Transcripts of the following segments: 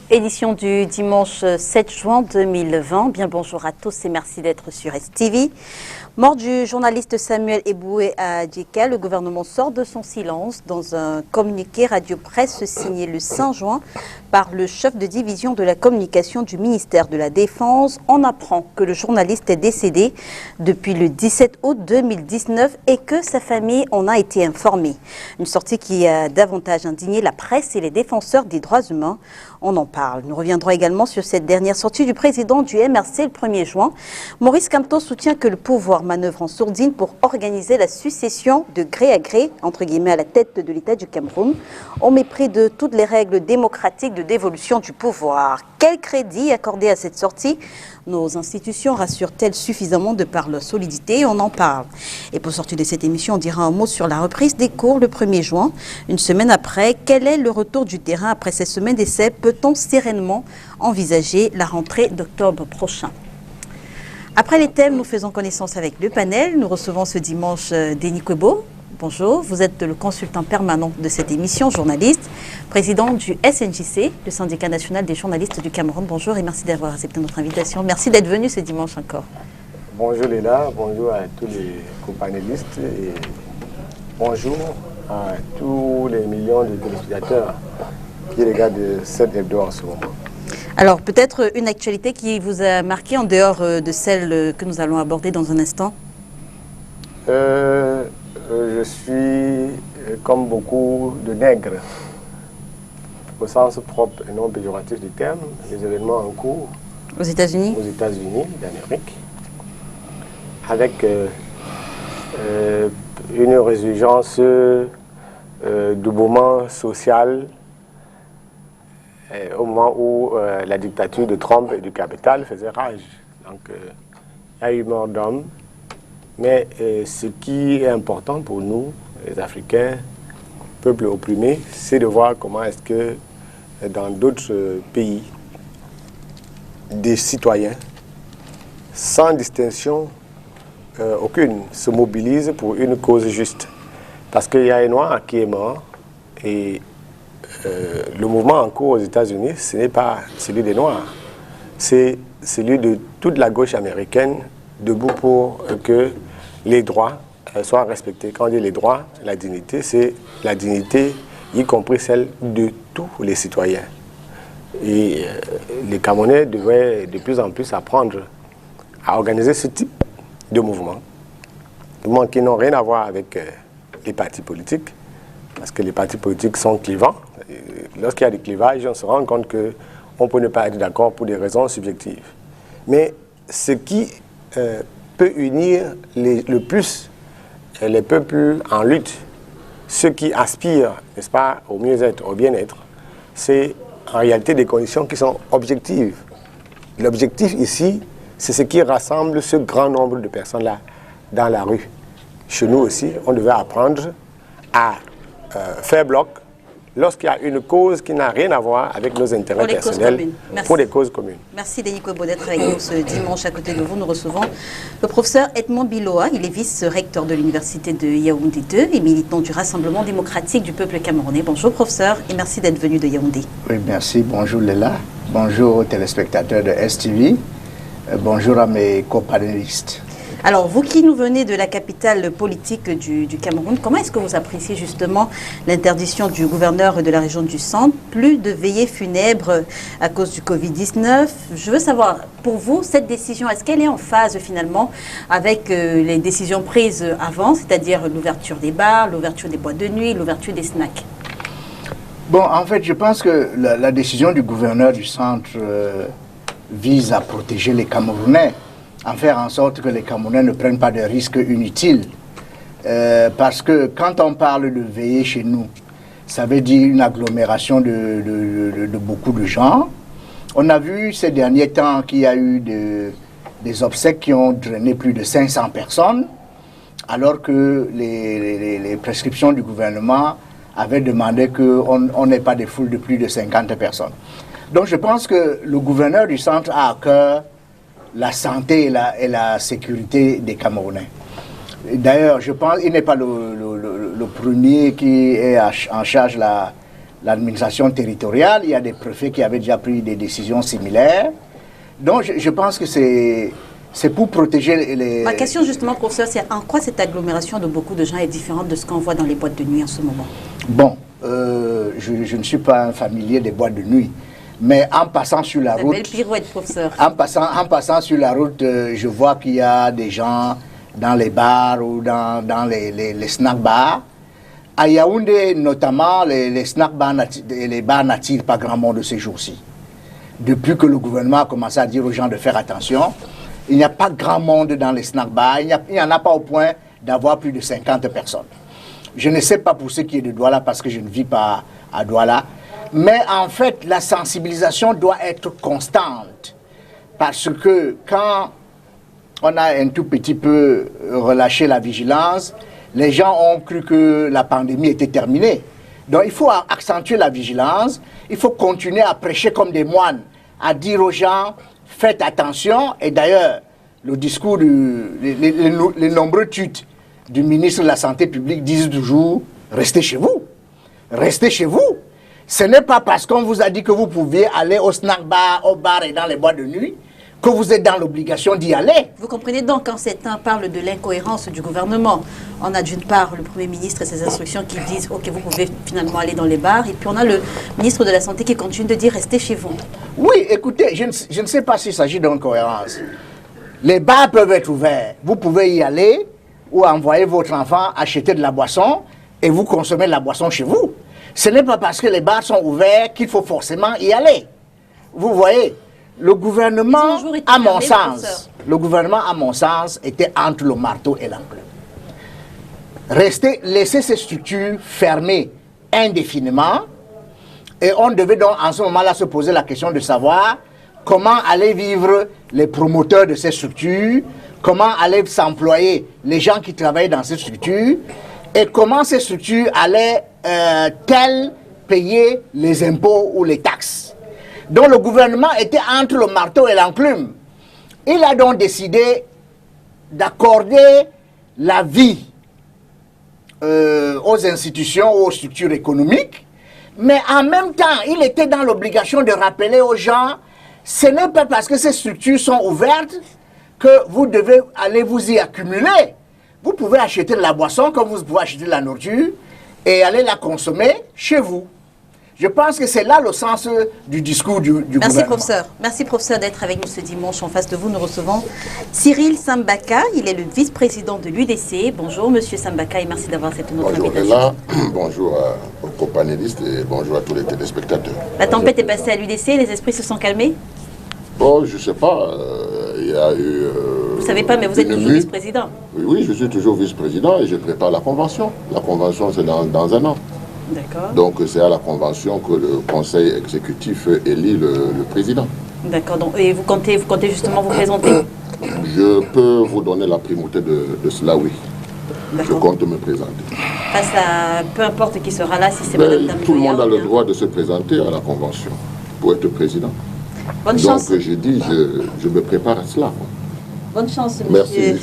Édition du dimanche 7 juin 2020. Bien bonjour à tous et merci d'être sur STV. Mort du journaliste Samuel Eboué à Djeka, le gouvernement sort de son silence dans un communiqué radio-presse signé le 5 juin par le chef de division de la communication du ministère de la Défense. On apprend que le journaliste est décédé depuis le 17 août 2019 et que sa famille en a été informée. Une sortie qui a davantage indigné la presse et les défenseurs des droits humains. On en parle. Nous reviendrons également sur cette dernière sortie du président du MRC le 1er juin. Maurice Kamto soutient que le pouvoir manœuvre en sourdine pour organiser la succession de gré à gré, entre guillemets, à la tête de l'État du Cameroun, au mépris de toutes les règles démocratiques de dévolution du pouvoir. Quel crédit accorder à cette sortie? Nos institutions rassurent-elles suffisamment de par leur solidité? On en parle. Et pour sortir de cette émission, on dira un mot sur la reprise des cours le 1er juin. Une semaine après, quel est le retour du terrain après cette semaine d'essai? Peut-on sereinement envisager la rentrée d'octobre prochain? Après les thèmes, nous faisons connaissance avec le panel. Nous recevons ce dimanche Denis Kwebo. Bonjour, vous êtes le consultant permanent de cette émission, journaliste, président du SNJC, le syndicat national des journalistes du Cameroun. Bonjour et merci d'avoir accepté notre invitation. Merci d'être venu ce dimanche encore. Bonjour Léla, bonjour à tous les co-panélistes et bonjour à tous les millions de téléspectateurs qui regardent cette hebdo en ce moment. Alors peut-être une actualité qui vous a marqué en dehors de celle que nous allons aborder dans un instant. Je suis comme beaucoup de nègres, au sens propre et non péjoratif du terme, les événements en cours aux États-Unis d'Amérique, avec une résurgence du mouvement social au moment où la dictature de Trump et du capital faisait rage. Donc il y a eu mort d'hommes. Mais ce qui est important pour nous, les Africains, peuples opprimés, c'est de voir comment est-ce que dans d'autres pays, des citoyens, sans distinction aucune, se mobilisent pour une cause juste. Parce qu'il y a un noir qui est mort et le mouvement en cours aux États-Unis, ce n'est pas celui des Noirs, c'est celui de toute la gauche américaine debout pour que les droits soient respectés. Quand on dit les droits, la dignité, c'est la dignité, y compris celle de tous les citoyens. Et les Camerounais devraient de plus en plus apprendre à organiser ce type de mouvements qui n'ont rien à voir avec les partis politiques, parce que les partis politiques sont clivants. Lorsqu'il y a des clivages, on se rend compte qu'on peut ne pas être d'accord pour des raisons subjectives. Mais ce qui peut unir le plus les peuples en lutte, ceux qui aspirent, n'est-ce pas, au mieux-être, au bien-être, c'est en réalité des conditions qui sont objectives. L'objectif ici, c'est ce qui rassemble ce grand nombre de personnes-là dans la rue. Chez nous aussi, on devait apprendre à faire bloc lorsqu'il y a une cause qui n'a rien à voir avec nos intérêts personnels, pour des causes communes. Merci Denis Kwebo d'être avec nous ce dimanche. À côté de vous, nous recevons le professeur Edmond Biloa. Il est vice-recteur de l'Université de Yaoundé 2 et militant du Rassemblement démocratique du peuple camerounais. Bonjour professeur et merci d'être venu de Yaoundé. Oui, merci. Bonjour Léla. Bonjour aux téléspectateurs de STV. Bonjour à mes copanélistes. Alors, vous qui nous venez de la capitale politique du Cameroun, comment est-ce que vous appréciez justement l'interdiction du gouverneur de la région du Centre? Plus de veillées funèbres à cause du Covid-19. Je veux savoir, pour vous, cette décision, est-ce qu'elle est en phase finalement avec les décisions prises avant, c'est-à-dire l'ouverture des bars, l'ouverture des boîtes de nuit, l'ouverture des snacks? Bon, en fait, je pense que la décision du gouverneur du Centre vise à protéger les Camerounais, en faire en sorte que les Camerounais ne prennent pas de risques inutiles. Parce que quand on parle de veiller chez nous, ça veut dire une agglomération de beaucoup de gens. On a vu ces derniers temps qu'il y a eu des obsèques qui ont drainé plus de 500 personnes, alors que les prescriptions du gouvernement avaient demandé qu'on n'ait pas des foules de plus de 50 personnes. Donc je pense que le gouverneur du Centre a à cœur la santé et la sécurité des Camerounais. D'ailleurs, je pense qu'il n'est pas le premier qui est en charge l'administration territoriale, il y a des préfets qui avaient déjà pris des décisions similaires. Donc je pense que c'est pour protéger les... Ma question justement, professeur, c'est en quoi cette agglomération de beaucoup de gens est différente de ce qu'on voit dans les boîtes de nuit en ce moment? Bon, je ne suis pas un familier des boîtes de nuit, mais en passant sur la route... Belle pirouette, professeur. En passant sur la route, je vois qu'il y a des gens dans les bars ou dans les snack bars. À Yaoundé, notamment, les snack bars les bars n'attirent pas grand monde de ces jours-ci. Depuis que le gouvernement a commencé à dire aux gens de faire attention, il n'y a pas grand monde dans les snack bars. Il n'y en a pas au point d'avoir plus de 50 personnes. Je ne sais pas pour ce qui est de Douala parce que je ne vis pas à Douala. Mais en fait, la sensibilisation doit être constante. Parce que quand on a un tout petit peu relâché la vigilance, les gens ont cru que la pandémie était terminée. Donc il faut accentuer la vigilance, il faut continuer à prêcher comme des moines, à dire aux gens, faites attention. Et d'ailleurs, le discours, les nombreux tweets du ministre de la Santé publique disent toujours, restez chez vous. Restez chez vous. Ce n'est pas parce qu'on vous a dit que vous pouviez aller au snack bar, au bar et dans les boîtes de nuit que vous êtes dans l'obligation d'y aller. Vous comprenez donc quand certains parlent de l'incohérence du gouvernement. On a d'une part le Premier ministre et ses instructions qui disent « Ok, vous pouvez finalement aller dans les bars » et puis on a le ministre de la Santé qui continue de dire « Restez chez vous ». Oui, écoutez, je ne sais pas s'il s'agit d'incohérence. Les bars peuvent être ouverts. Vous pouvez y aller ou envoyer votre enfant acheter de la boisson et vous consommez de la boisson chez vous. Ce n'est pas parce que les bars sont ouverts qu'il faut forcément y aller. Vous voyez, le gouvernement, à mon sens, était entre le marteau et l'enclume. Laisser ces structures fermées indéfiniment, et on devait donc en ce moment-là se poser la question de savoir comment allaient vivre les promoteurs de ces structures, comment allaient s'employer les gens qui travaillaient dans ces structures, et comment ces structures allaient payer les impôts ou les taxes. Donc le gouvernement était entre le marteau et l'enclume. Il a donc décidé d'accorder la vie aux institutions, aux structures économiques, mais en même temps, il était dans l'obligation de rappeler aux gens, ce n'est pas parce que ces structures sont ouvertes que vous devez aller vous y accumuler. Vous pouvez acheter de la boisson comme vous pouvez acheter de la nourriture et aller la consommer chez vous. Je pense que c'est là le sens du discours du gouvernement. Professeur. Merci, professeur, d'être avec nous ce dimanche. En face de vous, nous recevons Cyril Sambaka. Il est le vice-président de l'UDC. Bonjour, monsieur Sambaka, et merci d'avoir accepté notre invitation. Bonjour aux copanélistes et bonjour à tous les téléspectateurs. La tempête est passée à l'UDC, les esprits se sont calmés? Bon, je ne sais pas. Il y a eu... vous ne savez pas, mais vous êtes toujours vice-président. Oui, je suis toujours vice-président et je prépare la convention. La convention, c'est dans un an. D'accord. Donc c'est à la convention que le conseil exécutif élit le président. D'accord. Et vous comptez justement vous présenter? Je peux vous donner la primauté de cela, oui. Je compte me présenter. Face à peu importe qui sera là, si c'est Madame Dame. Tout le monde a le droit de se présenter à la convention pour être président. Bonne chance. Donc je dis, je me prépare à cela. Bonne chance, monsieur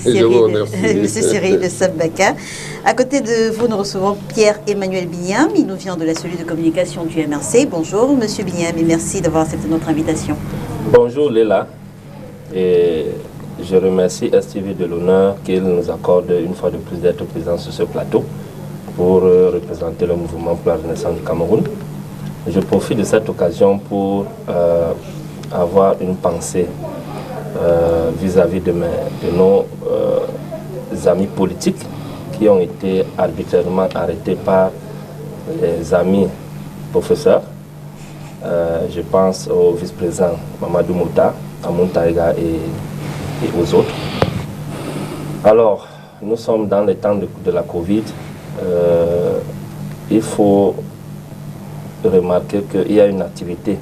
Cyril Sambaka. À côté de vous, nous recevons Pierre-Emmanuel Bignam. Il nous vient de la cellule de communication du MRC. Bonjour, monsieur Bignam, et merci d'avoir accepté notre invitation. Bonjour Léla, et je remercie STV de l'honneur qu'il nous accorde une fois de plus d'être présent sur ce plateau pour représenter le mouvement pour la Renaissance du Cameroun. Je profite de cette occasion pour avoir une pensée vis-à-vis de nos amis politiques qui ont été arbitrairement arrêtés par les amis professeurs. Je pense au vice-président Mamadou Mouta, à Moutaïga et aux autres. Alors, nous sommes dans les temps de la Covid. Il faut remarquer qu'il y a une activité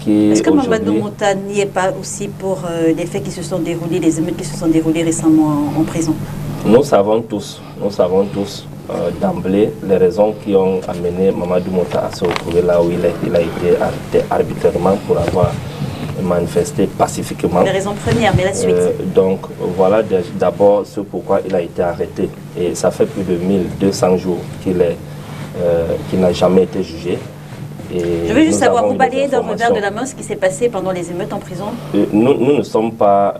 qui est-ce que Mamadou Mouta n'y est pas aussi pour les faits qui se sont déroulés, les émeutes qui se sont déroulées récemment en prison? Nous savons tous d'emblée les raisons qui ont amené Mamadou Mouta à se retrouver là où il a été arrêté arbitrairement pour avoir manifesté pacifiquement. Les raisons premières, mais la suite. Donc voilà d'abord ce pourquoi il a été arrêté. Et ça fait plus de 1200 jours qu'il n'a jamais été jugé. Je veux juste savoir, vous balayez d'un revers de la main ce qui s'est passé pendant les émeutes en prison? Nous ne sommes pas...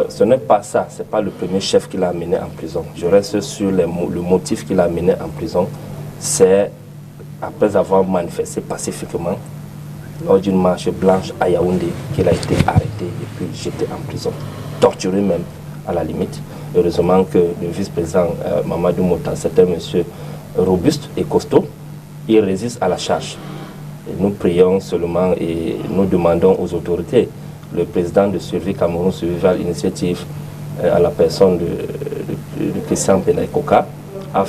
ce n'est pas ça. Ce n'est pas le premier chef qui l'a amené en prison. Je reste sur le motif qui l'a amené en prison. C'est après avoir manifesté pacifiquement lors d'une marche blanche à Yaoundé qu'il a été arrêté et puis jeté en prison. Torturé même, à la limite. Heureusement que le vice-président Mamadou Mouta, c'est un monsieur robuste et costaud. Il résiste à la charge. Et nous prions seulement et nous demandons aux autorités, le président de Survie Cameroun Survival Initiative, à la personne de Christian Penay Koka, a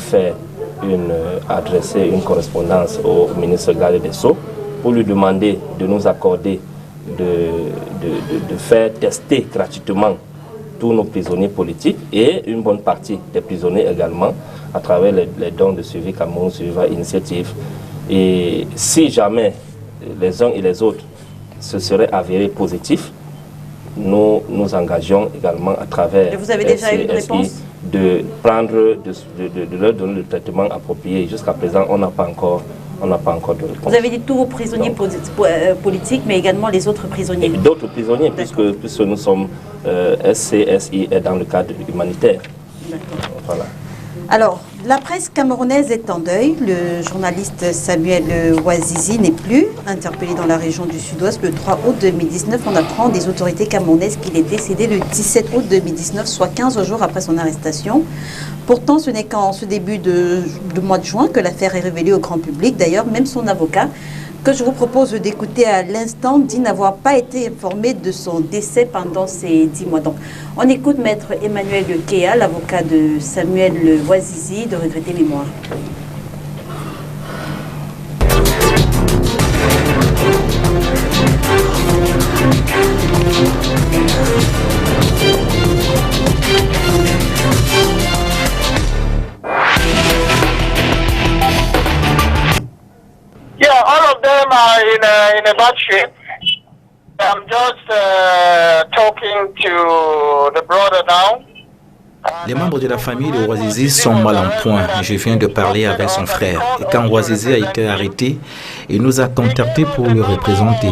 adressé une correspondance au ministre garde des Sceaux pour lui demander de nous accorder de faire tester gratuitement tous nos prisonniers politiques et une bonne partie des prisonniers également à travers les dons de Survie Cameroun Survival Initiative. Et si jamais les uns et les autres se seraient avérés positifs, nous nous engageons également à travers et vous avez déjà eu une réponse de leur donner le traitement approprié. Jusqu'à présent, on n'a pas encore de réponse. Vous avez dit tous vos prisonniers politiques, mais également les autres prisonniers. D'autres prisonniers, puisque nous sommes SCSI est dans le cadre humanitaire. Voilà. Alors, la presse camerounaise est en deuil. Le journaliste Samuel Ouazizi n'est plus interpellé dans la région du Sud-Ouest. Le 3 août 2019, on apprend des autorités camerounaises qu'il est décédé le 17 août 2019, soit 15 jours après son arrestation. Pourtant, ce n'est qu'en ce début de mois de juin que l'affaire est révélée au grand public. D'ailleurs, même son avocat, que je vous propose d'écouter à l'instant, dit n'avoir pas été informé de son décès pendant ces 10 mois. Donc, on écoute Maître Emmanuel Kea, l'avocat de Samuel Ouazizi, de regretter mémoire. Yeah, all of them are in a bad shape. I'm just talking to the brother now. Les membres de la famille de Ouazizi sont mal en point. Je viens de parler avec son frère. Et quand Ouazizi a été arrêté, il nous a contactés pour le représenter.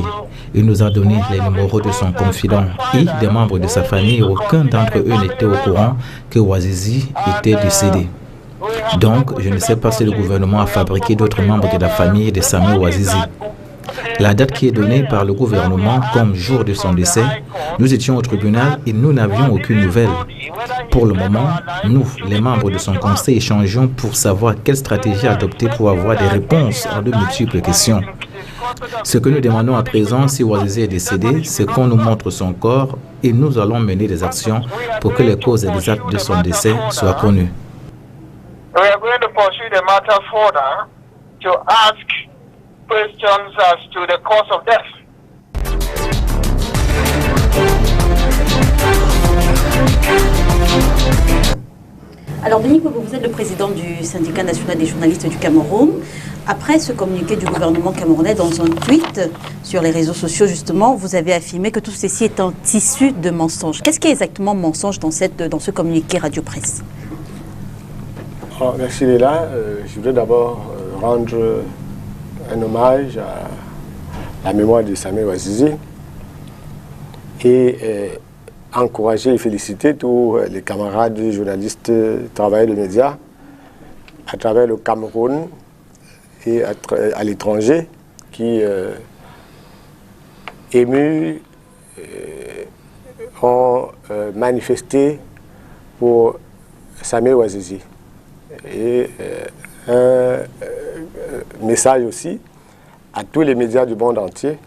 Il nous a donné les numéros de son confident et des membres de sa famille. Aucun d'entre eux n'était au courant que Ouazizi était décédé. Donc, je ne sais pas si le gouvernement a fabriqué d'autres membres de la famille de Samuel Ouazizi. La date qui est donnée par le gouvernement comme jour de son décès, nous étions au tribunal et nous n'avions aucune nouvelle. Pour le moment, nous, les membres de son conseil, échangeons pour savoir quelle stratégie adopter pour avoir des réponses à de multiples questions. Ce que nous demandons à présent, si Ouazizi est décédé, c'est qu'on nous montre son corps et nous allons mener des actions pour que les causes exactes de son décès soient connues. We are going to pursue the matter further to ask questions as to the cause of death. Alors, Denis Kobo, vous êtes le président du syndicat national des journalistes du Cameroun. Après ce communiqué du gouvernement camerounais, dans un tweet sur les réseaux sociaux, justement, vous avez affirmé que tout ceci est un tissu de mensonges. Qu'est-ce qui est exactement mensonge dans ce communiqué Radio-Presse? Merci Léla. Je voudrais d'abord rendre un hommage à la mémoire de Samuel Ouazizi et encourager et féliciter tous les camarades journalistes, travailleurs de médias à travers le Cameroun et à l'étranger qui émus ont manifesté pour Samuel Ouazizi. Et un message aussi à tous les médias du monde entier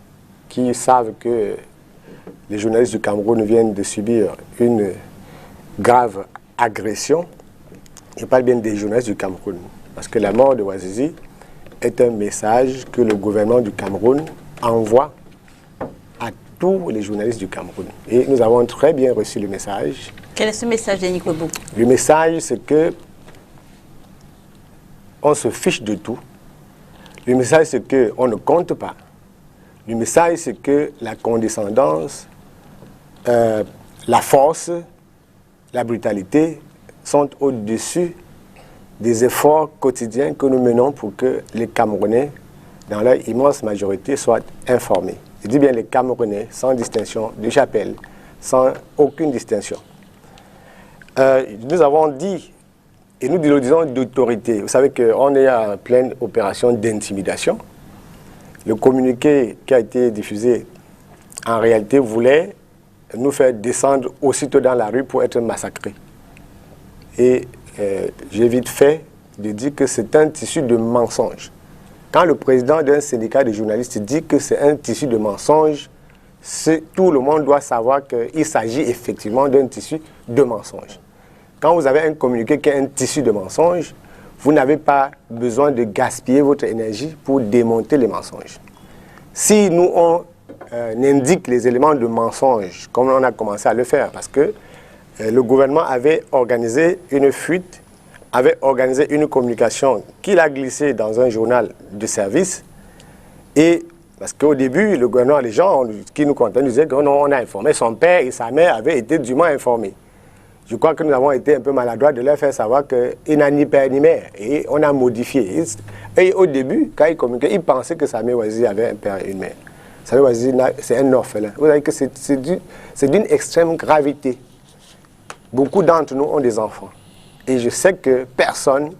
qui savent que les journalistes du Cameroun viennent de subir une grave agression. Je parle bien des journalistes du Cameroun, parce que la mort de Ouazizi est un message que le gouvernement du Cameroun envoie à tous les journalistes du Cameroun. Et nous avons très bien reçu le message. Quel est ce message, Denis Kobo? Le message, c'est que on se fiche de tout. Le message, c'est qu'on ne compte pas. Le message, c'est que la condescendance, la force, la brutalité sont au-dessus des efforts quotidiens que nous menons pour que les Camerounais dans leur immense majorité, soient informés. Je dis bien les Camerounais, sans distinction de chapelle, sans aucune distinction. Nous avons dit, et nous le disons d'autorité, vous savez qu'on est en pleine opération d'intimidation. Le communiqué qui a été diffusé, en réalité, voulait nous faire descendre aussitôt dans la rue pour être massacrés. Et j'ai vite fait de dire que c'est un tissu de mensonges. Quand le président d'un syndicat de journalistes dit que c'est un tissu de mensonges, tout le monde doit savoir qu'il s'agit effectivement d'un tissu de mensonges. Quand vous avez un communiqué qui est un tissu de mensonges, vous n'avez pas besoin de gaspiller votre énergie pour démonter les mensonges. Si nous, on indique les éléments de mensonges, comme on a commencé à le faire, parce que le gouvernement avait organisé une fuite, avait organisé une communication qu'il a glissée dans un journal de service, et parce qu'au début, le gouvernement, les gens qui nous contaient, nous disaient qu'on a informé son père et sa mère avaient été dûment informés. Je crois que nous avons été un peu maladroits de leur faire savoir qu'il n'a ni père ni mère. Et on a modifié. Et au début, quand il communiquait, il pensait que Samir Ouazizi avait un père et une mère. Samir Ouazizi, c'est un orphelin. Vous savez que c'est d'une extrême gravité. Beaucoup d'entre nous ont des enfants. Et je sais que personne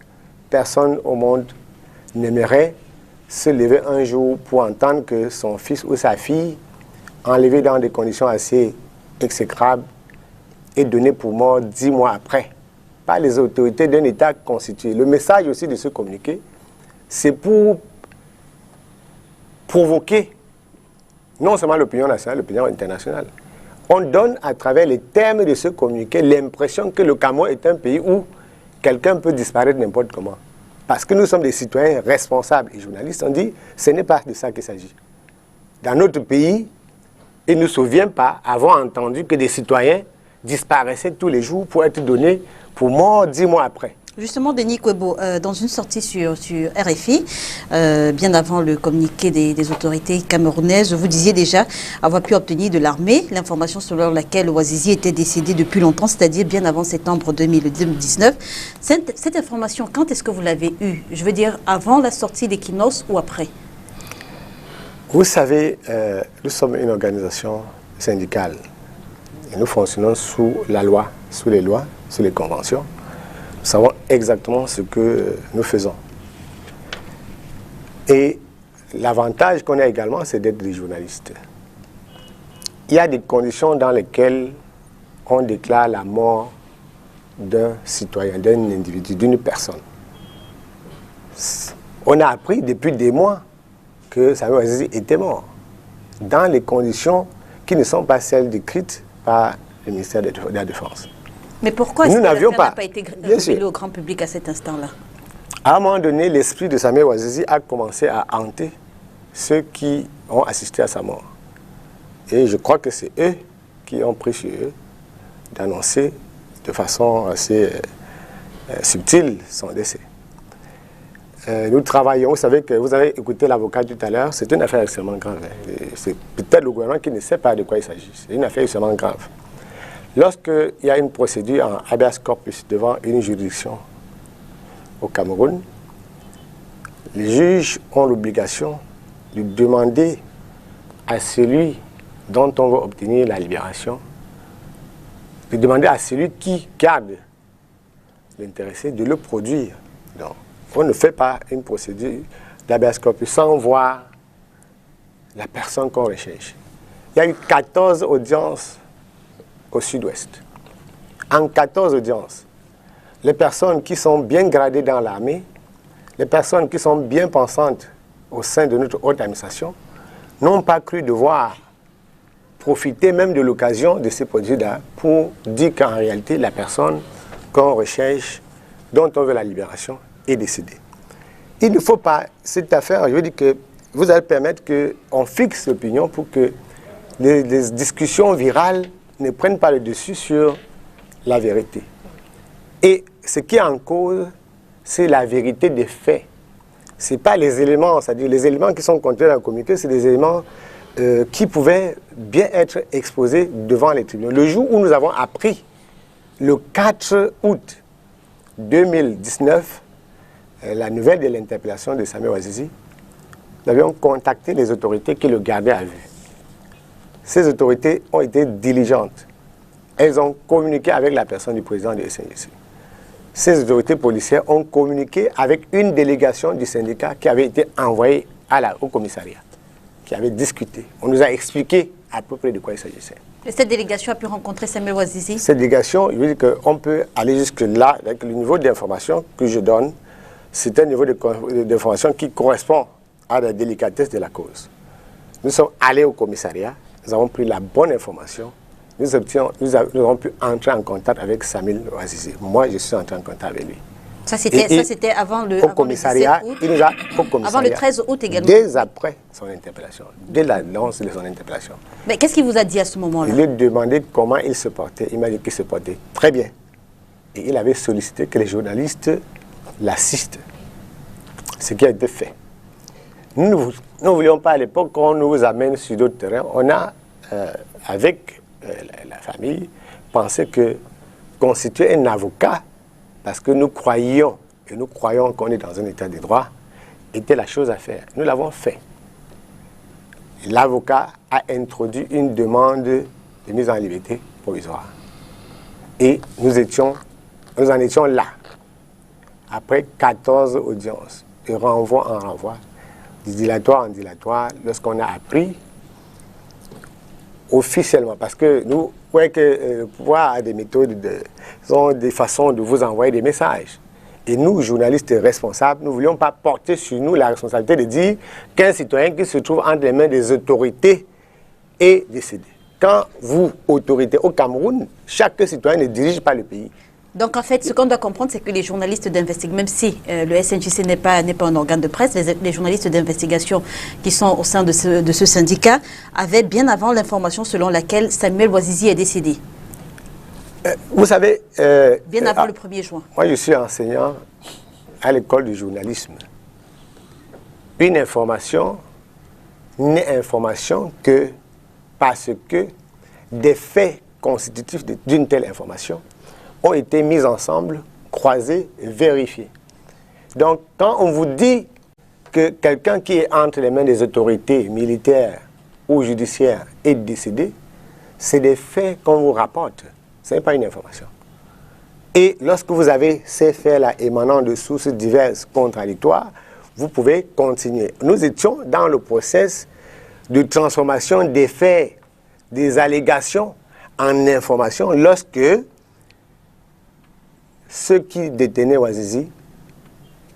au monde n'aimerait se lever un jour pour entendre que son fils ou sa fille, enlevé dans des conditions assez exécrables, est donné pour mort 10 mois après par les autorités d'un État constitué. Le message aussi de ce communiqué, c'est pour provoquer non seulement l'opinion nationale, l'opinion internationale. On donne à travers les termes de ce communiqué l'impression que le Cameroun est un pays où quelqu'un peut disparaître n'importe comment. Parce que nous sommes des citoyens responsables et journalistes, on dit ce n'est pas de ça qu'il s'agit. Dans notre pays, il ne nous souvient pas avoir entendu que des citoyens disparaissaient tous les jours pour être donnés pour mort 10 mois après. Justement, Denis Kwebo, dans une sortie sur RFI, bien avant le communiqué des autorités camerounaises, vous disiez déjà avoir pu obtenir de l'armée l'information selon laquelle Ouazizi était décédé depuis longtemps, c'est-à-dire bien avant septembre 2019. Cette information, quand est-ce que vous l'avez eue? Je veux dire, avant la sortie d'Equinox ou après? Vous savez, nous sommes une organisation syndicale. Et nous fonctionnons sous la loi, sous les lois, sous les conventions. Nous savons exactement ce que nous faisons. Et l'avantage qu'on a également, c'est d'être des journalistes. Il y a des conditions dans lesquelles on déclare la mort d'un citoyen, d'un individu, d'une personne. On a appris depuis des mois que Samir Ouazizi était mort, dans les conditions qui ne sont pas celles décrites par le ministère de la Défense. Mais pourquoi est-ce que l'affaire n'a pas été révélée au grand public à cet instant-là? À un moment donné, l'esprit de Samir Ouazizi a commencé à hanter ceux qui ont assisté à sa mort. Et je crois que c'est eux qui ont pris sur eux d'annoncer de façon assez subtile son décès. Nous travaillons, vous savez que vous avez écouté l'avocat tout à l'heure, c'est une affaire extrêmement grave. C'est peut-être le gouvernement qui ne sait pas de quoi il s'agit. C'est une affaire extrêmement grave. Lorsqu'il y a une procédure en habeas corpus devant une juridiction au Cameroun, les juges ont l'obligation de demander à celui dont on veut obtenir la libération, de demander à celui qui garde l'intéressé de le produire. Donc, on ne fait pas une procédure d'habeas corpus sans voir la personne qu'on recherche. Il y a eu 14 audiences au sud-ouest. En 14 audiences, les personnes qui sont bien gradées dans l'armée, les personnes qui sont bien pensantes au sein de notre haute administration, n'ont pas cru devoir profiter même de l'occasion de ces procédures pour dire qu'en réalité, la personne qu'on recherche, dont on veut la libération, est décédée. Il ne faut pas, cette affaire, je veux dire que vous allez permettre qu'on fixe l'opinion pour que les discussions virales ne prennent pas le dessus sur la vérité. Et ce qui est en cause, c'est la vérité des faits. Ce n'est pas les éléments, c'est-à-dire les éléments qui sont contenus dans le communiqué, c'est des éléments qui pouvaient bien être exposés devant les tribunaux. Le jour où nous avons appris, le 4 août 2019, la nouvelle de l'interpellation de Samir Ouazizi, nous avions contacté les autorités qui le gardaient à vue. Ces autorités ont été diligentes. Elles ont communiqué avec la personne du président du SNJC. Ces autorités policières ont communiqué avec une délégation du syndicat qui avait été envoyée au commissariat, qui avait discuté. On nous a expliqué à peu près de quoi il s'agissait. Et cette délégation a pu rencontrer Samuel Ouazizi? Cette délégation, je veux dire qu'on peut aller jusque-là avec le niveau d'information que je donne. C'est un niveau d'information qui correspond à la délicatesse de la cause. Nous sommes allés au commissariat, nous avons pris la bonne information, nous avons pu entrer en contact avec Samuel Ouazizi. Moi, je suis entré en contact avec lui. Ça, c'était avant le commissariat. Avant le 13 août également. Dès après son interpellation, dès l'annonce de son interpellation. Mais qu'est-ce qu'il vous a dit à ce moment-là? Je lui ai demandé comment il se portait. Il m'a dit qu'il se portait très bien. Et il avait sollicité que les journalistes l'assistent. Ce qui a été fait. Nous ne voulions pas à l'époque qu'on nous amène sur d'autres terrains. On a, avec la famille, pensé que constituer un avocat, parce que nous croyons, et nous croyons qu'on est dans un état de droit, était la chose à faire. Nous l'avons fait. L'avocat a introduit une demande de mise en liberté provisoire. Et nous en étions là. Après 14 audiences, de renvoi en renvoi, de dilatoire en dilatoire, lorsqu'on a appris officiellement, parce que nous voyons que le pouvoir a des méthodes, des façons de vous envoyer des messages. Et nous, journalistes responsables, nous ne voulions pas porter sur nous la responsabilité de dire qu'un citoyen qui se trouve entre les mains des autorités est décédé. Quand vous, autorité au Cameroun, chaque citoyen ne dirige pas le pays. Donc en fait, ce qu'on doit comprendre, c'est que les journalistes d'investigation, même si le SNJC n'est pas un organe de presse, les journalistes d'investigation qui sont au sein de ce syndicat avaient bien avant l'information selon laquelle Samuel Ouazizi est décédé. Vous savez... bien avant le 1er juin. Moi, je suis enseignant à l'école du journalisme. Une information n'est information que parce que des faits constitutifs d'une telle information ont été mis ensemble, croisés, vérifiés. Donc, quand on vous dit que quelqu'un qui est entre les mains des autorités militaires ou judiciaires est décédé, c'est des faits qu'on vous rapporte. Ce n'est pas une information. Et lorsque vous avez ces faits-là émanant de sources diverses, contradictoires, vous pouvez continuer. Nous étions dans le process de transformation des faits, des allégations en informations lorsque ceux qui détenaient Ouazizi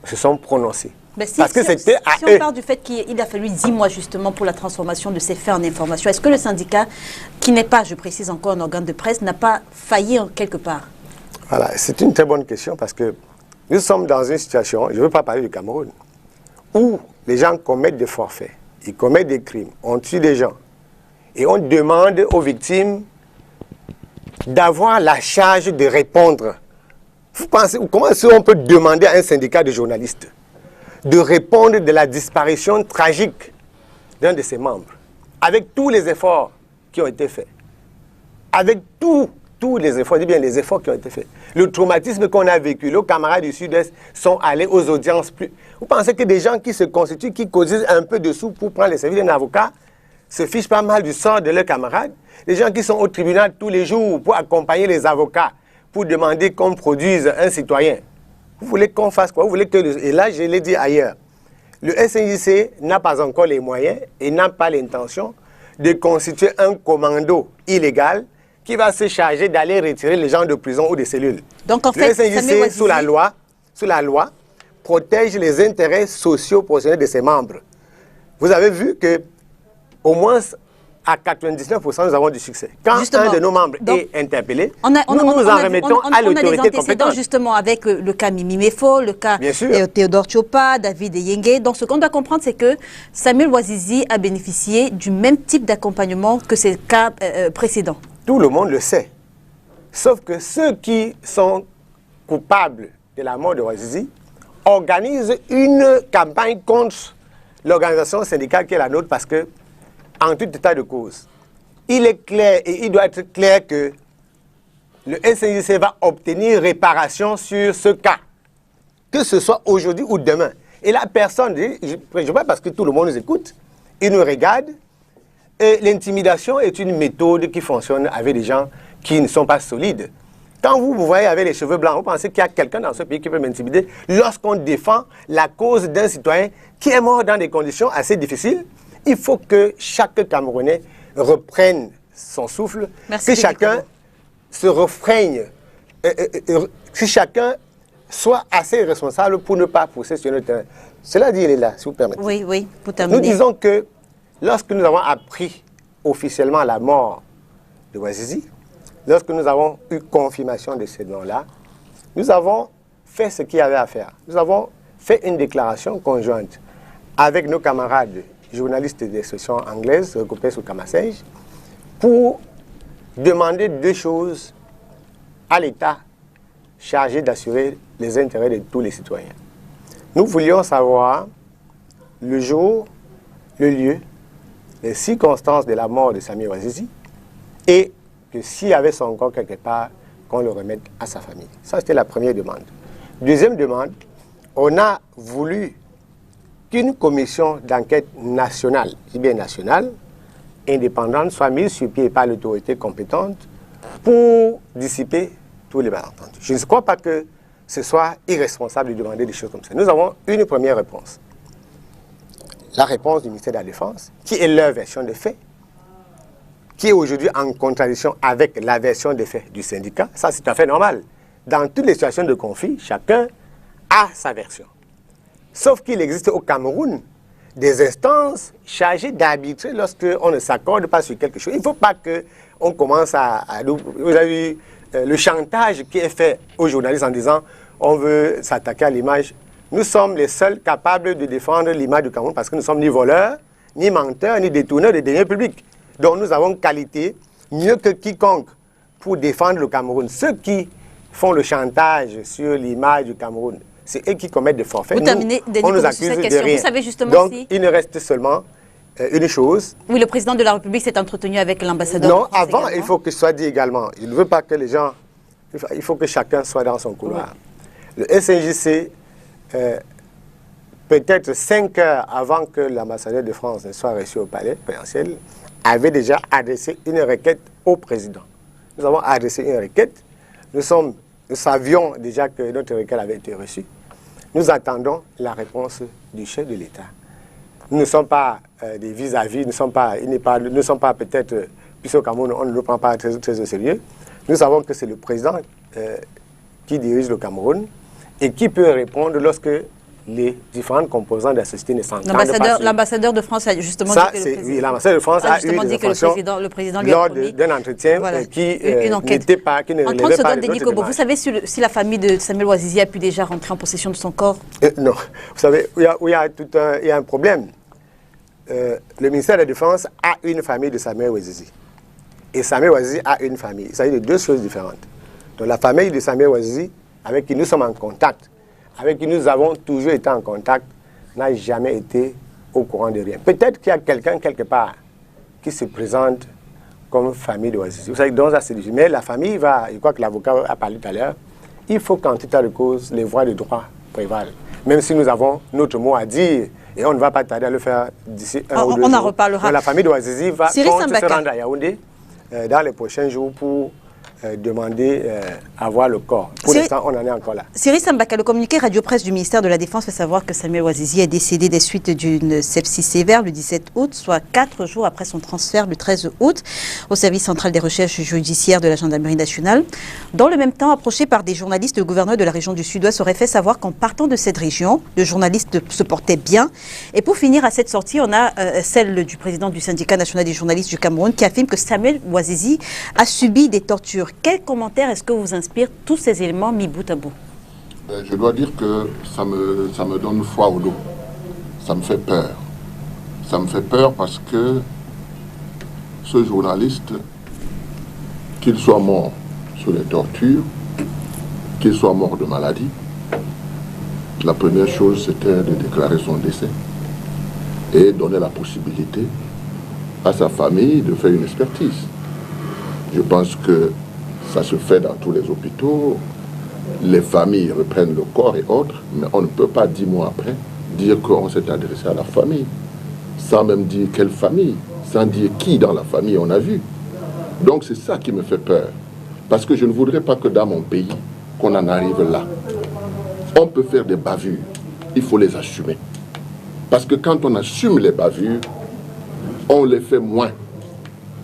se sont prononcés. Parce que c'était si on parle du fait qu'il a fallu 10 mois justement pour la transformation de ces faits en informations, est-ce que le syndicat, qui n'est pas, je précise encore, un organe de presse, n'a pas failli en quelque part? Voilà, c'est une très bonne question parce que nous sommes dans une situation, je ne veux pas parler du Cameroun, où les gens commettent des forfaits, ils commettent des crimes, on tue des gens et on demande aux victimes d'avoir la charge de répondre. Vous pensez, comment est-ce qu'on peut demander à un syndicat de journalistes de répondre de la disparition tragique d'un de ses membres, avec tous les efforts qui ont été faits, avec tous les efforts, je dis bien les efforts qui ont été faits, le traumatisme qu'on a vécu, nos camarades du Sud-Est sont allés aux audiences plus... Vous pensez que des gens qui se constituent, qui causent un peu de sous pour prendre les services d'un avocat, se fichent pas mal du sort de leurs camarades? Les gens qui sont au tribunal tous les jours pour accompagner les avocats, pour demander qu'on produise un citoyen. Vous voulez qu'on fasse quoi? Vous voulez que... Et là, je l'ai dit ailleurs. Le SNJC n'a pas encore les moyens et n'a pas l'intention de constituer un commando illégal qui va se charger d'aller retirer les gens de prison ou des cellules. Donc en fait, le SNJC, sous la loi, protège les intérêts sociaux professionnels de ses membres. Vous avez vu que au moins à 99%, nous avons du succès. Quand un de nos membres est interpellé, nous nous en remettons à l'autorité compétente. Justement avec le cas Mimi Mefo, le cas Théodore Tchopa, David Yenge. Donc ce qu'on doit comprendre, c'est que Samuel Ouazizi a bénéficié du même type d'accompagnement que ces cas précédents. Tout le monde le sait. Sauf que ceux qui sont coupables de la mort de Ouazizi organisent une campagne contre l'organisation syndicale qui est la nôtre parce que en tout état de cause, il est clair et il doit être clair que le SNJC va obtenir réparation sur ce cas, que ce soit aujourd'hui ou demain. Et la personne, je vois parce que tout le monde nous écoute, il nous regarde. Et l'intimidation est une méthode qui fonctionne avec des gens qui ne sont pas solides. Quand vous voyez avec les cheveux blancs, vous pensez qu'il y a quelqu'un dans ce pays qui peut m'intimider. Lorsqu'on défend la cause d'un citoyen qui est mort dans des conditions assez difficiles, il faut que chaque Camerounais reprenne son souffle, que chacun se refraigne, que chacun soit assez responsable pour ne pas pousser sur le terrain. Cela dit, il est là, si vous permettez. Oui, oui, pour terminer. Nous disons que lorsque nous avons appris officiellement la mort de Ouazizi, lorsque nous avons eu confirmation de ces noms-là, nous avons fait ce qu'il y avait à faire. Nous avons fait une déclaration conjointe avec nos camarades journalistes des sections anglaises regroupés sous Kamasej pour demander deux choses à l'État chargé d'assurer les intérêts de tous les citoyens. Nous voulions savoir le jour, le lieu, les circonstances de la mort de Samir Ouazizi et que s'il y avait son corps quelque part, qu'on le remette à sa famille. Ça, c'était la première demande. Deuxième demande, on a voulu qu'une commission d'enquête nationale, bien nationale, indépendante, soit mise sur pied par l'autorité compétente pour dissiper tous les malentendus. Je ne crois pas que ce soit irresponsable de demander des choses comme ça. Nous avons une première réponse. La réponse du ministère de la Défense, qui est leur version des faits, qui est aujourd'hui en contradiction avec la version des faits du syndicat. Ça, c'est tout à fait normal. Dans toutes les situations de conflit, chacun a sa version. Sauf qu'il existe au Cameroun des instances chargées d'arbitrer lorsqu'on ne s'accorde pas sur quelque chose. Il ne faut pas qu'on commence à... Vous avez vu le chantage qui est fait aux journalistes en disant on veut s'attaquer à l'image. Nous sommes les seuls capables de défendre l'image du Cameroun parce que nous ne sommes ni voleurs, ni menteurs, ni détourneurs des deniers publics. Donc nous avons qualité mieux que quiconque pour défendre le Cameroun. Ceux qui font le chantage sur l'image du Cameroun, c'est eux qui commettent des forfaits. Vous terminez, on nous accuse de rien. Vous savez justement donc, si... il ne reste seulement une chose. Oui, le président de la République s'est entretenu avec l'ambassadeur. Non, avant, il faut que ce soit dit également. Il ne veut pas que les gens... Il faut que chacun soit dans son couloir. Oui. Le SNJC, peut-être 5 heures avant que l'ambassadeur de France ne soit reçu au palais présidentiel, avait déjà adressé une requête au président. Nous avons adressé une requête. Nous savions déjà que notre requête avait été reçue. Nous attendons la réponse du chef de l'État. Nous ne sommes pas des vis-à-vis, nous ne sommes pas peut-être, puisqu'au Cameroun, on ne le prend pas très, très au sérieux. Nous savons que c'est le président qui dirige le Cameroun et qui peut répondre lorsque les différentes composantes de la société ne s'entendent pas. L'ambassadeur de France a justement dit que le président, oui, l'ambassadeur de France a eu une réflexion le président lui lors d'un entretien qui n'était pas, qui ne relevait pas de notre démarche. Vous savez si la famille de Samuel Ouazizi a pu déjà rentrer en possession de son corps? Non. Vous savez, il y a un problème. Le ministère de la Défense a une famille de Samuel Ouazizi. Et Samuel Ouazizi a une famille. Il s'agit de deux choses différentes. Donc la famille de Samuel Ouazizi, avec qui nous sommes en contact, avec qui nous avons toujours été en contact, n'a jamais été au courant de rien. Peut-être qu'il y a quelqu'un quelque part qui se présente comme famille de Ouazizi. Vous savez, dans ça c'est difficile. Mais la famille va, je crois que l'avocat a parlé tout à l'heure, il faut qu'en tout état de cause, les voies de droit prévalent. Même si nous avons notre mot à dire, et on ne va pas tarder à le faire d'ici un ou deux jours. On en reparlera. Donc, la famille de Ouazizi va se rendre à Yaoundé dans les prochains jours pour demander à voir le corps. Pour l'instant, on en est encore là. Cyril Sambaka, le communiqué radio-presse du ministère de la Défense fait savoir que Samuel Ouazizi est décédé des suites d'une sepsis sévère le 17 août, soit 4 jours après son transfert le 13 août au service central des recherches judiciaires de la gendarmerie nationale. Dans le même temps, approché par des journalistes, le gouverneur de la région du Sud-Ouest aurait fait savoir qu'en partant de cette région, le journaliste se portait bien. Et pour finir, à cette sortie, on a celle du président du syndicat national des journalistes du Cameroun qui affirme que Samuel Ouazizi a subi des tortures. Quel commentaire est-ce que vous inspire tous ces éléments mis bout à bout? Je dois dire que ça me donne froid au dos. Ça me fait peur. Ça me fait peur parce que ce journaliste, qu'il soit mort sous les tortures, qu'il soit mort de maladie, la première chose c'était de déclarer son décès et donner la possibilité à sa famille de faire une expertise. Je pense que ça se fait dans tous les hôpitaux, les familles reprennent le corps et autres, mais on ne peut pas 10 mois après dire qu'on s'est adressé à la famille, sans même dire quelle famille, sans dire qui dans la famille on a vu. Donc c'est ça qui me fait peur. Parce que je ne voudrais pas que dans mon pays, qu'on en arrive là. On peut faire des bavures, il faut les assumer. Parce que quand on assume les bavures, on les fait moins.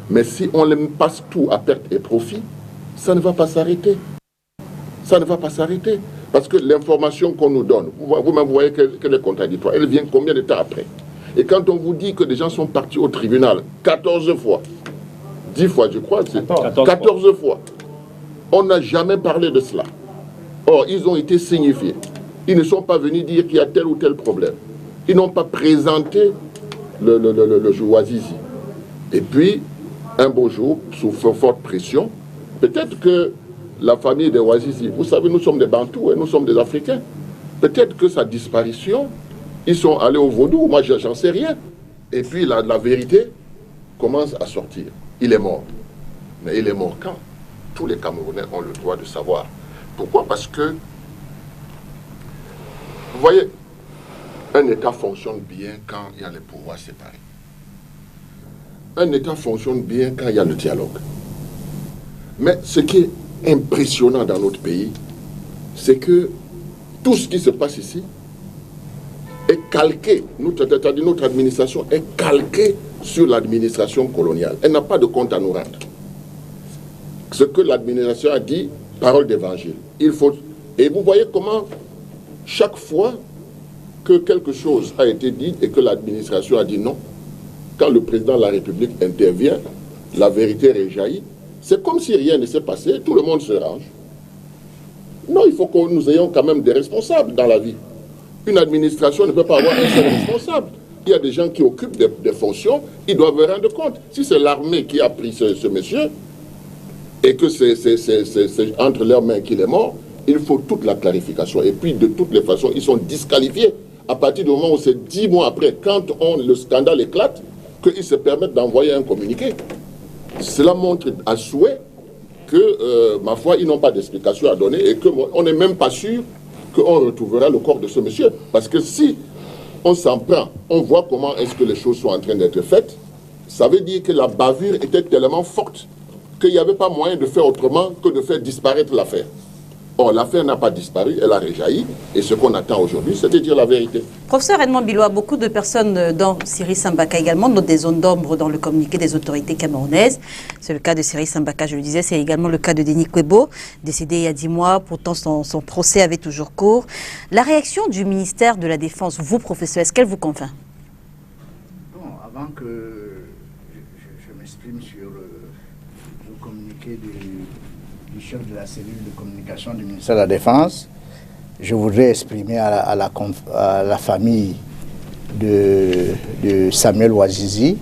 Mais si on les passe tout à perte et profit, ça ne va pas s'arrêter. Ça ne va pas s'arrêter. Parce que l'information qu'on nous donne, vous-même voyez qu'elle est contradictoire. Elle vient combien de temps après? Et quand on vous dit que des gens sont partis au tribunal 14 fois, 10 fois je crois, c'est 14 fois, on n'a jamais parlé de cela. Or, ils ont été signifiés. Ils ne sont pas venus dire qu'il y a tel ou tel problème. Ils n'ont pas présenté le Ouazizi. Et puis, un beau jour, sous forte pression, peut-être que la famille des Ouazizi, vous savez, nous sommes des Bantous et nous sommes des Africains. Peut-être que sa disparition, ils sont allés au vaudou, moi j'en sais rien. Et puis la vérité commence à sortir. Il est mort. Mais il est mort quand? Tous les Camerounais ont le droit de savoir. Pourquoi? Parce que, vous voyez, un État fonctionne bien quand il y a les pouvoirs séparés. Un État fonctionne bien quand il y a le dialogue. Mais ce qui est impressionnant dans notre pays, c'est que tout ce qui se passe ici est calqué, notre administration est calquée sur l'administration coloniale. Elle n'a pas de compte à nous rendre. Ce que l'administration a dit, parole d'évangile. Il faut... Et vous voyez comment, chaque fois que quelque chose a été dit et que l'administration a dit non, quand le président de la République intervient, la vérité réjaillit. C'est comme si rien ne s'est passé, tout le monde se range. Non, il faut que nous ayons quand même des responsables dans la vie. Une administration ne peut pas avoir un seul responsable. Il y a des gens qui occupent des fonctions, ils doivent rendre compte. Si c'est l'armée qui a pris ce monsieur, et que c'est entre leurs mains qu'il est mort, il faut toute la clarification. Et puis, de toutes les façons, ils sont disqualifiés à partir du moment où c'est 10 mois après, quand le scandale éclate, qu'ils se permettent d'envoyer un communiqué. Cela montre à souhait que, ma foi, ils n'ont pas d'explication à donner et qu'on n'est même pas sûr qu'on retrouvera le corps de ce monsieur. Parce que si on s'en prend, on voit comment est-ce que les choses sont en train d'être faites, ça veut dire que la bavure était tellement forte qu'il n'y avait pas moyen de faire autrement que de faire disparaître l'affaire. Or, l'affaire n'a pas disparu, elle a réjailli, et ce qu'on attend aujourd'hui, c'est de dire la vérité. Professeur Edmond Bilois, beaucoup de personnes, dont Cyril Sambaka également, notent des zones d'ombre dans le communiqué des autorités camerounaises. C'est le cas de Cyril Sambaka, je le disais, c'est également le cas de Denis Kwebo, décédé il y a 10 mois, pourtant son procès avait toujours cours. La réaction du ministère de la Défense, vous, professeur, est-ce qu'elle vous convainc? Bon, avant que je m'exprime sur le communiqué du chef de la cellule de communication du ministère de la Défense, je voudrais exprimer à la famille de Samuel Ouazizi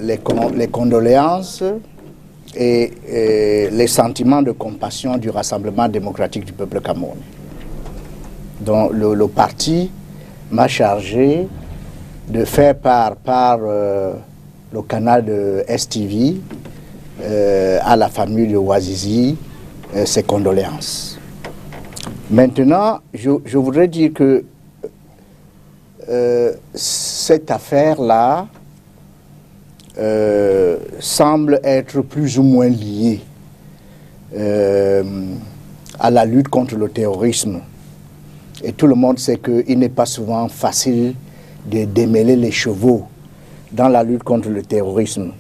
les condoléances et les sentiments de compassion du Rassemblement démocratique du peuple camerounais. Donc le parti m'a chargé de faire par le canal de STV à la famille de Ouazizi ses condoléances. Maintenant, je voudrais dire que cette affaire-là semble être plus ou moins liée à la lutte contre le terrorisme. Et tout le monde sait qu'il n'est pas souvent facile de démêler les chevaux dans la lutte contre le terrorisme.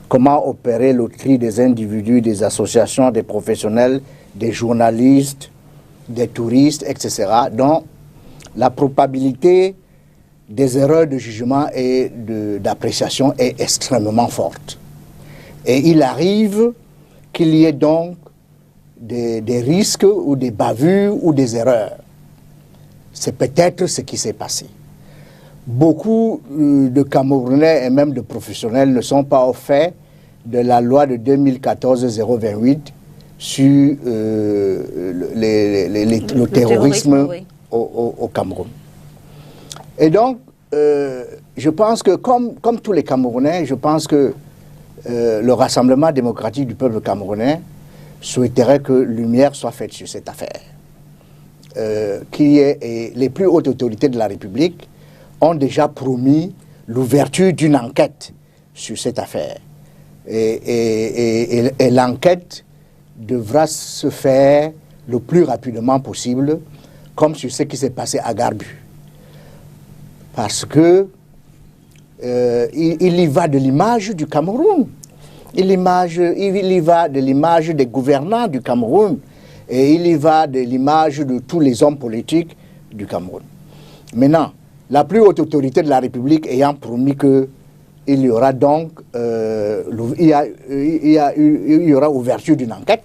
Comment opérer le tri des individus, des associations, des professionnels, des journalistes, des touristes, etc. Donc, la probabilité des erreurs de jugement et d'appréciation est extrêmement forte. Et il arrive qu'il y ait donc des risques ou des bavures ou des erreurs. C'est peut-être ce qui s'est passé. Beaucoup de Camerounais et même de professionnels ne sont pas au fait de la loi de 2014-028 sur le terrorisme oui. au Cameroun. Et donc, je pense que comme tous les Camerounais, je pense que le Rassemblement démocratique du peuple camerounais souhaiterait que lumière soit faite sur cette affaire. les plus hautes autorités de la République ont déjà promis l'ouverture d'une enquête sur cette affaire. Et l'enquête devra se faire le plus rapidement possible, comme sur ce qui s'est passé à Garbu. Parce que il y va de l'image du Cameroun. Il y va de l'image des gouvernants du Cameroun. Et il y va de l'image de tous les hommes politiques du Cameroun. Maintenant, la plus haute autorité de la République ayant promis qu'il y aura donc il y aura ouverture d'une enquête.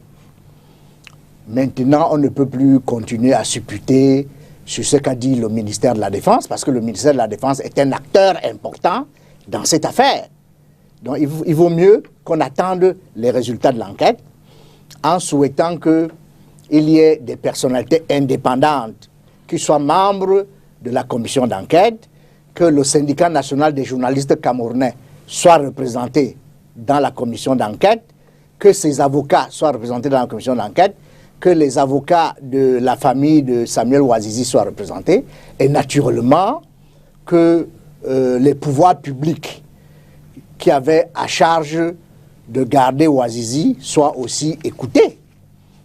Maintenant, on ne peut plus continuer à supputer sur ce qu'a dit le ministère de la Défense, parce que le ministère de la Défense est un acteur important dans cette affaire. Donc il vaut mieux qu'on attende les résultats de l'enquête en souhaitant qu'il y ait des personnalités indépendantes qui soient membres de la commission d'enquête, que le syndicat national des journalistes camerounais soit représenté dans la commission d'enquête, que ses avocats soient représentés dans la commission d'enquête, que les avocats de la famille de Samuel Ouazizi soient représentés, et naturellement que les pouvoirs publics qui avaient à charge de garder Ouazizi soient aussi écoutés.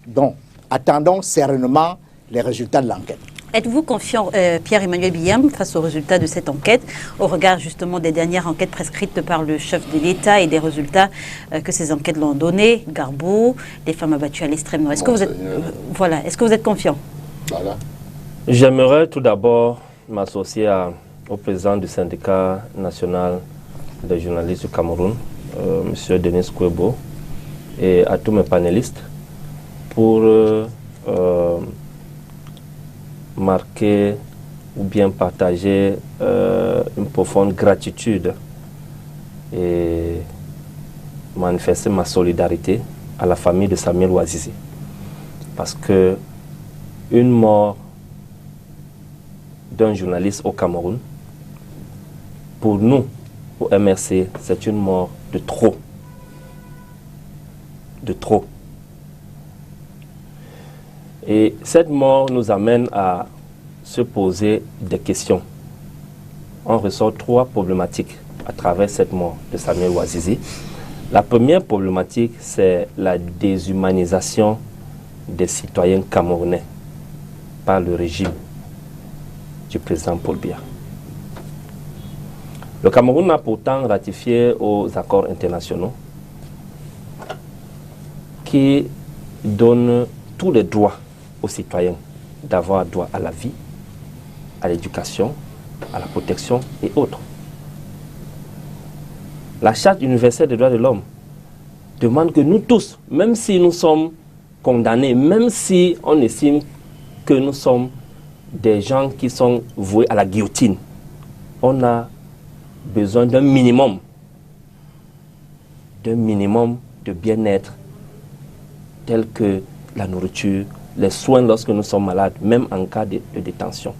Donc, attendons sereinement les résultats de l'enquête. Êtes-vous confiant, Pierre-Emmanuel Biam, face aux résultats de cette enquête, au regard justement des dernières enquêtes prescrites par le chef de l'État et des résultats que ces enquêtes l'ont donné, Garbu, les femmes abattues à l'extrême nord. Est-ce que vous êtes confiant? Voilà. J'aimerais tout d'abord m'associer au président du syndicat national des journalistes du Cameroun, M. Denis Kouebo, et à tous mes panélistes pour marquer ou bien partager une profonde gratitude et manifester ma solidarité à la famille de Samuel Ouazizi. Parce que une mort d'un journaliste au Cameroun, pour nous, au MRC, c'est une mort de trop. De trop. Et cette mort nous amène à se poser des questions. On ressort trois problématiques à travers cette mort de Samuel Ouazizi. La première problématique, c'est la déshumanisation des citoyens camerounais par le régime du président Paul Biya. Le Cameroun a pourtant ratifié aux accords internationaux qui donnent tous les droits aux citoyens d'avoir droit à la vie, à l'éducation, à la protection et autres. La Charte universelle des droits de l'homme demande que nous tous, même si nous sommes condamnés, même si on estime que nous sommes des gens qui sont voués à la guillotine, on a besoin d'un minimum de bien-être, tel que la nourriture, les soins lorsque nous sommes malades, même en cas de détention.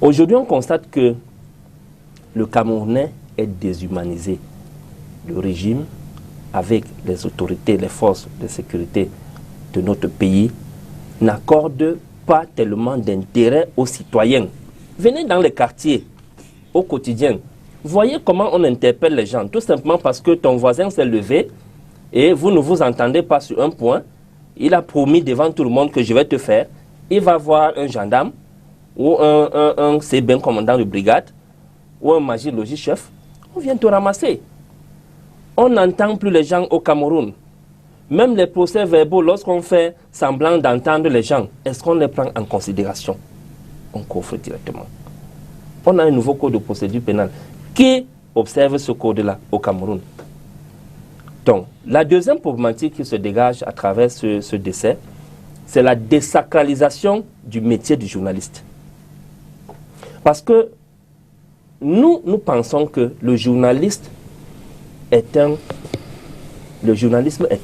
Aujourd'hui, on constate que le Camerounais est déshumanisé. Le régime, avec les autorités, les forces de sécurité de notre pays, n'accorde pas tellement d'intérêt aux citoyens. Venez dans les quartiers, au quotidien. Voyez comment on interpelle les gens, tout simplement parce que ton voisin s'est levé et vous ne vous entendez pas sur un point. Il a promis devant tout le monde que je vais te faire. Il va voir un gendarme ou un CBN commandant de brigade ou un magistrat chef. On vient te ramasser. On n'entend plus les gens au Cameroun. Même les procès verbaux, lorsqu'on fait semblant d'entendre les gens, est-ce qu'on les prend en considération? On coffre directement. On a un nouveau code de procédure pénale. Qui observe ce code-là au Cameroun? Donc, la deuxième problématique qui se dégage à travers ce décès, c'est la désacralisation du métier du journaliste. Parce que nous pensons que le journalisme est un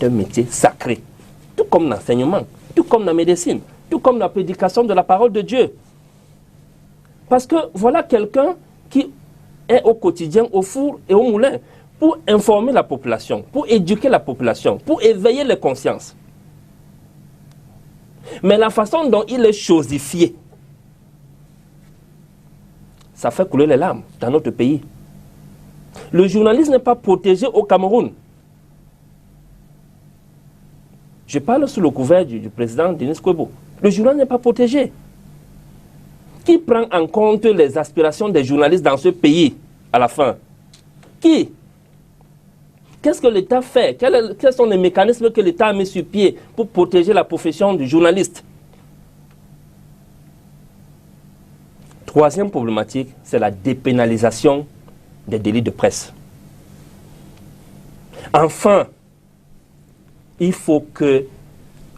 métier sacré, tout comme l'enseignement, tout comme la médecine, tout comme la prédication de la parole de Dieu. Parce que voilà quelqu'un qui est au quotidien, au four et au moulin, pour informer la population, pour éduquer la population, pour éveiller les consciences. Mais la façon dont il est chosifié, ça fait couler les larmes dans notre pays. Le journaliste n'est pas protégé au Cameroun. Je parle sous le couvert du président Denis Kwebo. Le journal n'est pas protégé. Qui prend en compte les aspirations des journalistes dans ce pays à la fin? Qui? Qu'est-ce que l'État fait? Quels sont les mécanismes que l'État a mis sur pied pour protéger la profession du journaliste? Troisième problématique, c'est la dépénalisation des délits de presse. Enfin, il faut que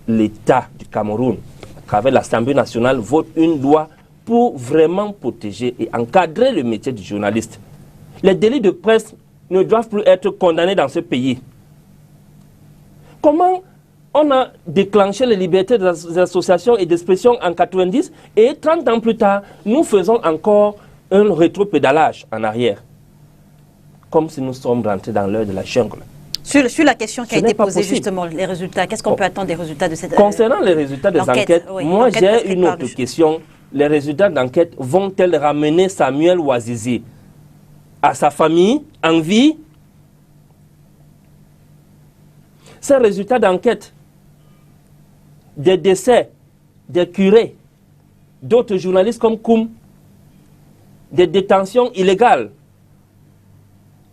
l'État du Cameroun, à travers l'Assemblée nationale, vote une loi pour vraiment protéger et encadrer le métier du journaliste. Les délits de presse ne doivent plus être condamnés dans ce pays. Comment on a déclenché les libertés des associations et d'expression en 90 et 30 ans plus tard, nous faisons encore un rétropédalage en arrière. Comme si nous sommes rentrés dans l'heure de la jungle. Sur la question qui a été posée justement, les résultats, qu'est-ce qu'on peut attendre des résultats de cette Concernant les résultats des enquêtes, oui, moi j'ai une autre question. Les résultats d'enquête vont-elles ramener Samuel Ouazizi à sa famille en vie? Ces résultats d'enquête, des décès, des curés, d'autres journalistes comme Koum, des détentions illégales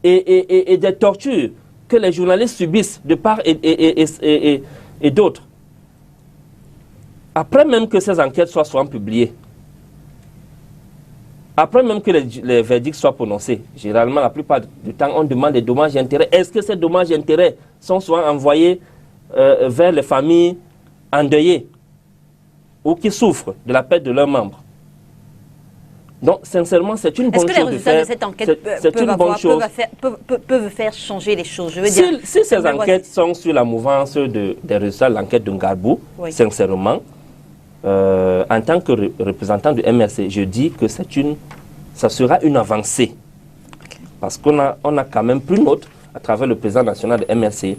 et des tortures que les journalistes subissent de part et d'autre. Après même que ces enquêtes soient publiées, après même que les verdicts soient prononcés, généralement, la plupart du temps, on demande des dommages et intérêts. Est-ce que ces dommages et intérêts sont souvent envoyés vers les familles endeuillées ou qui souffrent de la perte de leurs membres? Donc, sincèrement, c'est une bonne chose. Est-ce que les résultats de cette enquête peuvent faire changer les choses? Je veux dire, si ces enquêtes sont sur la mouvance des résultats de l'enquête de Ngarbou, oui, sincèrement, en tant que représentant du MRC, je dis que ça sera une avancée. Okay. Parce qu'on a quand même pris note, à travers le président national de MRC,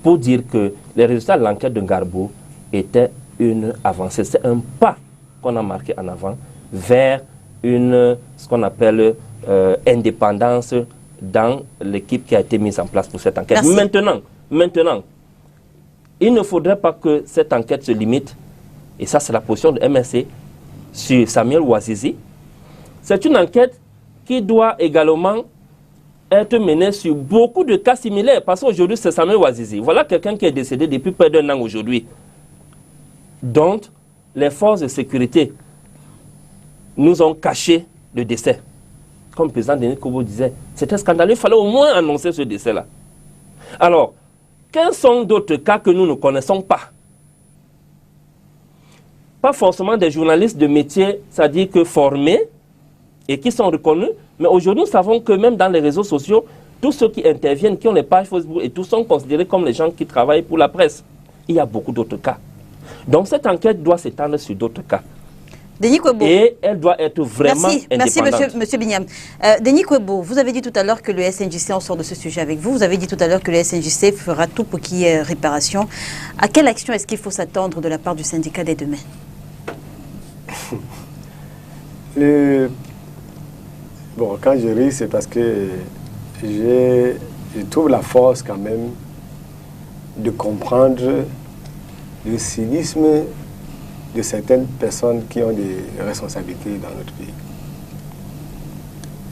pour dire que les résultats de l'enquête de Ngarbou étaient une avancée. C'est un pas qu'on a marqué en avant vers ce qu'on appelle indépendance dans l'équipe qui a été mise en place pour cette enquête. Maintenant, il ne faudrait pas que cette enquête se limite, et ça c'est la position de MRC, sur Samuel Ouazizi. C'est une enquête qui doit également être menée sur beaucoup de cas similaires, parce qu'aujourd'hui c'est Samuel Ouazizi. Voilà quelqu'un qui est décédé depuis près d'1 an aujourd'hui, dont les forces de sécurité nous ont caché le décès. Comme le président Denis Kwebo disait, c'était scandaleux, il fallait au moins annoncer ce décès-là. Alors, quels sont d'autres cas que nous ne connaissons pas? Pas forcément des journalistes de métier, c'est-à-dire que formés et qui sont reconnus, mais aujourd'hui nous savons que même dans les réseaux sociaux, tous ceux qui interviennent, qui ont les pages Facebook et tous sont considérés comme les gens qui travaillent pour la presse. Il y a beaucoup d'autres cas. Donc cette enquête doit s'étendre sur d'autres cas. Denis Kwebo. Et elle doit être vraiment indépendante. Merci, monsieur Bignam. Denis Kwebo, vous avez dit tout à l'heure que le SNJC, on sort de ce sujet avec vous, vous avez dit tout à l'heure que le SNJC fera tout pour qu'il y ait réparation. À quelle action est-ce qu'il faut s'attendre de la part du syndicat dès demain? Bon, quand je ris, c'est parce que je trouve la force quand même de comprendre le cynisme de certaines personnes qui ont des responsabilités dans notre pays.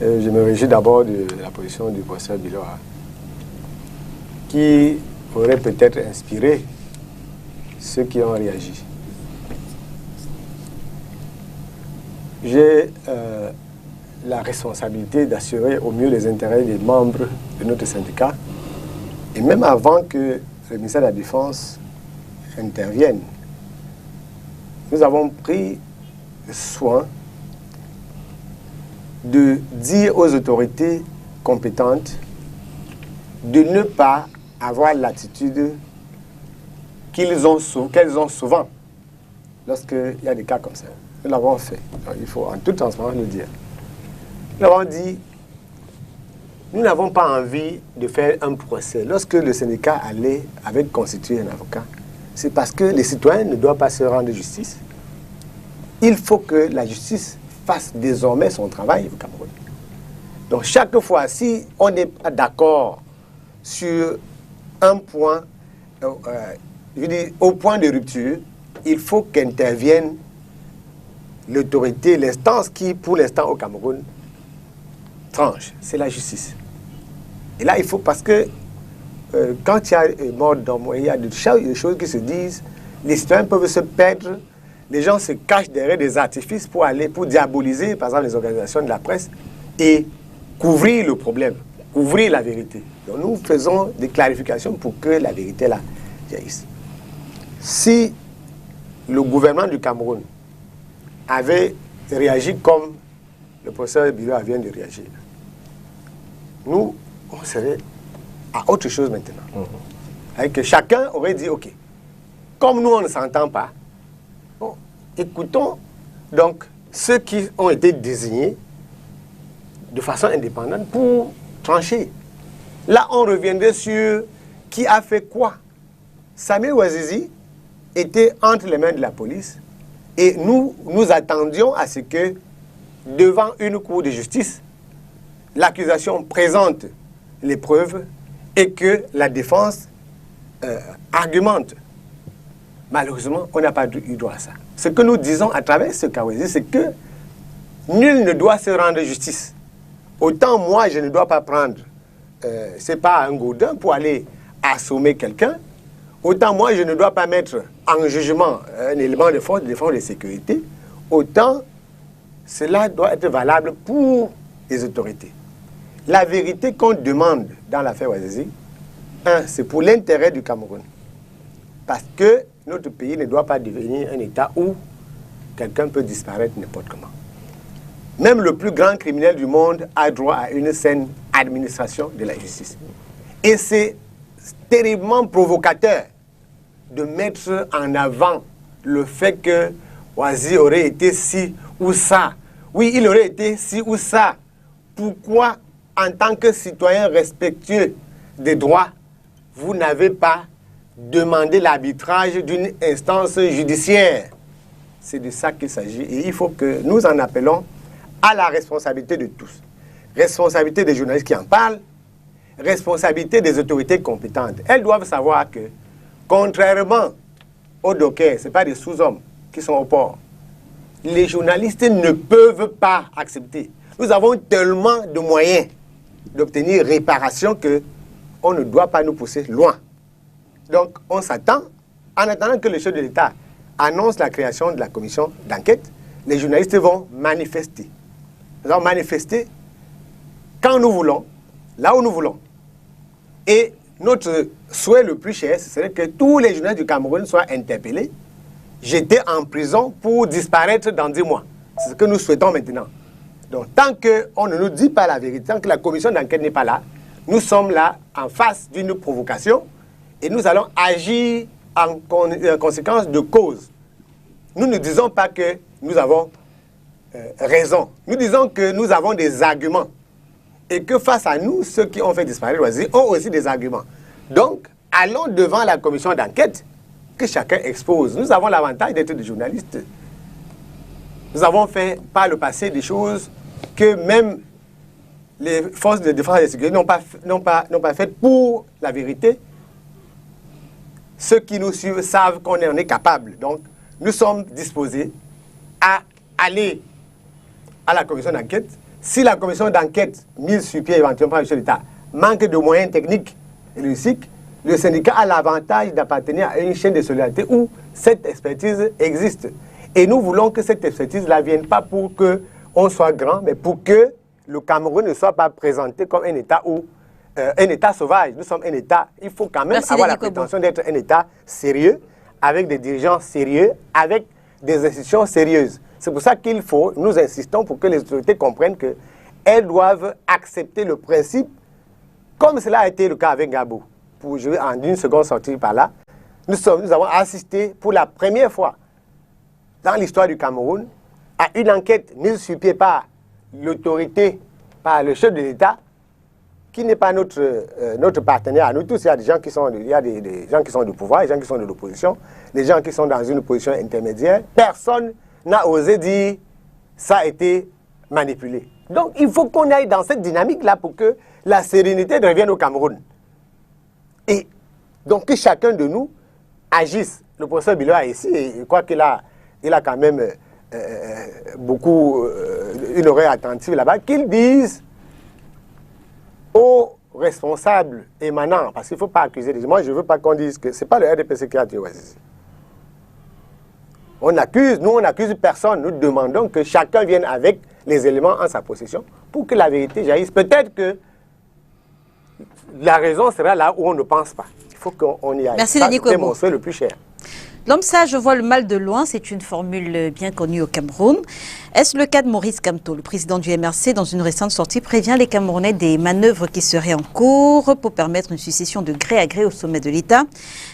Je me réjouis d'abord de la position du professeur Biloa, qui aurait peut-être inspiré ceux qui ont réagi. J'ai la responsabilité d'assurer au mieux les intérêts des membres de notre syndicat, et même avant que le ministère de la Défense intervienne, nous avons pris soin de dire aux autorités compétentes de ne pas avoir l'attitude qu'elles ont souvent lorsqu'il y a des cas comme ça. Nous l'avons fait. Donc, il faut en toute transparence le dire. Nous avons dit, nous n'avons pas envie de faire un procès. Lorsque le syndicat avait constitué un avocat, c'est parce que les citoyens ne doivent pas se rendre justice. Il faut que la justice fasse désormais son travail au Cameroun. Donc chaque fois, si on n'est pas d'accord sur un point, je dis au point de rupture, il faut qu'intervienne l'autorité, l'instance qui, pour l'instant au Cameroun, tranche. C'est la justice. Et là, il faut, parce que quand il y a mort d'homme, il y a des choses qui se disent, les citoyens peuvent se perdre, les gens se cachent derrière des artifices pour diaboliser, par exemple, les organisations de la presse et couvrir le problème, couvrir la vérité. Donc nous faisons des clarifications pour que la vérité là jaillisse. Si le gouvernement du Cameroun avait réagi comme le professeur Bilo vient de réagir, nous, on serait à autre chose maintenant. Avec que chacun aurait dit, ok, comme nous on ne s'entend pas, bon, écoutons donc ceux qui ont été désignés de façon indépendante pour trancher. Là, on reviendrait sur qui a fait quoi. Samuel Ouazizi était entre les mains de la police et nous attendions à ce que, devant une cour de justice, l'accusation présente les preuves et que la défense argumente. Malheureusement, on n'a pas eu droit à ça. Ce que nous disons à travers ce cas, c'est que nul ne doit se rendre justice. Autant moi, je ne dois pas prendre, c'est pas un gourdin pour aller assommer quelqu'un, autant moi, je ne dois pas mettre en jugement un élément de force de défense de sécurité, autant cela doit être valable pour les autorités. La vérité qu'on demande dans l'affaire Ouazizi, c'est pour l'intérêt du Cameroun. Parce que notre pays ne doit pas devenir un État où quelqu'un peut disparaître n'importe comment. Même le plus grand criminel du monde a droit à une saine administration de la justice. Et c'est terriblement provocateur de mettre en avant le fait que Ouazizi aurait été ci ou ça. Oui, il aurait été ci ou ça. Pourquoi, en tant que citoyen respectueux des droits, vous n'avez pas demandé l'arbitrage d'une instance judiciaire? C'est de ça qu'il s'agit. Et il faut que nous en appelons à la responsabilité de tous. Responsabilité des journalistes qui en parlent, responsabilité des autorités compétentes. Elles doivent savoir que, contrairement aux dockers, ce n'est pas des sous-hommes qui sont au port, les journalistes ne peuvent pas accepter. Nous avons tellement de moyens d'obtenir réparation qu'on ne doit pas nous pousser loin. Donc, on s'attend, en attendant que le chef de l'État annonce la création de la commission d'enquête, les journalistes vont manifester. Nous allons manifester quand nous voulons, là où nous voulons. Et notre souhait le plus cher, ce serait que tous les journalistes du Cameroun soient interpellés, jetés en prison pour disparaître dans 10 mois. C'est ce que nous souhaitons maintenant. Donc, tant qu'on ne nous dit pas la vérité, tant que la commission d'enquête n'est pas là, nous sommes là en face d'une provocation et nous allons agir en conséquence de cause. Nous ne disons pas que nous avons raison. Nous disons que nous avons des arguments. Et que face à nous, ceux qui ont fait disparaître Ouazizi ont aussi des arguments. Donc, allons devant la commission d'enquête, que chacun expose. Nous avons l'avantage d'être des journalistes. Nous avons fait par le passé des choses que même les forces de défense et de sécurité n'ont pas faites pour la vérité. Ceux qui nous suivent savent qu'on en est capable. Donc, nous sommes disposés à aller à la commission d'enquête. Si la commission d'enquête mise sur pied éventuellement par le chef d'État manque de moyens techniques et logistiques, le syndicat a l'avantage d'appartenir à une chaîne de solidarité où cette expertise existe. Et nous voulons que cette expertise-là ne vienne pas pour qu'on soit grand, mais pour que le Cameroun ne soit pas présenté comme un État un État sauvage. Nous sommes un État, il faut quand même avoir la prétention d'être un État sérieux, avec des dirigeants sérieux, avec des institutions sérieuses. C'est pour ça qu'il faut, nous insistons pour que les autorités comprennent qu'elles doivent accepter le principe, comme cela a été le cas avec Gabo. Pour jouer en une seconde sortie par là, nous avons assisté pour la première fois dans l'histoire du Cameroun à une enquête mise sur pied par l'autorité, par le chef de l'État, qui n'est pas notre partenaire à nous tous. Il y a des gens qui sont, il y a des gens qui sont du pouvoir, des gens qui sont de l'opposition, des gens qui sont dans une position intermédiaire. Personne n'a osé dire ça a été manipulé. Donc il faut qu'on aille dans cette dynamique-là pour que la sérénité revienne au Cameroun. Et donc que chacun de nous agisse. Le professeur Biloa ici, et je crois qu'il a quand même beaucoup une oreille attentive là-bas, qu'il dise aux responsables émanants, parce qu'il ne faut pas accuser les gens. Moi, je ne veux pas qu'on dise que ce n'est pas le RDPC qui a tué Ouazizi. On accuse personne. Nous demandons que chacun vienne avec les éléments en sa possession pour que la vérité jaillisse. Peut-être que la raison sera là où on ne pense pas. Il faut qu'on y aille. Merci, Denis Kouébou. C'est mon souhait le plus cher. L'homme sage voit le mal de loin, c'est une formule bien connue au Cameroun. Est-ce le cas de Maurice Kamto? Le président du MRC, dans une récente sortie, prévient les Camerounais des manœuvres qui seraient en cours pour permettre une succession de gré à gré au sommet de l'État.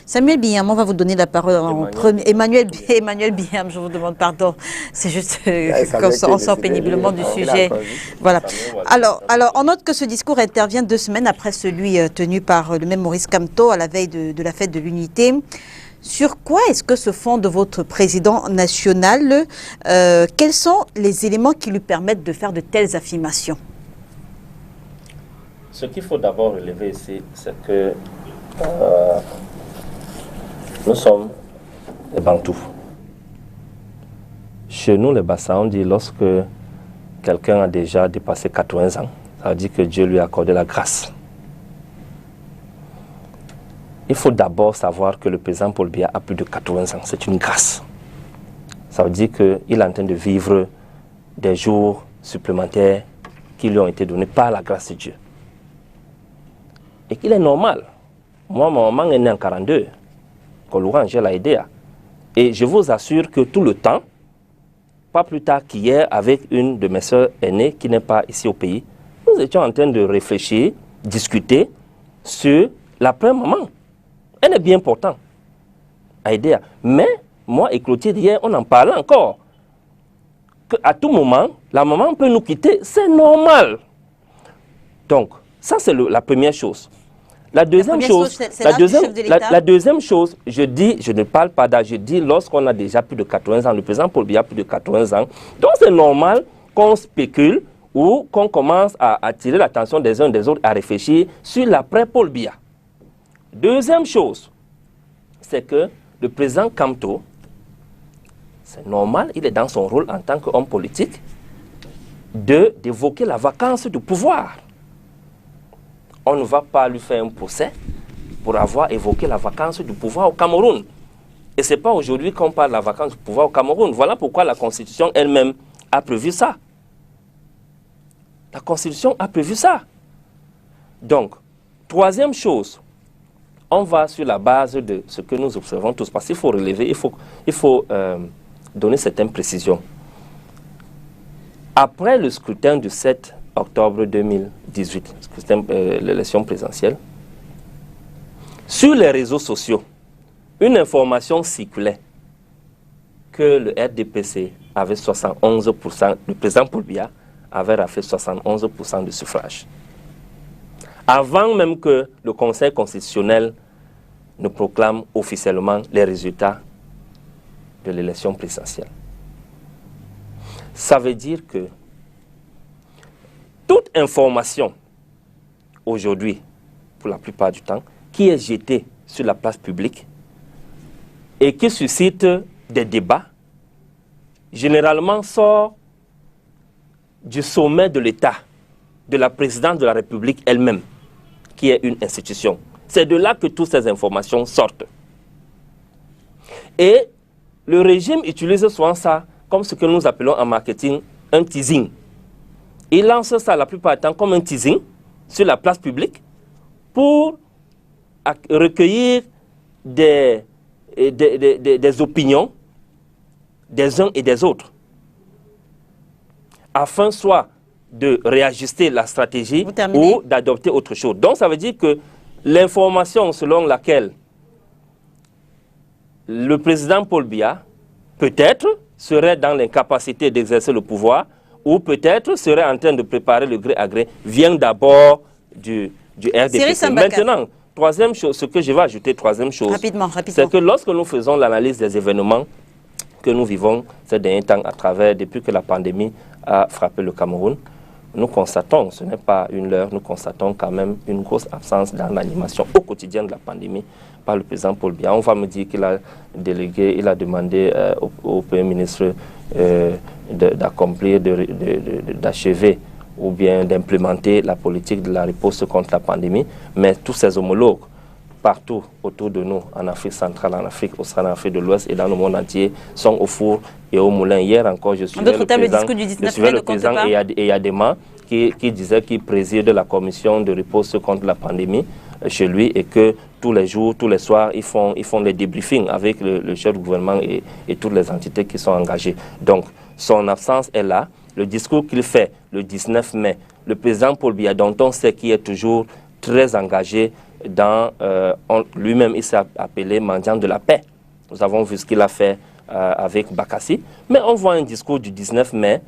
Samuel Biam, on va vous donner la parole en premier. Emmanuel Biam, je vous demande pardon. C'est juste qu'on sort péniblement du sujet. Voilà. Alors, on note que ce discours intervient 2 semaines après celui tenu par le même Maurice Kamto à la veille de la fête de l'unité. Sur quoi est-ce que se fonde votre président national? Quels sont les éléments qui lui permettent de faire de telles affirmations? Ce qu'il faut d'abord relever ici, c'est que nous sommes les Bantous. Chez nous, les Bassa, on dit lorsque quelqu'un a déjà dépassé 80 ans, ça veut dire que Dieu lui a accordé la grâce. Il faut d'abord savoir que le président Paul Biya a plus de 80 ans. C'est une grâce. Ça veut dire qu'il est en train de vivre des jours supplémentaires qui lui ont été donnés par la grâce de Dieu. Et qu'il est normal. Moi, ma maman est née en 42. Angèle a aidé. Et je vous assure que tout le temps, pas plus tard qu'hier, avec une de mes sœurs aînées qui n'est pas ici au pays, nous étions en train de réfléchir, discuter sur l'après-maman. Elle est bien importante à aider. Mais moi et Clotilde, hier, on en parlait encore. Qu'à tout moment, la maman peut nous quitter, c'est normal. Donc, ça c'est la première chose. La deuxième chose, je dis, je ne parle pas d'âge, je dis lorsqu'on a déjà plus de 80 ans, le président Paul Biya a plus de 80 ans, donc c'est normal qu'on spécule ou qu'on commence à attirer l'attention des uns des autres, à réfléchir sur l'après Paul Biya. Deuxième chose, c'est que le président Kamto, c'est normal, il est dans son rôle en tant qu'homme politique, d'évoquer la vacance du pouvoir. On ne va pas lui faire un procès pour avoir évoqué la vacance du pouvoir au Cameroun. Et ce n'est pas aujourd'hui qu'on parle de la vacance du pouvoir au Cameroun. Voilà pourquoi la Constitution elle-même a prévu ça. La Constitution a prévu ça. Donc, troisième chose, on va sur la base de ce que nous observons tous, parce qu'il faut relever, il faut donner certaines précisions. Après le scrutin du 7 octobre 2018, l'élection présidentielle, sur les réseaux sociaux, une information circulait que le RDPC avait 71%, le président Paul Biya avait fait 71% de suffrage. Avant même que le Conseil constitutionnel ne proclame officiellement les résultats de l'élection présidentielle. Ça veut dire que toute information aujourd'hui, pour la plupart du temps, qui est jetée sur la place publique et qui suscite des débats, généralement sort du sommet de l'État, de la présidence de la République elle-même, qui est une institution. C'est de là que toutes ces informations sortent. Et le régime utilise souvent ça comme ce que nous appelons en marketing un teasing. Il lance ça la plupart du temps comme un teasing sur la place publique pour recueillir des opinions des uns et des autres, afin soit de réajuster la stratégie ou d'adopter autre chose. Donc ça veut dire que l'information selon laquelle le président Paul Biya peut-être serait dans l'incapacité d'exercer le pouvoir ou peut-être serait en train de préparer le gré à gré vient d'abord du RDPC. Cyril Sambaka. Maintenant, troisième chose, ce que je vais ajouter, troisième chose, c'est que lorsque nous faisons l'analyse des événements que nous vivons ces derniers temps depuis que la pandémie a frappé le Cameroun, nous constatons, ce n'est pas une leurre, nous constatons quand même une grosse absence dans l'animation au quotidien de la pandémie par le président Paul Biya. On va me dire qu'il a délégué, il a demandé au Premier ministre d'accomplir, d'achever ou bien d'implémenter la politique de la riposte contre la pandémie, mais tous ces homologues partout autour de nous, en Afrique centrale, en Afrique australe, en Afrique de l'Ouest et dans le monde entier, sont au four et au moulin. Hier encore, je suivais le président Eyadema qui disait qu'il préside la commission de riposte contre la pandémie chez lui et que tous les jours, tous les soirs, ils font des débriefings avec le chef du gouvernement et toutes les entités qui sont engagées. Donc, son absence est là. Le discours qu'il fait le 19 mai, le président Paul Biya, dont on sait qu'il est toujours très engagé dans... lui-même, il s'est appelé mendiant de la paix. Nous avons vu ce qu'il a fait avec Bakassi. Mais on voit un discours du 19 mai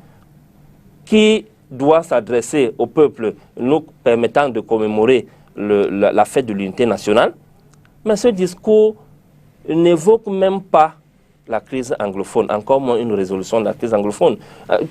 qui doit s'adresser au peuple, nous permettant de commémorer la fête de l'unité nationale. Mais ce discours n'évoque même pas la crise anglophone, encore moins une résolution de la crise anglophone.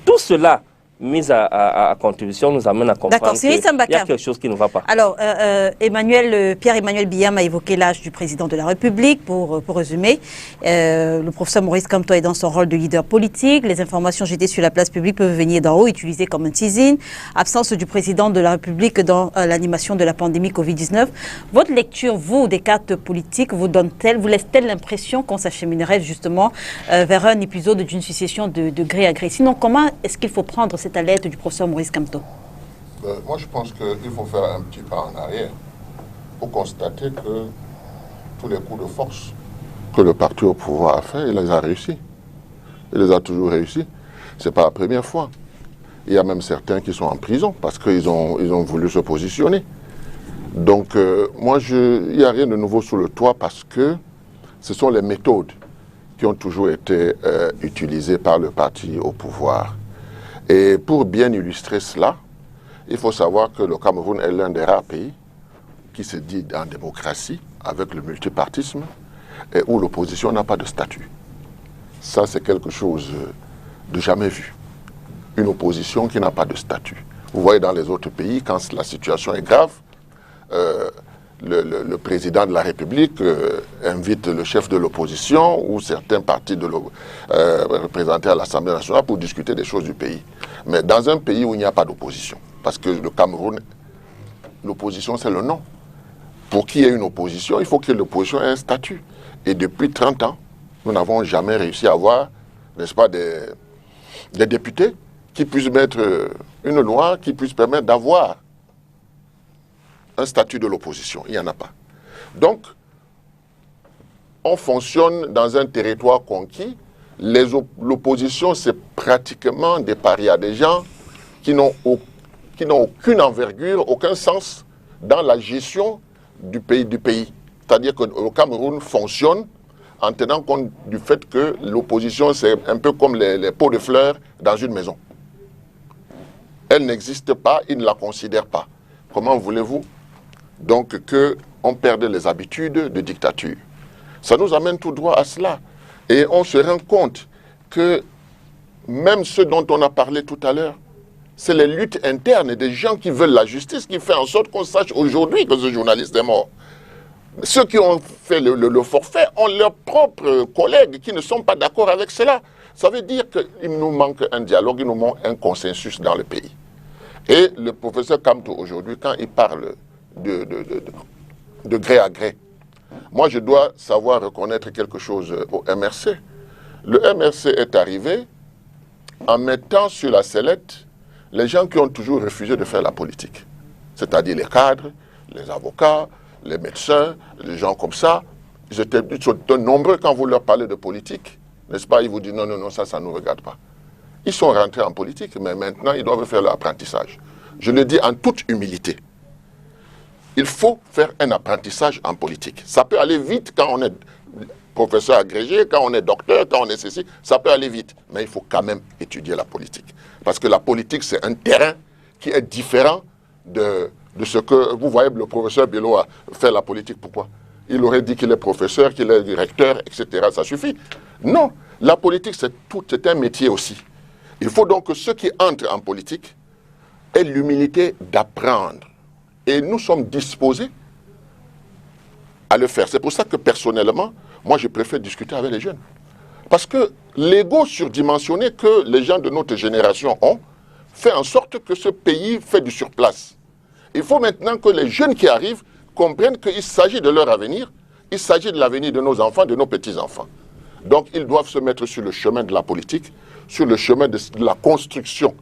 Tout cela, mis à contribution, nous amène à comprendre qu'il y a quelque chose qui ne va pas. Alors, Pierre-Emmanuel Biam a évoqué l'âge du président de la République, pour résumer. Le professeur Maurice Kamto est dans son rôle de leader politique. Les informations jetées sur la place publique peuvent venir d'en haut, utilisées comme un teasing. Absence du président de la République dans l'animation de la pandémie Covid-19. Votre lecture, vous, des cartes politiques, vous laisse-t-elle l'impression qu'on s'acheminerait justement vers un épisode d'une succession de gré à gré? Sinon, comment est-ce qu'il faut prendre cette alerte du professeur Maurice Kamto? Moi, je pense qu'il faut faire un petit pas en arrière pour constater que tous les coups de force que le parti au pouvoir a fait, il les a réussi. Il les a toujours réussi. Ce n'est pas la première fois. Il y a même certains qui sont en prison parce qu'ils ont voulu se positionner. Donc, moi, il n'y a rien de nouveau sous le toit parce que ce sont les méthodes qui ont toujours été utilisées par le parti au pouvoir. Et pour bien illustrer cela, il faut savoir que le Cameroun est l'un des rares pays qui se dit en démocratie, avec le multipartisme, et où l'opposition n'a pas de statut. Ça, c'est quelque chose de jamais vu. Une opposition qui n'a pas de statut. Vous voyez dans les autres pays, quand la situation est grave, le président de la République invite le chef de l'opposition ou certains partis représentés à l'Assemblée nationale pour discuter des choses du pays. Mais dans un pays où il n'y a pas d'opposition, parce que le Cameroun, l'opposition c'est le nom. Pour qu'il y ait une opposition, il faut que l'opposition ait un statut. Et depuis 30 ans, nous n'avons jamais réussi à avoir, n'est-ce pas, des députés qui puissent mettre une loi qui puisse permettre d'avoir un statut de l'opposition. Il n'y en a pas. Donc, on fonctionne dans un territoire conquis. L'opposition, c'est pratiquement des parias, des gens qui n'ont aucune envergure, aucun sens dans la gestion du pays. C'est-à-dire que le Cameroun fonctionne en tenant compte du fait que l'opposition, c'est un peu comme les pots de fleurs dans une maison. Elle n'existe pas, ils ne la considèrent pas. Comment voulez-vous donc qu'on perde les habitudes de dictature? Ça nous amène tout droit à cela. Et on se rend compte que même ce dont on a parlé tout à l'heure, c'est les luttes internes des gens qui veulent la justice qui fait en sorte qu'on sache aujourd'hui que ce journaliste est mort. Ceux qui ont fait le forfait ont leurs propres collègues qui ne sont pas d'accord avec cela. Ça veut dire qu'il nous manque un dialogue, il nous manque un consensus dans le pays. Et le professeur Kamto aujourd'hui, quand il parle de gré à gré, moi je dois savoir reconnaître quelque chose au MRC. Le MRC est arrivé en mettant sur la sellette les gens qui ont toujours refusé de faire la politique. C'est-à-dire les cadres, les avocats, les médecins, les gens comme ça. Ils sont nombreux quand vous leur parlez de politique, n'est-ce pas? Ils vous disent non, ça ne nous regarde pas. Ils sont rentrés en politique, mais maintenant ils doivent faire leur apprentissage. Je le dis en toute humilité. Il faut faire un apprentissage en politique. Ça peut aller vite quand on est professeur agrégé, quand on est docteur, quand on est ceci, ça peut aller vite. Mais il faut quand même étudier la politique. Parce que la politique, c'est un terrain qui est différent de de ce que, vous voyez, le professeur Bello a fait la politique, pourquoi? Il aurait dit qu'il est professeur, qu'il est directeur, etc. Ça suffit. Non, la politique, c'est un métier aussi. Il faut donc que ceux qui entrent en politique aient l'humilité d'apprendre. Et nous sommes disposés à le faire. C'est pour ça que personnellement, moi je préfère discuter avec les jeunes. Parce que l'ego surdimensionné que les gens de notre génération ont fait en sorte que ce pays fait du surplace. Il faut maintenant que les jeunes qui arrivent comprennent qu'il s'agit de leur avenir, il s'agit de l'avenir de nos enfants, de nos petits-enfants. Donc ils doivent se mettre sur le chemin de la politique, sur le chemin de la construction,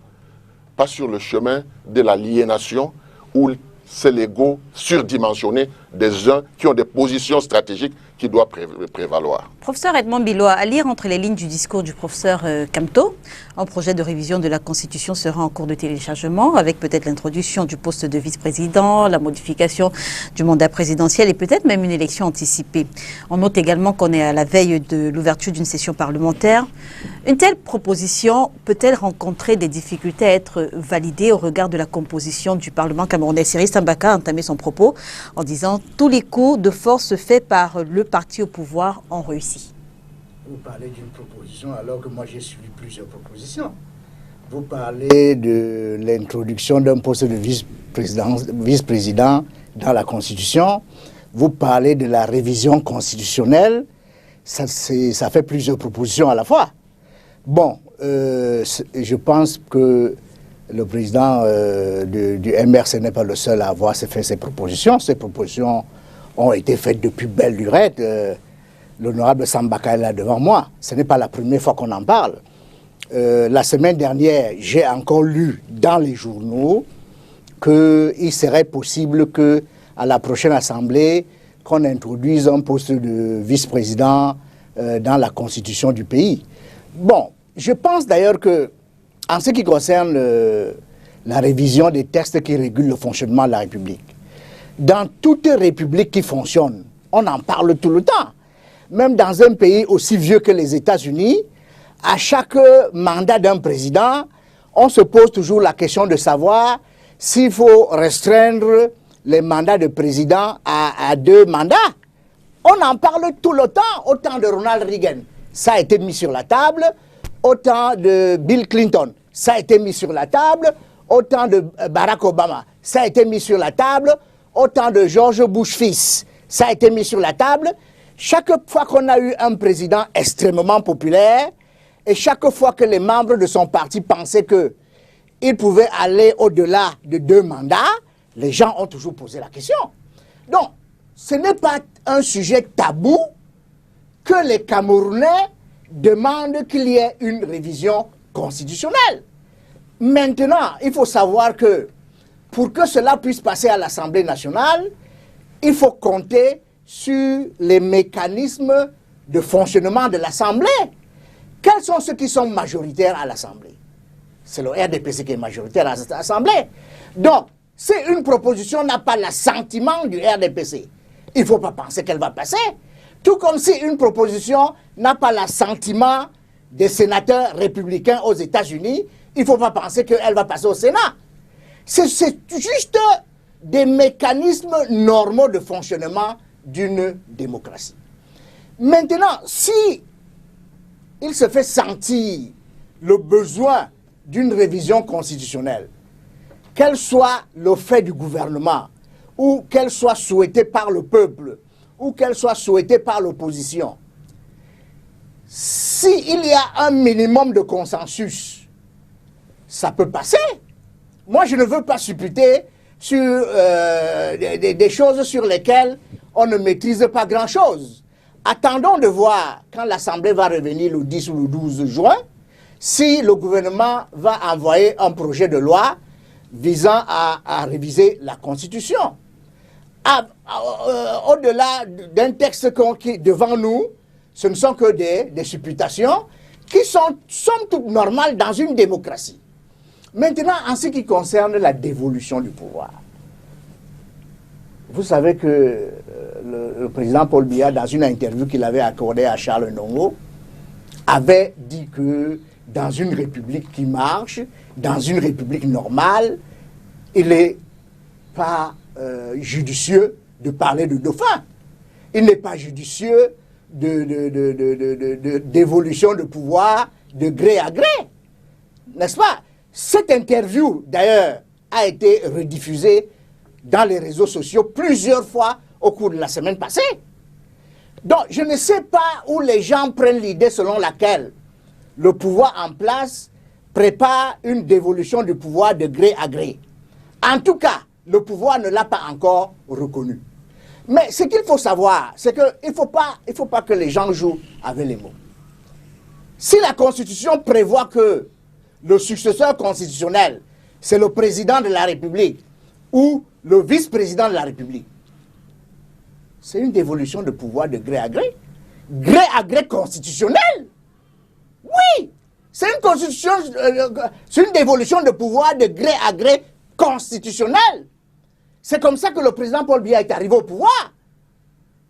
pas sur le chemin de l'aliénation où c'est l'ego surdimensionné des uns qui ont des positions stratégiques qui doivent prévaloir. Professeur Edmond Biloa, à lire entre les lignes du discours du professeur Kamto, un projet de révision de la Constitution sera en cours de téléchargement, avec peut-être l'introduction du poste de vice-président, la modification du mandat présidentiel et peut-être même une élection anticipée. On note également qu'on est à la veille de l'ouverture d'une session parlementaire. Une telle proposition peut-elle rencontrer des difficultés à être validée au regard de la composition du Parlement camerounais? Cyril Sambaka a entamé son propos en disant « Tous les coups de force faits par le parti au pouvoir ont réussi ». Vous parlez d'une proposition alors que moi j'ai suivi plusieurs propositions. Vous parlez de l'introduction d'un poste de vice-président dans la Constitution. Vous parlez de la révision constitutionnelle. Ça fait plusieurs propositions à la fois. Bon, je pense que le président du MRC n'est pas le seul à avoir fait ces propositions. Ces propositions ont été faites depuis belle lurette. L'honorable Sambaka est là devant moi. Ce n'est pas la première fois qu'on en parle. La semaine dernière, j'ai encore lu dans les journaux qu'il serait possible qu'à la prochaine Assemblée, qu'on introduise un poste de vice-président dans la constitution du pays. Bon, je pense d'ailleurs que, en ce qui concerne la révision des textes qui régulent le fonctionnement de la République, dans toute république qui fonctionne, on en parle tout le temps. Même dans un pays aussi vieux que les États-Unis, à chaque mandat d'un président, on se pose toujours la question de savoir s'il faut restreindre les mandats de président à 2 mandats. On en parle tout le temps, au temps de Ronald Reagan. Ça a été mis sur la table. Au temps de Bill Clinton, ça a été mis sur la table. Au temps de Barack Obama, ça a été mis sur la table. Au temps de George Bush fils, ça a été mis sur la table. Chaque fois qu'on a eu un président extrêmement populaire, et chaque fois que les membres de son parti pensaient qu'il pouvait aller au-delà de 2 mandats, les gens ont toujours posé la question. Donc, ce n'est pas un sujet tabou que les Camerounais demandent qu'il y ait une révision constitutionnelle. Maintenant, il faut savoir que pour que cela puisse passer à l'Assemblée nationale, il faut compter sur les mécanismes de fonctionnement de l'Assemblée. Quels sont ceux qui sont majoritaires à l'Assemblée? C'est le RDPC qui est majoritaire à cette Assemblée. Donc, si une proposition n'a pas l'assentiment du RDPC, il ne faut pas penser qu'elle va passer. Tout comme si une proposition n'a pas l'assentiment des sénateurs républicains aux États-Unis, il ne faut pas penser qu'elle va passer au Sénat. C'est juste des mécanismes normaux de fonctionnement d'une démocratie. Maintenant, si il se fait sentir le besoin d'une révision constitutionnelle, qu'elle soit le fait du gouvernement, ou qu'elle soit souhaitée par le peuple, ou qu'elle soit souhaitée par l'opposition, s'il y a un minimum de consensus, ça peut passer. Moi, je ne veux pas supputer sur des choses sur lesquelles on ne maîtrise pas grand-chose. Attendons de voir, quand l'Assemblée va revenir le 10 ou le 12 juin, si le gouvernement va envoyer un projet de loi visant à réviser la Constitution. Au-delà d'un texte qui est devant nous, ce ne sont que des supputations qui sont somme toute normales dans une démocratie. Maintenant, en ce qui concerne la dévolution du pouvoir, vous savez que le président Paul Biya, dans une interview qu'il avait accordée à Charles Ndongo, avait dit que dans une république qui marche, dans une république normale, il est pas judicieux de parler de dauphin. Il n'est pas judicieux d'évolution de pouvoir de gré à gré. N'est-ce pas? Cette interview, d'ailleurs, a été rediffusée dans les réseaux sociaux plusieurs fois au cours de la semaine passée. Donc, je ne sais pas où les gens prennent l'idée selon laquelle le pouvoir en place prépare une dévolution du pouvoir de gré à gré. En tout cas, le pouvoir ne l'a pas encore reconnu. Mais ce qu'il faut savoir, c'est qu'il ne faut pas que les gens jouent avec les mots. Si la Constitution prévoit que le successeur constitutionnel, c'est le président de la République ou le vice-président de la République, c'est une dévolution de pouvoir de gré à gré constitutionnel. Oui, c'est une dévolution de pouvoir de gré à gré constitutionnel. C'est comme ça que le président Paul Biya est arrivé au pouvoir.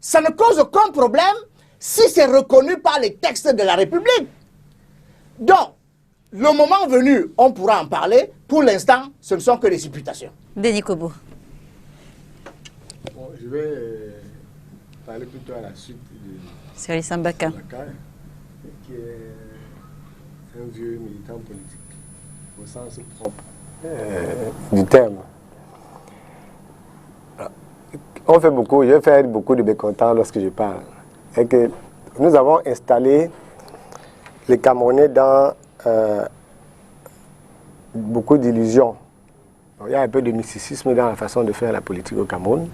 Ça ne cause aucun problème si c'est reconnu par les textes de la République. Donc, le moment venu, on pourra en parler. Pour l'instant, ce ne sont que des supputations. Denis Kobo. Bon, je vais parler plutôt à la suite de Cyril Sambaka, qui est un vieux militant politique, au sens propre du terme. Je fais beaucoup de mécontents lorsque je parle. Et que nous avons installé les Camerounais dans beaucoup d'illusions. Il y a un peu de mysticisme dans la façon de faire la politique au Cameroun.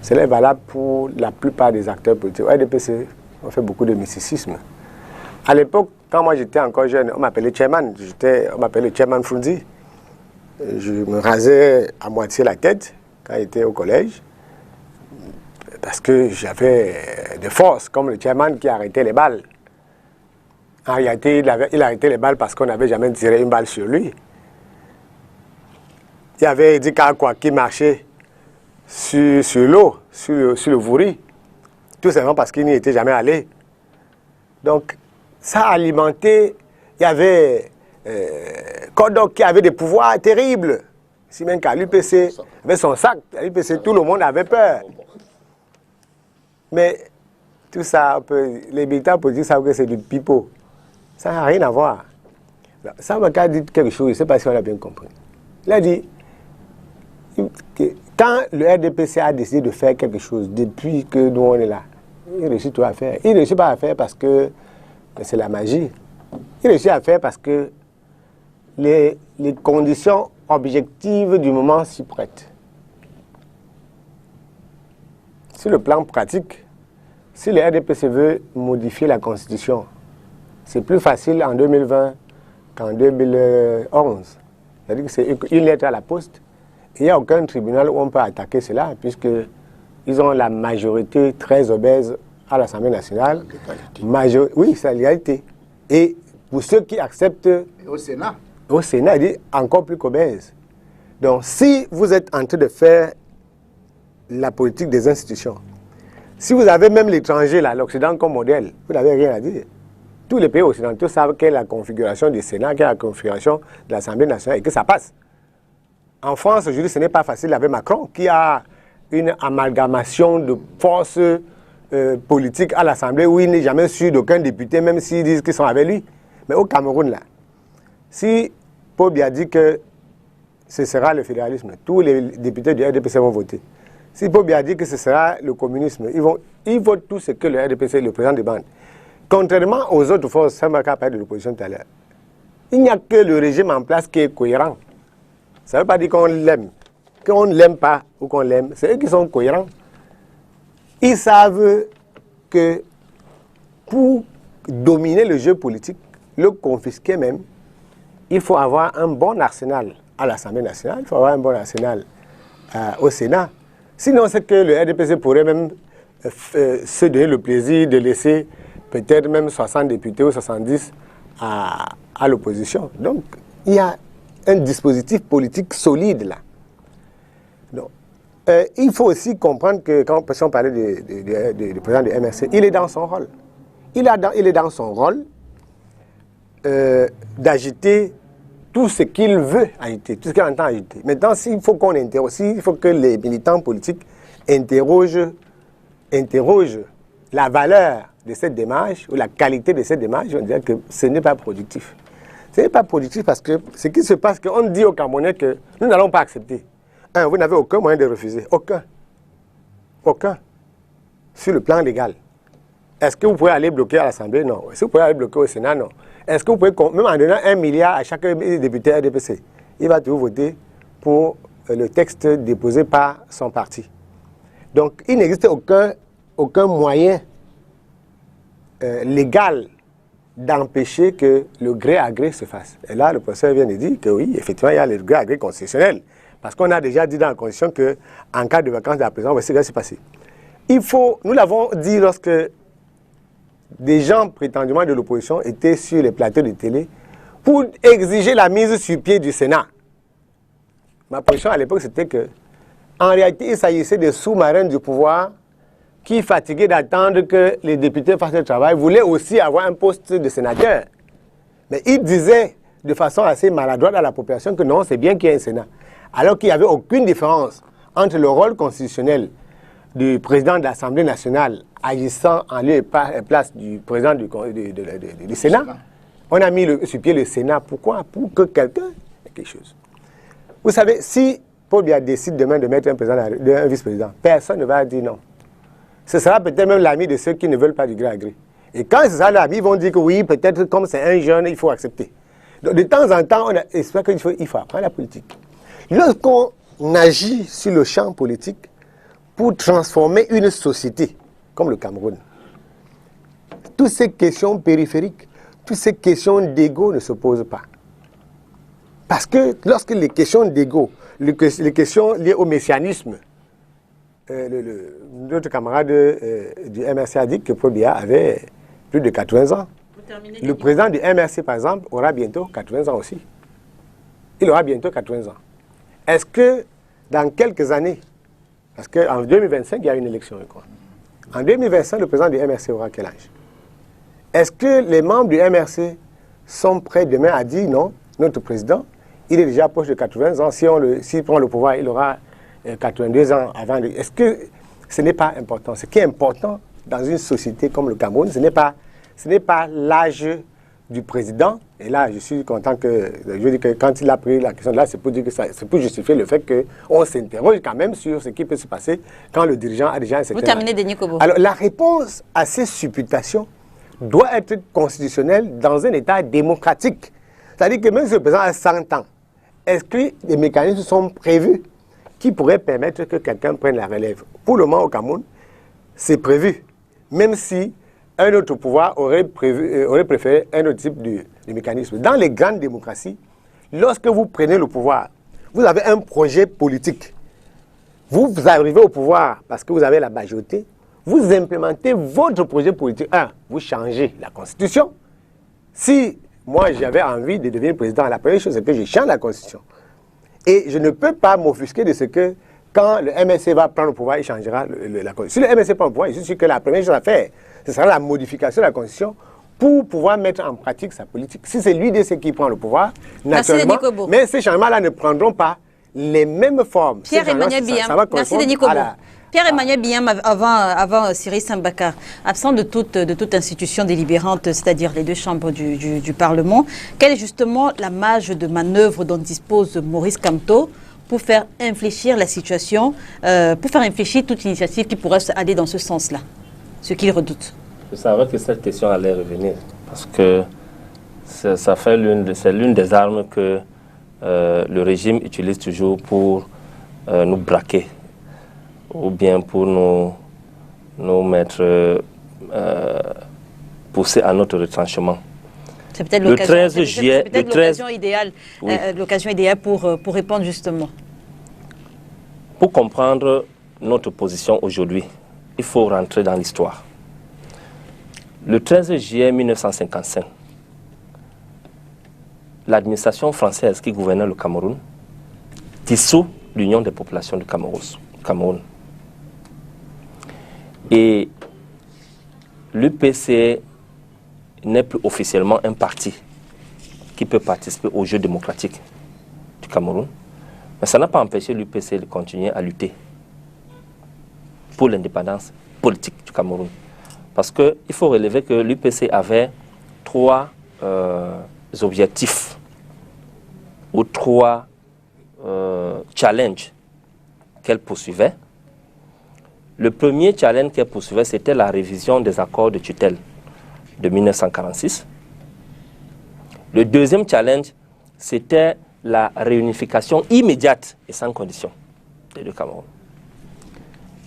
Cela est valable pour la plupart des acteurs politiques. Au RDPC, on fait beaucoup de mysticisme. À l'époque, quand moi j'étais encore jeune, on m'appelait Chairman. On m'appelait Chairman Frunzi. Je me rasais à moitié la tête quand j'étais au collège. Parce que j'avais des forces, comme le chairman qui arrêtait les balles. En réalité, il arrêtait les balles parce qu'on n'avait jamais tiré une balle sur lui. Il y avait Edi Kakwa qui marchait sur l'eau, sur le Vouri, tout simplement parce qu'il n'y était jamais allé. Donc, ça a alimenté. Il y avait Kodok qui avait des pouvoirs terribles. Si même qu'à l'UPC, avec son sac, à l'UPC, tout le monde avait peur. Mais tout ça, les militants politiques savent que c'est du pipeau. Ça n'a rien à voir. Sambaka dit quelque chose, je ne sais pas si on a bien compris. Il a dit que quand le RDPC a décidé de faire quelque chose, depuis que nous on est là, il réussit tout à faire. Il ne réussit pas à faire parce que c'est la magie. Il réussit à faire parce que les conditions objectives du moment s'y prêtent. Sur le plan pratique, si le RDPC veut modifier la Constitution, c'est plus facile en 2020 qu'en 2011. C'est-à-dire que c'est une lettre à la poste. Il n'y a aucun tribunal où on peut attaquer cela, puisqu'ils ont la majorité très obèse à l'Assemblée nationale. Oui, c'est la légalité. Et pour ceux qui acceptent... Et au Sénat. Au Sénat, il dit encore plus qu'obèse. Donc, si vous êtes en train de faire la politique des institutions, si vous avez même l'étranger, l'Occident comme modèle, vous n'avez rien à dire. Tous les pays occidentaux savent quelle est la configuration du Sénat, quelle est la configuration de l'Assemblée nationale et que ça passe. En France, aujourd'hui, ce n'est pas facile avec Macron, qui a une amalgamation de forces politiques à l'Assemblée où il n'est jamais sûr d'aucun député, même s'ils disent qu'ils sont avec lui. Mais au Cameroun, là, si Paul Biya dit que ce sera le fédéralisme, tous les députés du RDPC vont voter. Si Paul Biya dit que ce sera le communisme, ils votent tout ce que le RDPC, le président demande. Contrairement aux autres forces, Sambaka a parlé de l'opposition tout à l'heure, il n'y a que le régime en place qui est cohérent. Ça ne veut pas dire qu'on l'aime. Qu'on ne l'aime pas ou qu'on l'aime, c'est eux qui sont cohérents. Ils savent que pour dominer le jeu politique, le confisquer même, il faut avoir un bon arsenal à l'Assemblée nationale, il faut avoir un bon arsenal au Sénat. Sinon, c'est que le RDPC pourrait même se donner le plaisir de laisser peut-être même 60 députés ou 70 à l'opposition. Donc, il y a un dispositif politique solide là. Donc, il faut aussi comprendre que quand on parlait du président du MRC, il est dans son rôle. Il est dans son rôle d'agiter tout ce qu'il veut agiter, tout ce qu'il entend agiter. Maintenant, s'il faut qu'on interroge, il faut que les militants politiques interrogent la valeur de cette démarche ou la qualité de cette démarche, on dirait que ce n'est pas productif. Ce n'est pas productif parce que ce qui se passe, qu'on dit aux Camerounais que nous n'allons pas accepter. Un, vous n'avez aucun moyen de refuser. Aucun. Aucun. Sur le plan légal. Est-ce que vous pouvez aller bloquer à l'Assemblée? Non. Est-ce que vous pouvez aller bloquer au Sénat? Non. Est-ce que vous pouvez, même en donnant 1 milliard à chaque député RDPC, il va toujours voter pour le texte déposé par son parti. Donc, il n'existe aucun moyen légal d'empêcher que le gré à gré se fasse. Et là, le professeur vient de dire que oui, effectivement, il y a le gré à gré constitutionnel. Parce qu'on a déjà dit dans la Constitution qu'en cas de vacances de la présidence, voici ce qui va se passer. Nous l'avons dit lorsque des gens prétendument de l'opposition étaient sur les plateaux de télé pour exiger la mise sur pied du Sénat. Ma position à l'époque, c'était que, en réalité, il s'agissait des sous-marins du pouvoir qui, fatigués d'attendre que les députés fassent le travail, voulaient aussi avoir un poste de sénateur. Mais ils disaient de façon assez maladroite à la population que non, c'est bien qu'il y ait un Sénat. Alors qu'il n'y avait aucune différence entre le rôle constitutionnel du président de l'Assemblée nationale agissant en lieu et place du président du Sénat. On a mis sur pied le Sénat. Pourquoi? Pour que quelqu'un ait quelque chose. Vous savez, si Paul Biya décide demain de mettre un vice-président, personne ne va dire non. Ce sera peut-être même l'ami de ceux qui ne veulent pas du gré à gré. Et quand ce sera l'ami, ils vont dire que oui, peut-être comme c'est un jeune, il faut accepter. Donc de temps en temps, on espère qu'il faut apprendre la politique. Lorsqu'on agit sur le champ politique pour transformer une société comme le Cameroun, toutes ces questions périphériques, toutes ces questions d'ego ne se posent pas. Parce que lorsque les questions d'ego, les questions liées au messianisme, notre camarade du MRC a dit que Paul Biya avait plus de 80 ans. Le président du MRC, par exemple, aura bientôt 80 ans aussi. Il aura bientôt 80 ans. Est-ce que dans quelques années, parce qu'en 2025, il y a une élection, je crois. En 2025, le président du MRC aura quel âge? Est-ce que les membres du MRC sont prêts demain à dire non, notre président, il est déjà proche de 80 ans, s'il prend le pouvoir, il aura 82 ans avant. Est-ce que ce n'est pas important? Ce qui est important dans une société comme le Cameroun, ce n'est pas l'âge du président. Et là, je suis content que, je dis que quand il a pris la question là, c'est pour dire que c'est pour justifier le fait qu'on s'interroge quand même sur ce qui peut se passer quand le dirigeant a déjà un certain âge. Vous terminez, Denis Kobo. Alors, la réponse à ces supputations doit être constitutionnelle dans un État démocratique. C'est-à-dire que même si le président a 100 ans, est-ce que des mécanismes sont prévus qui pourraient permettre que quelqu'un prenne la relève? Pour le moment, au Cameroun, c'est prévu. Même si un autre pouvoir aurait préféré un autre type de mécanisme. Dans les grandes démocraties, lorsque vous prenez le pouvoir, vous avez un projet politique. Vous arrivez au pouvoir parce que vous avez la majorité. Vous implémentez votre projet politique. Vous changez la Constitution. Si moi j'avais envie de devenir président, la première chose c'est que je change la Constitution. Et je ne peux pas m'offusquer de ce que quand le MSC va prendre le pouvoir, il changera la Constitution. Si le MSC prend le pouvoir, je suis sûr que la première chose à faire, ce sera la modification de la Constitution pour pouvoir mettre en pratique sa politique. Si c'est lui de ceux qui prend le pouvoir, naturellement, mais ces changements-là ne prendront pas les mêmes formes. Pierre-Emmanuel Biam, merci Denis Kobo. Pierre-Emmanuel Biam, avant Cyril Sambaka, absent de toute institution délibérante, c'est-à-dire les deux chambres du Parlement, quelle est justement la marge de manœuvre dont dispose Maurice Kamto pour faire infléchir la situation, pour faire infléchir toute initiative qui pourrait aller dans ce sens-là, ce qu'il redoute? Je savais que cette question allait revenir, parce que c'est l'une des armes que le régime utilise toujours pour nous braquer, ou bien pour nous mettre, pousser à notre retranchement. C'est peut-être l'occasion idéale, oui. L'occasion idéale pour répondre justement. Pour comprendre notre position aujourd'hui, il faut rentrer dans l'histoire. Le 13 juillet 1955, l'administration française qui gouvernait le Cameroun dissout l'Union des populations du Cameroun. Et l'UPC n'est plus officiellement un parti qui peut participer au jeu démocratique du Cameroun. Mais ça n'a pas empêché l'UPC de continuer à lutter pour l'indépendance politique du Cameroun. Parce qu'il faut relever que l'UPC avait 3 objectifs ou 3 challenges qu'elle poursuivait. Le premier challenge qu'elle poursuivait, c'était la révision des accords de tutelle de 1946. Le deuxième challenge, c'était la réunification immédiate et sans condition des deux Cameroun.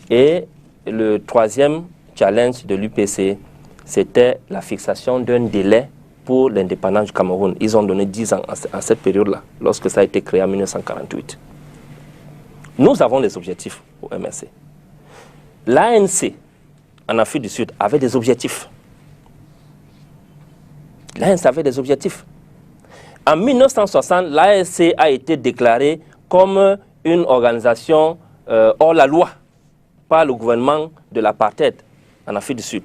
Et le troisième challenge de l'UPC, c'était la fixation d'un délai pour l'indépendance du Cameroun. Ils ont donné 10 ans à cette période-là, lorsque ça a été créé en 1948. Nous avons des objectifs au MRC. L'ANC, en Afrique du Sud, avait des objectifs. L'ANC avait des objectifs. En 1960, l'ANC a été déclarée comme une organisation hors la loi par le gouvernement de l'apartheid en Afrique du Sud.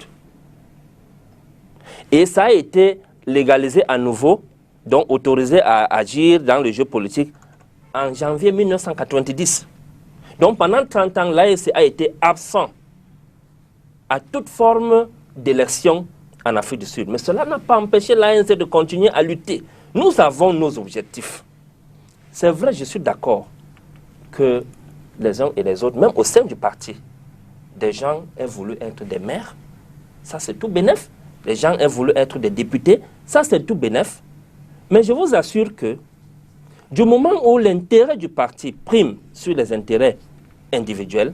Et ça a été légalisé à nouveau, donc autorisé à agir dans le jeu politique en janvier 1990. Donc pendant 30 ans, l'ANC a été absent à toute forme d'élection en Afrique du Sud. Mais cela n'a pas empêché l'ANC de continuer à lutter. Nous avons nos objectifs. C'est vrai, je suis d'accord que les uns et les autres, même au sein du parti, des gens aient voulu être des maires. Ça, c'est tout bénef. Les gens aient voulu être des députés. Ça, c'est tout bénef. Mais je vous assure que du moment où l'intérêt du parti prime sur les intérêts individuels,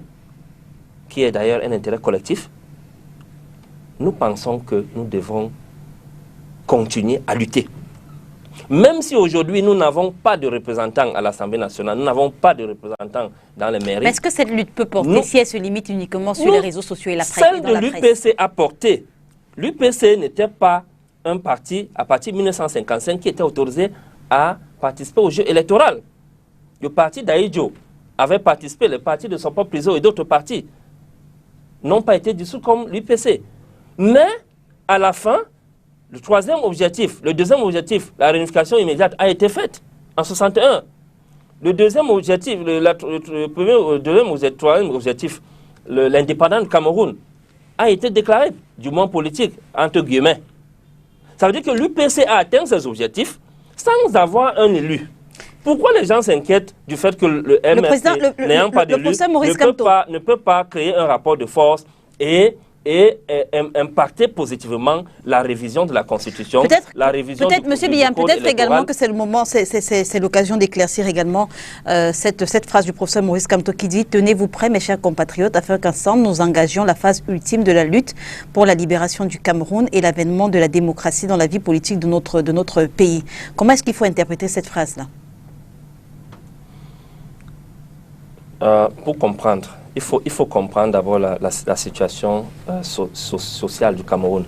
qui est d'ailleurs un intérêt collectif, nous pensons que nous devons continuer à lutter. Même si aujourd'hui nous n'avons pas de représentants à l'Assemblée nationale, nous n'avons pas de représentants dans les mairies. Mais est-ce que cette lutte peut porter si elle se limite uniquement sur les réseaux sociaux et la presse? Celle de l'UPC a porté. L'UPC n'était pas un parti, à partir de 1955, qui était autorisé à participer au jeu électoral. Le parti d'Aïdjo avait participé, les partis de son propre président et d'autres partis n'ont pas été dissous comme l'UPC. Mais, à la fin, le troisième objectif, le deuxième objectif, la réunification immédiate, a été faite en 1961. Le deuxième objectif, le troisième objectif, l'indépendance du Cameroun, a été déclaré, du moins politique, entre guillemets. Ça veut dire que l'UPC a atteint ses objectifs sans avoir un élu. Pourquoi les gens s'inquiètent du fait que le MRC, n'ayant pas d'élu, ne peut pas créer un rapport de force et impacter positivement la révision de la Constitution, la révision peut-être, Monsieur Biyan, peut-être également que c'est le moment, c'est l'occasion d'éclaircir également cette phrase du professeur Maurice Kamto qui dit « Tenez-vous prêts, mes chers compatriotes, afin qu'ensemble nous engagions la phase ultime de la lutte pour la libération du Cameroun et l'avènement de la démocratie dans la vie politique de notre pays. » Comment est-ce qu'il faut interpréter cette phrase-là? Pour comprendre, il faut comprendre d'abord la situation sociale du Cameroun.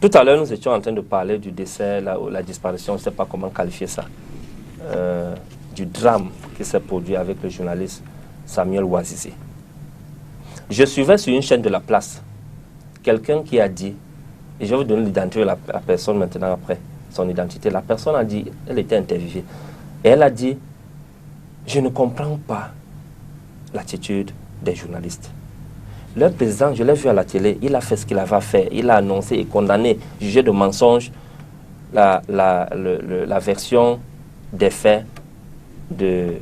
Tout à l'heure, nous étions en train de parler du décès, la disparition, je ne sais pas comment qualifier ça, du drame qui s'est produit avec le journaliste Samuel Ouazizi. Je suivais sur une chaîne de la place quelqu'un qui a dit, et je vais vous donner l'identité de la personne maintenant après, son identité. La personne a dit, elle était interviewée, et elle a dit, je ne comprends pas l'attitude des journalistes. Le président, je l'ai vu à la télé, il a fait ce qu'il avait à faire. Il a annoncé et condamné, jugé de mensonge, la version des faits du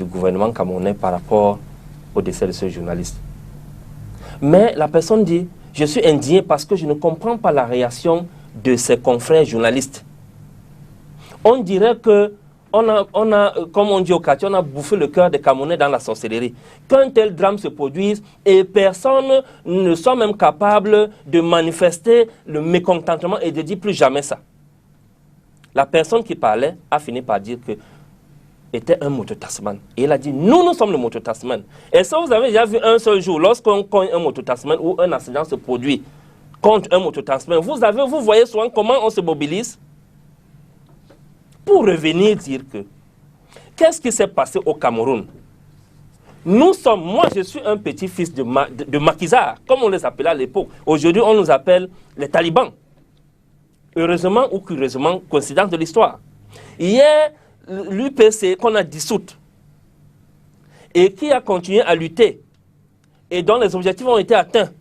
gouvernement camerounais par rapport au décès de ce journaliste. Mais la personne dit, je suis indigné parce que je ne comprends pas la réaction de ses confrères journalistes. On dirait que comme on dit au quartier, on a bouffé le cœur des Camerounais dans la sorcellerie. Qu'un tel drame se produise et personne ne soit même capable de manifester le mécontentement et de dire plus jamais ça. La personne qui parlait a fini par dire que était un mototaxman. Et il a dit, nous sommes le mototaxman. Et ça, vous avez déjà vu un seul jour, lorsqu'on cogne un mototaxman ou un accident se produit contre un mototaxman, vous voyez souvent comment on se mobilise. Pour revenir dire que, qu'est-ce qui s'est passé au Cameroun? Moi je suis un petit-fils de maquisards, comme on les appelait à l'époque. Aujourd'hui, on nous appelle les talibans. heureusement ou curieusement, coïncidence de l'histoire. Hier, l'UPC qu'on a dissoute et qui a continué à lutter et dont les objectifs ont été atteints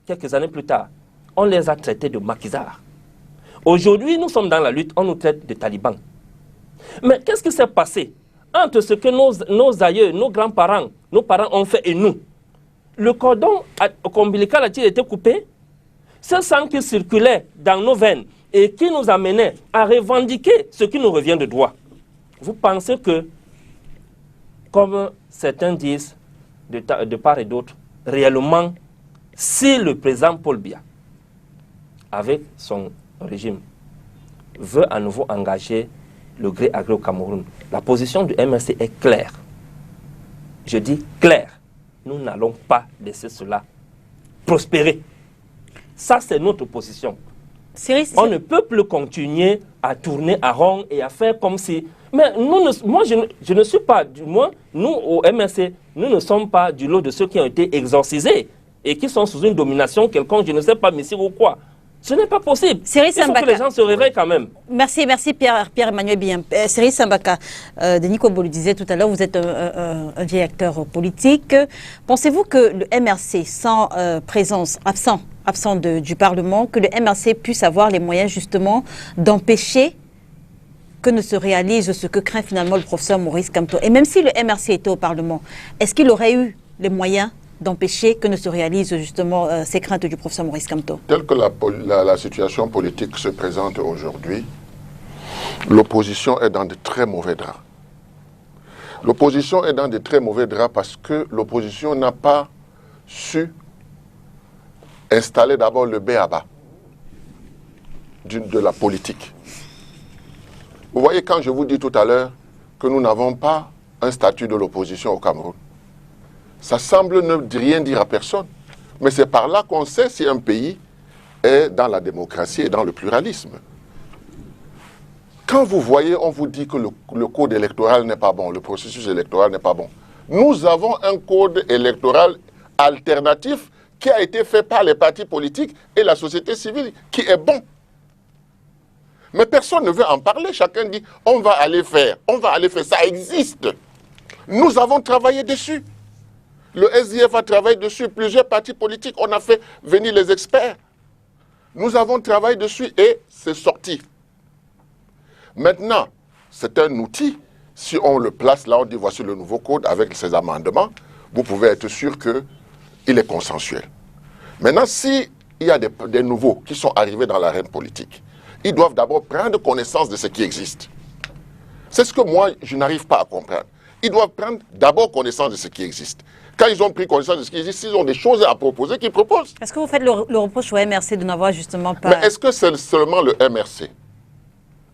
quelques années plus tard, on les a traités de maquisards. Aujourd'hui, nous sommes dans la lutte, on nous traite de talibans. Mais qu'est-ce qui s'est passé entre ce que nos aïeux, nos grands-parents, nos parents ont fait et nous? Le cordon ombilical a-t-il été coupé? Ce sang qui circulait dans nos veines et qui nous amenait à revendiquer ce qui nous revient de droit. Vous pensez que, comme certains disent de part et d'autre, réellement, si le président Paul Biya, avec son régime, veut à nouveau engager le gré à gré au Cameroun, la position du MRC est claire. Je dis claire. Nous n'allons pas laisser cela prospérer. Ça, c'est notre position. On ne peut plus continuer à tourner à rond et à faire comme si... Mais moi, je ne suis pas, du moins, nous, au MRC, nous ne sommes pas du lot de ceux qui ont été exorcisés et qui sont sous une domination quelconque, je ne sais pas, Missir ou quoi. Ce n'est pas possible. Il faut que les gens se réveillent quand même. Merci Pierre-Emmanuel Biyam. Cyril Sambaka, Denis Kobo le disait tout à l'heure, vous êtes un vieil acteur politique. Pensez-vous que le MRC, sans présence, absent du Parlement, que le MRC puisse avoir les moyens justement d'empêcher que ne se réalise ce que craint finalement le professeur Maurice Kamto? Et même si le MRC était au Parlement, est-ce qu'il aurait eu les moyens d'empêcher que ne se réalisent justement ces craintes du professeur Maurice Kamto? Telle que la situation politique se présente aujourd'hui, l'opposition est dans de très mauvais draps. L'opposition est dans de très mauvais draps parce que l'opposition n'a pas su installer d'abord le b.a.-ba de la politique. Vous voyez, quand je vous dis tout à l'heure que nous n'avons pas un statut de l'opposition au Cameroun, ça semble ne rien dire à personne. Mais c'est par là qu'on sait si un pays est dans la démocratie et dans le pluralisme. Quand vous voyez, on vous dit que le code électoral n'est pas bon, le processus électoral n'est pas bon. Nous avons un code électoral alternatif qui a été fait par les partis politiques et la société civile, qui est bon. Mais personne ne veut en parler. Chacun dit, on va aller faire, ça existe. Nous avons travaillé dessus. Le SDF a travaillé dessus, plusieurs partis politiques, on a fait venir les experts. Nous avons travaillé dessus et c'est sorti. Maintenant, c'est un outil. Si on le place là, on dit voici le nouveau code avec ses amendements, vous pouvez être sûr qu'il est consensuel. Maintenant, s'il y a des nouveaux qui sont arrivés dans l'arène politique, ils doivent d'abord prendre connaissance de ce qui existe. C'est ce que moi, je n'arrive pas à comprendre. Ils doivent prendre d'abord connaissance de ce qui existe. Quand ils ont pris connaissance de ce qui existe, ils ont des choses à proposer qu'ils proposent. Est-ce que vous faites le reproche au MRC de n'avoir justement pas... Mais est-ce que c'est seulement le MRC?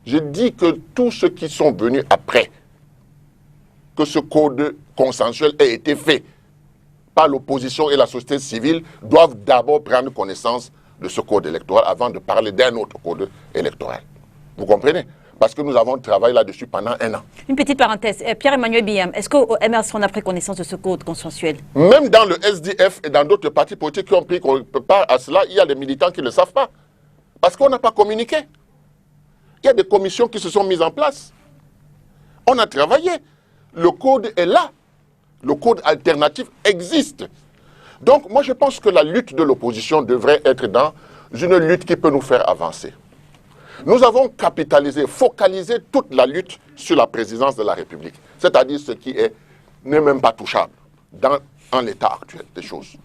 Je dis que tous ceux qui sont venus après, que ce code consensuel ait été fait par l'opposition et la société civile, doivent d'abord prendre connaissance de ce code électoral avant de parler d'un autre code électoral. Vous comprenez? Parce que nous avons travaillé là-dessus pendant 1 an. Une petite parenthèse. Pierre-Emmanuel Biyam, est-ce qu'au MRC, on a pris connaissance de ce code consensuel? Même dans le SDF et dans d'autres partis politiques qui ont pris part à cela, il y a des militants qui ne le savent pas. Parce qu'on n'a pas communiqué. Il y a des commissions qui se sont mises en place. On a travaillé. Le code est là. Le code alternatif existe. Donc, moi, je pense que la lutte de l'opposition devrait être dans une lutte qui peut nous faire avancer. Nous avons capitalisé, focalisé toute la lutte sur la présidence de la République. C'est-à-dire ce qui n'est même pas touchable en l'état actuel des choses.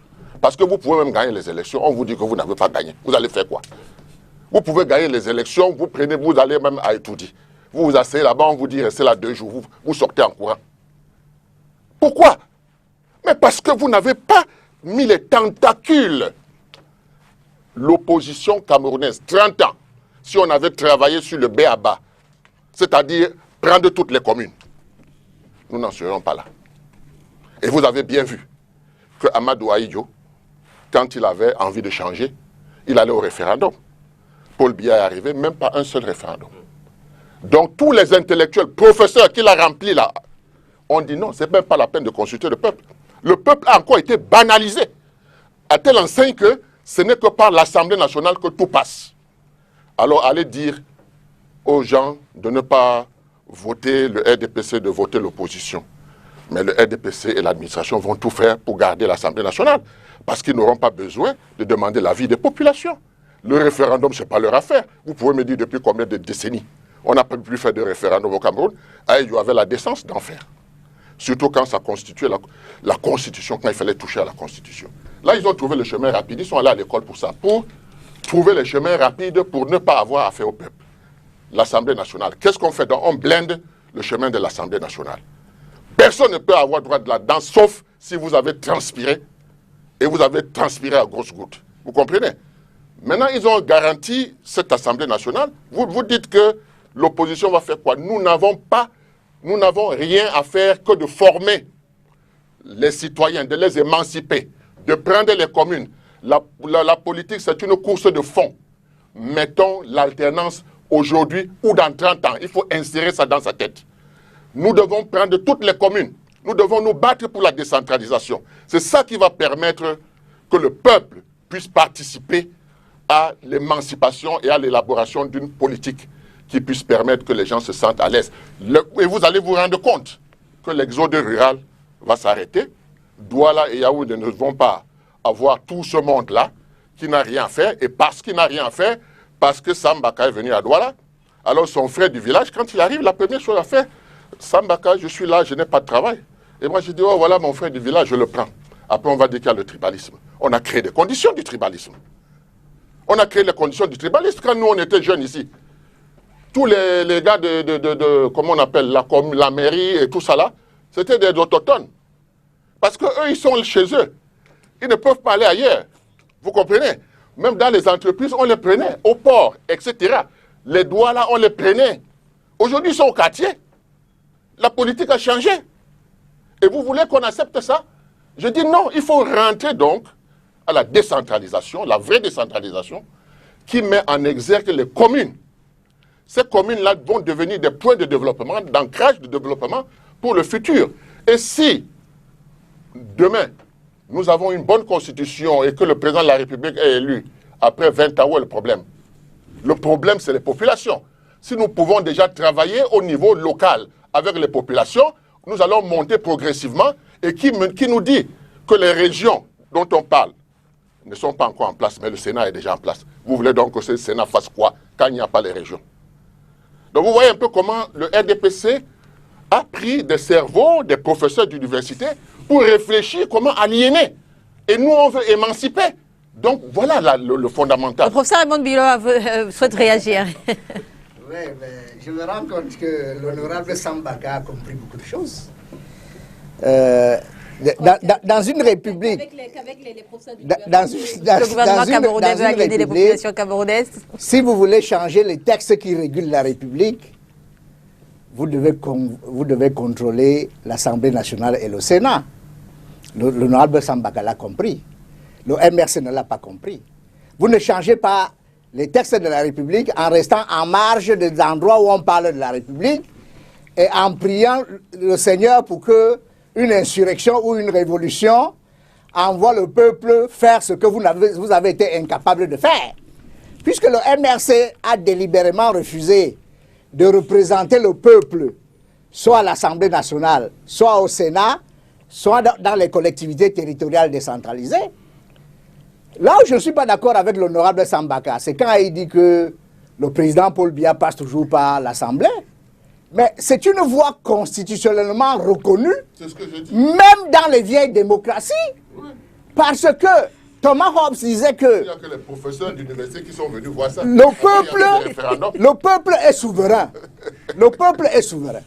Parce que vous pouvez même gagner les élections, on vous dit que vous n'avez pas gagné. Vous allez faire quoi? Vous pouvez gagner les élections, vous allez même à Etoudi. Vous vous asseyez là-bas, on vous dit restez là 2 jours, vous sortez en courant. Pourquoi? Mais parce que vous n'avez pas mis les tentacules. L'opposition camerounaise, 30 ans, si on avait travaillé sur le b.a.-ba, c'est-à-dire prendre toutes les communes, nous n'en serions pas là. Et vous avez bien vu que Amadou Ahidjo, quand il avait envie de changer, il allait au référendum. Paul Biya est arrivé, même pas un seul référendum. Donc tous les intellectuels, professeurs qu'il a remplis là, ont dit non, c'est même pas la peine de consulter le peuple. Le peuple a encore été banalisé, à telle enseigne que ce n'est que par l'Assemblée nationale que tout passe. Alors allez dire aux gens de ne pas voter le RDPC, de voter l'opposition. Mais le RDPC et l'administration vont tout faire pour garder l'Assemblée nationale. Parce qu'ils n'auront pas besoin de demander l'avis des populations. Le référendum, ce n'est pas leur affaire. Vous pouvez me dire depuis combien de décennies on n'a pas pu faire de référendum au Cameroun. Ils avaient la décence d'en faire. Surtout quand ça constituait la Constitution, quand il fallait toucher à la Constitution. Là, ils ont trouvé le chemin rapide. Ils sont allés à l'école pour ça. Pour trouver le chemin rapide pour ne pas avoir affaire au peuple. L'Assemblée nationale. Qu'est-ce qu'on fait? On blinde le chemin de l'Assemblée nationale. Personne ne peut avoir droit de là-dedans, sauf si vous avez transpiré. Et vous avez transpiré à grosses gouttes. Vous comprenez? Maintenant, ils ont garanti cette Assemblée nationale. Vous dites que l'opposition va faire quoi? Nous n'avons rien à faire que de former les citoyens, de les émanciper, de prendre les communes. La politique, c'est une course de fond. Mettons l'alternance aujourd'hui ou dans 30 ans. Il faut insérer ça dans sa tête. Nous devons prendre toutes les communes. Nous devons nous battre pour la décentralisation. C'est ça qui va permettre que le peuple puisse participer à l'émancipation et à l'élaboration d'une politique qui puisse permettre que les gens se sentent à l'aise. Et vous allez vous rendre compte que l'exode rural va s'arrêter. Douala et Yaoundé ne vont pas avoir tout ce monde-là qui n'a rien à faire. Et parce qu'il n'a rien à faire, parce que Sambaka est venu à Douala, alors son frère du village, quand il arrive, la première chose à faire, Sambaka, je suis là, je n'ai pas de travail. Et moi, je dis, oh voilà mon frère du village, je le prends. Après, on va dire qu'il y a le tribalisme. On a créé des conditions du tribalisme. On a créé les conditions du tribalisme quand nous, on était jeunes ici. Tous les gars comment on appelle, la mairie et tout ça là, c'était des autochtones. Parce qu'eux, ils sont chez eux. Ils ne peuvent pas aller ailleurs. Vous comprenez? Même dans les entreprises, on les prenait. Au port, etc. Les doigts là, on les prenait. Aujourd'hui, ils sont au quartier. La politique a changé. Et vous voulez qu'on accepte ça? Je dis non, il faut rentrer donc à la décentralisation, la vraie décentralisation, qui met en exergue les communes. Ces communes-là vont devenir des points de développement, d'ancrage de développement pour le futur. Et si, demain, nous avons une bonne constitution et que le président de la République est élu, après 20 ans, où est le problème? Le problème, c'est les populations. Si nous pouvons déjà travailler au niveau local avec les populations, nous allons monter progressivement. Et qui nous dit que les régions dont on parle ne sont pas encore en place, mais le Sénat est déjà en place. Vous voulez donc que ce Sénat fasse quoi quand il n'y a pas les régions? Donc vous voyez un peu comment le RDPC a pris des cerveaux, des professeurs d'université pour réfléchir comment aliéner. Et nous, on veut émanciper. Donc voilà le fondamental. Le professeur Raymond Bilo souhaite réagir. Oui, mais je me rends compte que l'honorable Sambaka a compris beaucoup de choses. Dans une république, le gouvernement camerounais veut aider les populations camerounaises. Si vous voulez changer les textes qui régulent la République, vous devez contrôler l'Assemblée nationale et le Sénat. L'honorable Sambaka l'a compris. Le MRC ne l'a pas compris. Vous ne changez pas les textes de la République en restant en marge des endroits où on parle de la République et en priant le Seigneur pour que une insurrection ou une révolution envoie le peuple faire ce que vous avez été incapable de faire. Puisque le MRC a délibérément refusé de représenter le peuple, soit à l'Assemblée nationale, soit au Sénat, soit dans les collectivités territoriales décentralisées. Là où je ne suis pas d'accord avec l'honorable Sambaka, c'est quand il dit que le président Paul Biya passe toujours par l'Assemblée. Mais c'est une voie constitutionnellement reconnue, C'est ce que je dis. même dans les vieilles démocraties. Oui. Parce que Thomas Hobbes disait que Il n'y a que les professeurs d'université qui sont venus voir ça. le Après, il y a des référendums. peuple est souverain. Le peuple est souverain.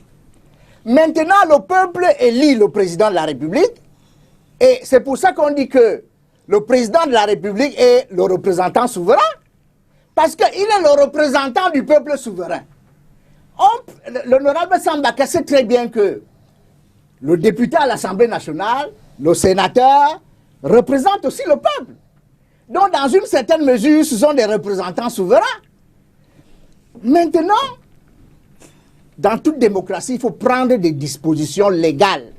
Maintenant, le peuple élit le président de la République. Et c'est pour ça qu'on dit que le président de la République est le représentant souverain. Parce qu'il est le représentant du peuple souverain. L'honorable Sambaka sait très bien que le député à l'Assemblée nationale, le sénateur, représente aussi le peuple. Donc, dans une certaine mesure, ce sont des représentants souverains. Maintenant, dans toute démocratie, il faut prendre des dispositions légales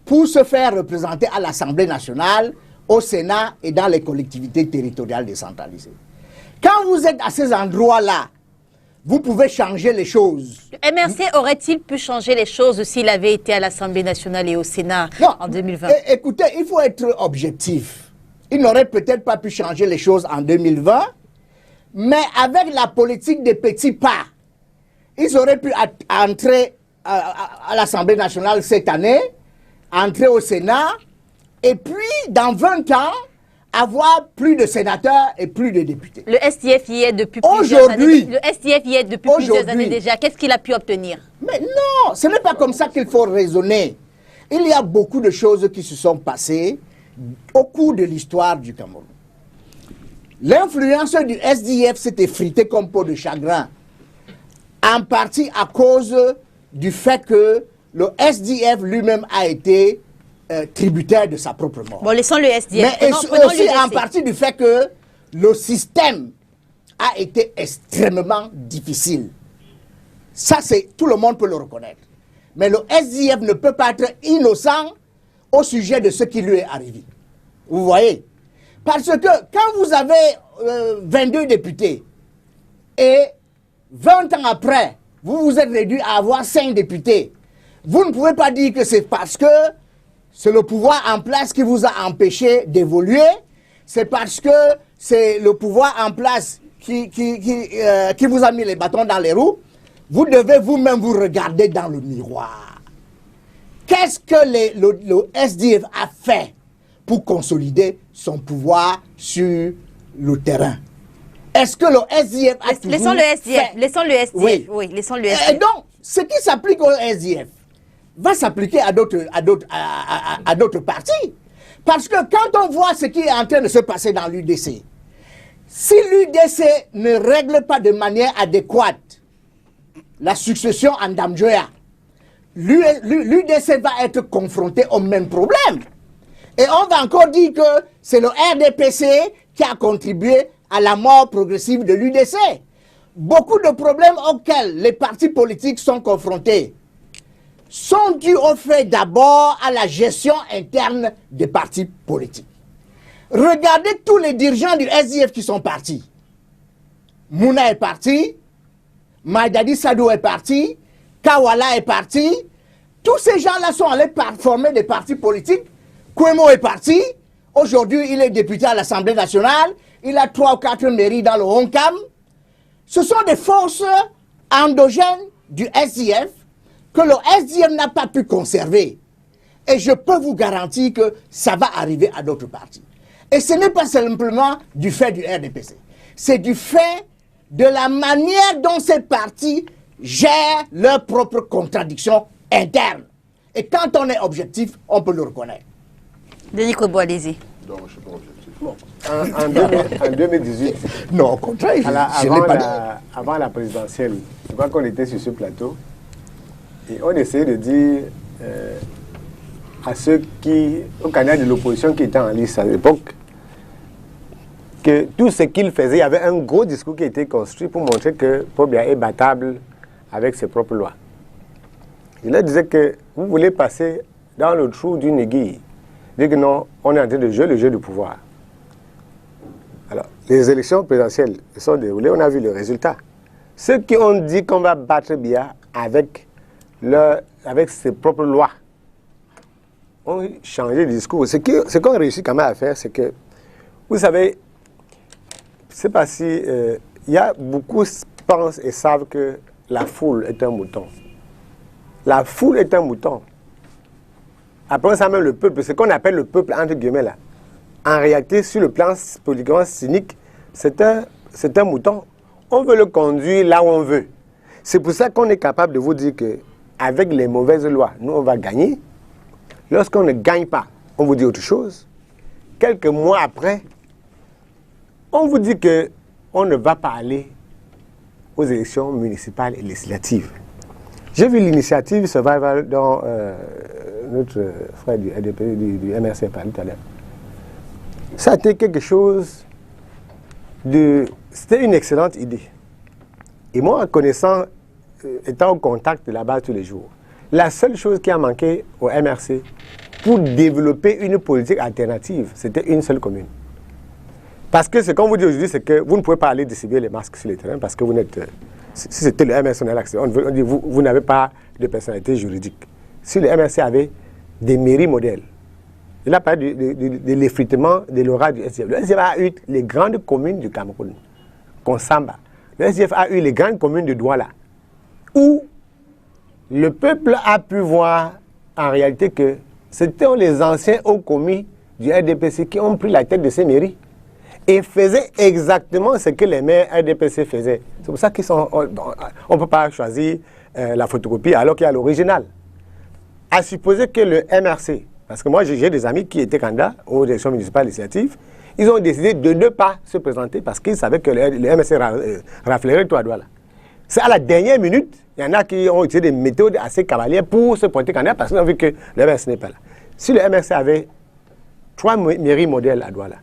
pour se faire représenter à l'Assemblée nationale, au Sénat et dans les collectivités territoriales décentralisées. Quand vous êtes à ces endroits-là, vous pouvez changer les choses. Le MRC aurait-il pu changer les choses s'il avait été à l'Assemblée nationale et au Sénat en 2020? Écoutez, il faut être objectif. Il n'aurait peut-être pas pu changer les choses en 2020, mais avec la politique des petits pas, ils auraient pu entrer à l'Assemblée nationale cette année, entrer au Sénat, et puis dans 20 ans, avoir plus de sénateurs et plus de députés. Le SDF y est depuis plusieurs années. Le SDF y est depuis plusieurs années déjà. Qu'est-ce qu'il a pu obtenir? Mais non, ce n'est pas comme ça qu'il faut raisonner. Il y a beaucoup de choses qui se sont passées au cours de l'histoire du Cameroun. L'influence du SDF s'est effritée comme peau de chagrin, en partie à cause du fait que le SDF lui-même a été tributaire de sa propre mort. Bon, laissons le SDF. Mais aussi en partie du fait que le système a été extrêmement difficile. Ça, tout le monde peut le reconnaître. Mais le SDF ne peut pas être innocent au sujet de ce qui lui est arrivé. Vous voyez? Parce que quand vous avez 22 députés et 20 ans après, vous vous êtes réduit à avoir 5 députés, vous ne pouvez pas dire que c'est parce que c'est le pouvoir en place qui vous a empêché d'évoluer. C'est parce que c'est le pouvoir en place qui vous a mis les bâtons dans les roues. Vous devez vous-même vous regarder dans le miroir. Qu'est-ce que le SDF a fait pour consolider son pouvoir sur le terrain? Est-ce que le SDF a toujours Laissons le SDF. Laissons le SDF. Oui. Oui, laissons le SDF. Et donc, ce qui s'applique au SDF va s'appliquer à d'autres partis. Parce que quand on voit ce qui est en train de se passer dans l'UDC, si l'UDC ne règle pas de manière adéquate la succession en Damjoya, l'UDC va être confronté au même problème. Et on va encore dire que c'est le RDPC qui a contribué à la mort progressive de l'UDC. Beaucoup de problèmes auxquels les partis politiques sont confrontés sont dus au fait d'abord à la gestion interne des partis politiques. Regardez tous les dirigeants du SDF qui sont partis. Mouna est parti, Maïdadi Sadou est parti, Kawala est parti. Tous ces gens-là sont allés former des partis politiques. Kwemo est parti. Aujourd'hui, il est député à l'Assemblée nationale. Il a 3 ou 4 mairies dans le Honkam. Ce sont des forces endogènes du SDF que le SDF n'a pas pu conserver. Et je peux vous garantir que ça va arriver à d'autres partis. Et ce n'est pas simplement du fait du RDPC. C'est du fait de la manière dont ces partis gèrent leurs propres contradictions internes. Et quand on est objectif, on peut le reconnaître. Denis Kobo, allez-y. Non, je ne suis pas objectif. En 2018, Non, au contraire, je n'ai pas dit. avant la présidentielle, je crois qu'on était sur ce plateau et on essayait de dire à aux candidats de l'opposition qui étaient en lice à l'époque, que tout ce qu'il faisait, il y avait un gros discours qui a été construit pour montrer que Pobia est battable avec ses propres lois. Il leur disait que vous voulez passer dans le trou d'une aiguille. Dire que non, on est en train de jouer le jeu du pouvoir. Alors, les élections présidentielles se sont déroulées, on a vu le résultat. Ceux qui ont dit qu'on va battre Biya avec ses propres lois ont changé de discours. Ce qu'on réussit quand même à faire, c'est que, vous savez, je ne sais pas si il y a beaucoup pensent et savent que la foule est un mouton. La foule est un mouton. Après ça, même le peuple, ce qu'on appelle le peuple, entre guillemets, là, en réalité, sur le plan politiquement cynique, c'est un mouton. On veut le conduire là où on veut. C'est pour ça qu'on est capable de vous dire qu'avec les mauvaises lois, nous, on va gagner. Lorsqu'on ne gagne pas, on vous dit autre chose. Quelques mois après, on vous dit qu'on ne va pas aller aux élections municipales et législatives. J'ai vu l'initiative Survival dont notre frère du MRC a parlé tout à l'heure. Ça a été quelque chose de... C'était une excellente idée. Et moi, en connaissant, étant au contact de la base tous les jours, la seule chose qui a manqué au MRC pour développer une politique alternative, c'était une seule commune. Parce que ce qu'on vous dit aujourd'hui, c'est que vous ne pouvez pas aller distribuer les masques sur le terrain parce que vous n'êtes... si c'était le MRC, on dit vous n'avez pas de personnalité juridique. Si le MRC avait des mairies modèles, il a parlé de l'effritement de l'aura du SDF. Le SDF a eu les grandes communes du Cameroun, Konsamba. Le SDF a eu les grandes communes de Douala, où le peuple a pu voir en réalité que c'était les anciens hauts commis du RDPC qui ont pris la tête de ces mairies et faisaient exactement ce que les maires RDPC faisaient. C'est pour ça qu'on ne peut pas choisir la photocopie alors qu'il y a l'original. À supposer que le MRC, parce que moi j'ai des amis qui étaient candidats aux élections municipales législatives, ils ont décidé de ne pas se présenter parce qu'ils savaient que le MRC raflairait tout à Douala. C'est à la dernière minute, il y en a qui ont utilisé des méthodes assez cavalières pour se pointer candidat parce qu'ils ont vu que le MRC n'est pas là. Si le MRC avait 3 mairies modèles à Douala,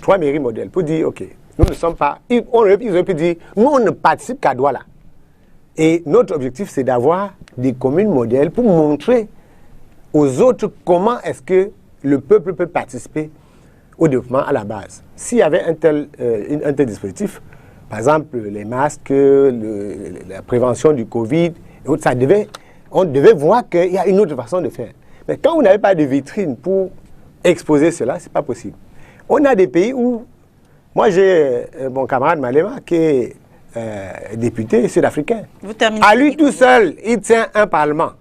3 mairies modèles, pour dire, ok, nous ne sommes pas... Ils auraient pu dire, nous on ne participe qu'à Douala. Et notre objectif, c'est d'avoir des communes modèles pour montrer aux autres comment est-ce que le peuple peut participer au développement à la base. S'il y avait un tel dispositif, par exemple les masques, la prévention du Covid, on devait voir qu'il y a une autre façon de faire. Mais quand vous n'avez pas de vitrine pour exposer cela, ce n'est pas possible. On a des pays où, moi j'ai mon camarade Malema qui est député sud-africain. À lui tout seul, il tient un parlement.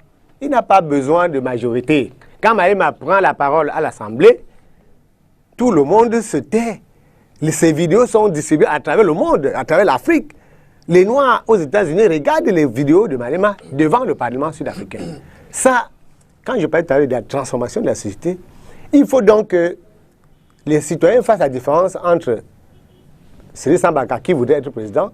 Il n'a pas besoin de majorité. Quand Malema prend la parole à l'Assemblée, tout le monde se tait. Ces vidéos sont distribuées à travers le monde, à travers l'Afrique. Les Noirs aux États-Unis regardent les vidéos de Malema devant le Parlement sud-africain. Ça, quand je parle de la transformation de la société, il faut donc que les citoyens fassent la différence entre Cyril Sambaka qui voudrait être président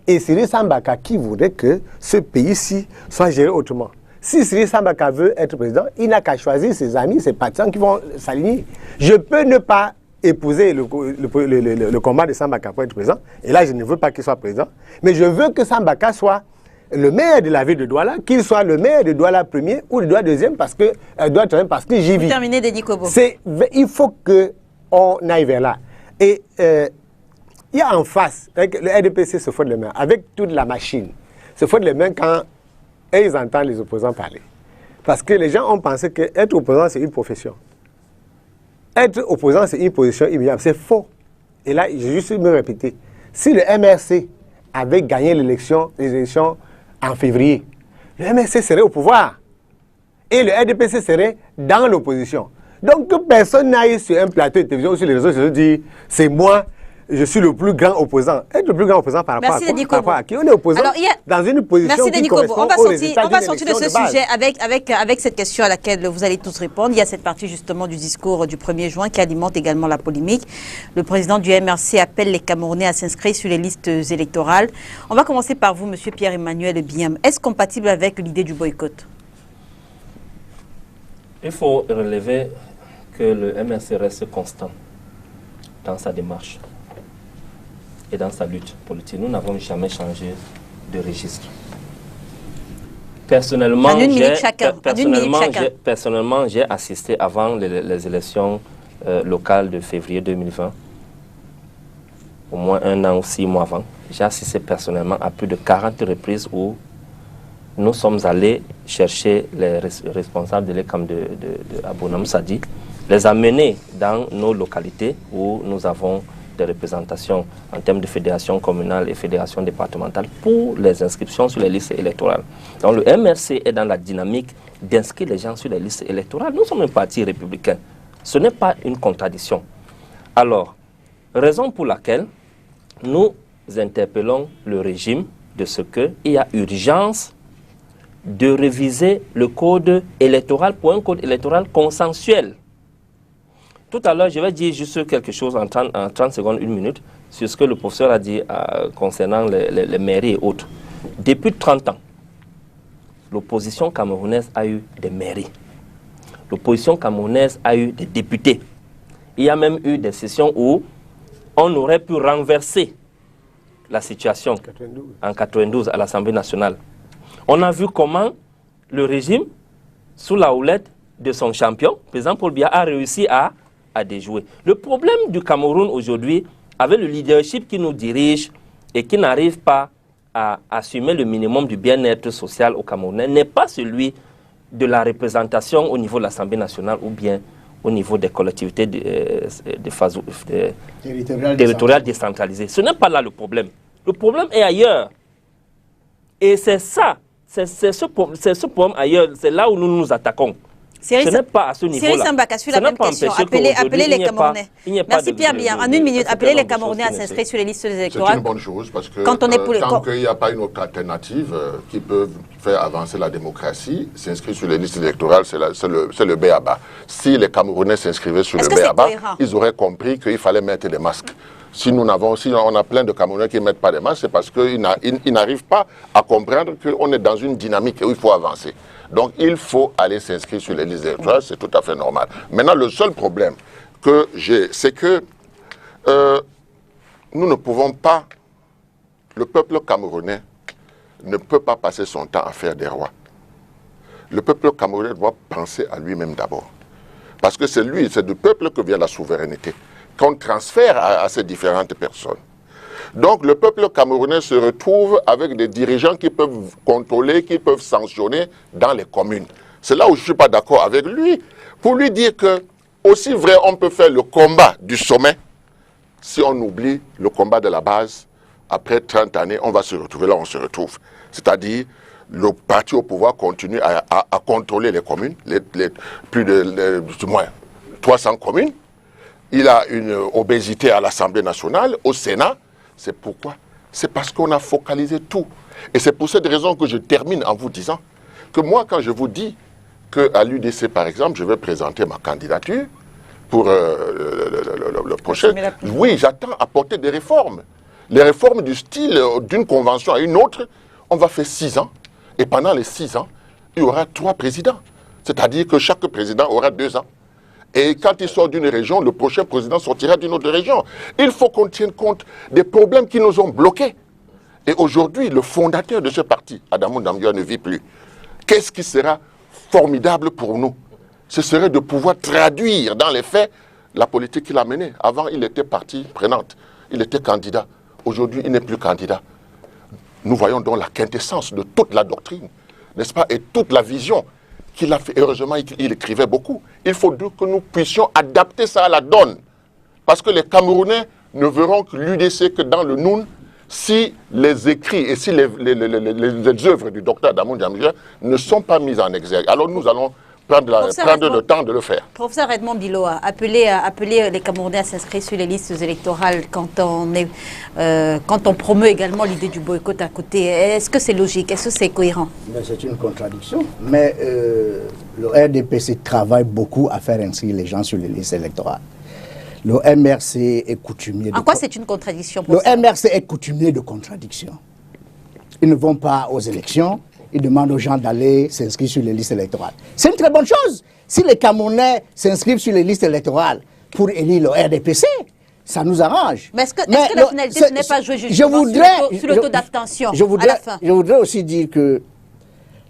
et Cyril Sambaka qui voudrait que ce pays-ci soit géré autrement. Si Cyril Sambaka veut être président, il n'a qu'à choisir ses amis, ses partisans qui vont s'aligner. Je peux ne pas épouser le combat de Sambaka pour être président, et là je ne veux pas qu'il soit président, mais je veux que Sambaka soit le maire de la ville de Douala, qu'il soit le maire de Douala premier ou de Douala deuxième parce que j'y vis. Terminé, Denis Kobo. Il faut qu'on aille vers là. Et il y a en face, le RDPC se fout de les mains, avec toute la machine, se fout de les mains quand ils entendent les opposants parler. Parce que les gens ont pensé qu'être opposant, c'est une profession. Être opposant, c'est une position immédiate. C'est faux. Et là, je vais juste me répéter. Si le MRC avait gagné les élections en février, le MRC serait au pouvoir. Et le RDPC serait dans l'opposition. Donc, que personne n'aille sur un plateau de télévision ou sur les réseaux sociaux dire c'est moi, je suis le plus grand opposant. Être le plus grand opposant par rapport à qui? On est opposant dans une position qui correspond aux résultats on va sortir de ce sujet avec cette question à laquelle vous allez tous répondre. Il y a cette partie justement du discours du 1er juin qui alimente également la polémique. Le président du MRC appelle les Camerounais à s'inscrire sur les listes électorales. On va commencer par vous, monsieur Pierre-Emmanuel Biam. Est-ce compatible avec l'idée du boycott? Il faut relever que le MRC reste constant dans sa démarche et dans sa lutte politique. Nous n'avons jamais changé de registre. Personnellement, j'ai assisté avant les élections locales de février 2020, au moins 1 an ou 6 mois avant. J'ai assisté personnellement à plus de 40 reprises où nous sommes allés chercher les responsables de l'ECAM de Abounam Sadi, les amener dans nos localités où nous avons des représentations en termes de fédération communale et fédération départementale pour les inscriptions sur les listes électorales. Donc le MRC est dans la dynamique d'inscrire les gens sur les listes électorales. Nous sommes un parti républicain. Ce n'est pas une contradiction. Alors, raison pour laquelle nous interpellons le régime de ce qu'il y a urgence de réviser le code électoral pour un code électoral consensuel. Tout à l'heure, je vais dire juste quelque chose en 30 secondes, 1 minute, sur ce que le professeur a dit concernant les mairies et autres. Depuis 30 ans, l'opposition camerounaise a eu des mairies. L'opposition camerounaise a eu des députés. Il y a même eu des sessions où on aurait pu renverser la situation en 92 à l'Assemblée nationale. On a vu comment le régime, sous la houlette de son champion, le président Paul Biya, a réussi à à déjouer. Le problème du Cameroun aujourd'hui, avec le leadership qui nous dirige et qui n'arrive pas à assumer le minimum du bien-être social au Camerounais, n'est pas celui de la représentation au niveau de l'Assemblée nationale ou bien au niveau des collectivités territoriales décentralisées. Ce n'est pas là le problème. Le problème est ailleurs. Et c'est ça, c'est ce problème ailleurs, c'est là où nous nous attaquons. Ce n'est pas à ce niveau-là. Cyril Sambaka, sur la même question, appelez les Camerounais. Merci Pierre Biya. En une minute, appelez les Camerounais à s'inscrire sur les listes électorales. C'est une bonne chose parce que tant qu'il n'y a pas une autre alternative qui peut faire avancer la démocratie, s'inscrire sur les listes électorales, c'est le b.a.-ba. Si les Camerounais s'inscrivaient sur le b.a.-ba, ils auraient compris qu'il fallait mettre des masques. Si on a plein de Camerounais qui ne mettent pas de masques, c'est parce qu'ils n'arrivent pas à comprendre qu'on est dans une dynamique où il faut avancer. Donc il faut aller s'inscrire sur les listes électorales, c'est tout à fait normal. Maintenant, le seul problème que j'ai, c'est que nous ne pouvons pas, le peuple camerounais ne peut pas passer son temps à faire des rois. Le peuple camerounais doit penser à lui-même d'abord. Parce que c'est du peuple que vient la souveraineté, qu'on transfère à ces différentes personnes. Donc le peuple camerounais se retrouve avec des dirigeants qui peuvent contrôler, qui peuvent sanctionner dans les communes. C'est là où je ne suis pas d'accord avec lui. Pour lui dire que, aussi vrai on peut faire le combat du sommet, si on oublie le combat de la base, après 30 années, on va se retrouver là où on se retrouve. C'est-à-dire, le parti au pouvoir continue à contrôler les communes, plus de du moins 300 communes. Il a une obésité à l'Assemblée nationale, au Sénat. C'est pourquoi? C'est parce qu'on a focalisé tout. Et c'est pour cette raison que je termine en vous disant que moi, quand je vous dis qu'à l'UDC, par exemple, je vais présenter ma candidature pour le prochain, oui, j'attends apporter des réformes. Les réformes du style d'une convention à une autre, on va faire 6 ans. Et pendant les 6 ans, il y aura 3 présidents. C'est-à-dire que chaque président aura 2 ans. Et quand il sort d'une région, le prochain président sortira d'une autre région. Il faut qu'on tienne compte des problèmes qui nous ont bloqués. Et aujourd'hui, le fondateur de ce parti, Adamou Damdioua, ne vit plus. Qu'est-ce qui sera formidable pour nous? Ce serait de pouvoir traduire dans les faits la politique qu'il a menée. Avant, il était partie prenante. Il était candidat. Aujourd'hui, il n'est plus candidat. Nous voyons donc la quintessence de toute la doctrine, n'est-ce pas, et toute la vision qu'il a fait. Heureusement, il écrivait beaucoup. Il faut que nous puissions adapter ça à la donne. Parce que les Camerounais ne verront que l'UDC que dans le Noun si les écrits et si les œuvres du docteur Adamou Damdioua ne sont pas mises en exergue. Alors nous allons prendre le temps de le faire. Professeur Edmond Biloa, appeler les Camerounais à s'inscrire sur les listes électorales quand on promeut également l'idée du boycott à côté, est-ce que c'est logique? Est-ce que c'est cohérent? C'est une contradiction. Mais le RDPC travaille beaucoup à faire inscrire les gens sur les listes électorales. Le MRC est coutumier de... En quoi c'est une contradiction? Le MRC est coutumier de contradiction. Ils ne vont pas aux élections. Ils demandent aux gens d'aller s'inscrire sur les listes électorales. C'est une très bonne chose. Si les Camerounais s'inscrivent sur les listes électorales pour élire le RDPC, ça nous arrange. Mais est-ce que la finalité, ce n'est pas jouer justement sur le taux d'abstention à la fin? Je voudrais aussi dire que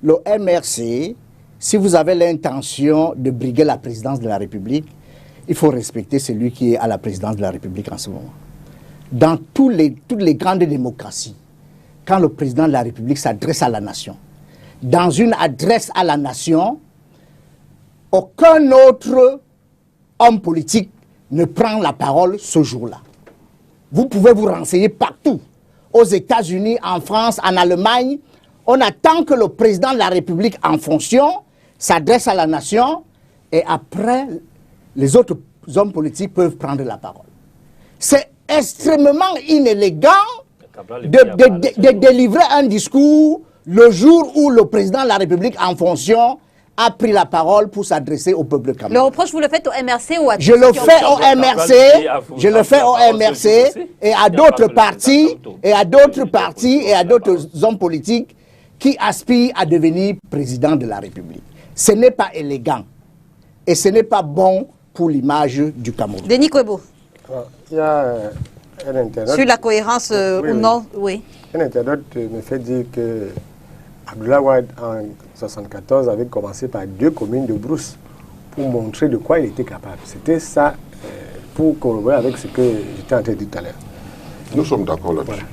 le MRC, si vous avez l'intention de briguer la présidence de la République, il faut respecter celui qui est à la présidence de la République en ce moment. Dans toutes les grandes démocraties, quand le président de la République s'adresse à la nation, dans une adresse à la nation, aucun autre homme politique ne prend la parole ce jour-là. Vous pouvez vous renseigner partout, aux États-Unis, en France, en Allemagne. On attend que le président de la République en fonction s'adresse à la nation et après, les autres hommes politiques peuvent prendre la parole. C'est extrêmement inélégant de délivrer un discours le jour où le président de la République en fonction a pris la parole pour s'adresser au peuple camerounais. Le reproche, vous le faites au MRC ou à... Je le fais au MRC, et à d'autres partis, et à d'autres hommes politiques qui aspirent à devenir président de la République. Ce n'est pas élégant et ce n'est pas bon pour l'image du Cameroun. Denis Kouébou. Il y a un internaute... Sur la cohérence ou non, oui. Un internaute me fait dire que Abdoulaye Wade, en 1974, avait commencé par 2 communes de brousse pour montrer de quoi il était capable. C'était ça pour corroborer avec ce que j'étais en train de dire tout à l'heure. Nous sommes d'accord là-dessus.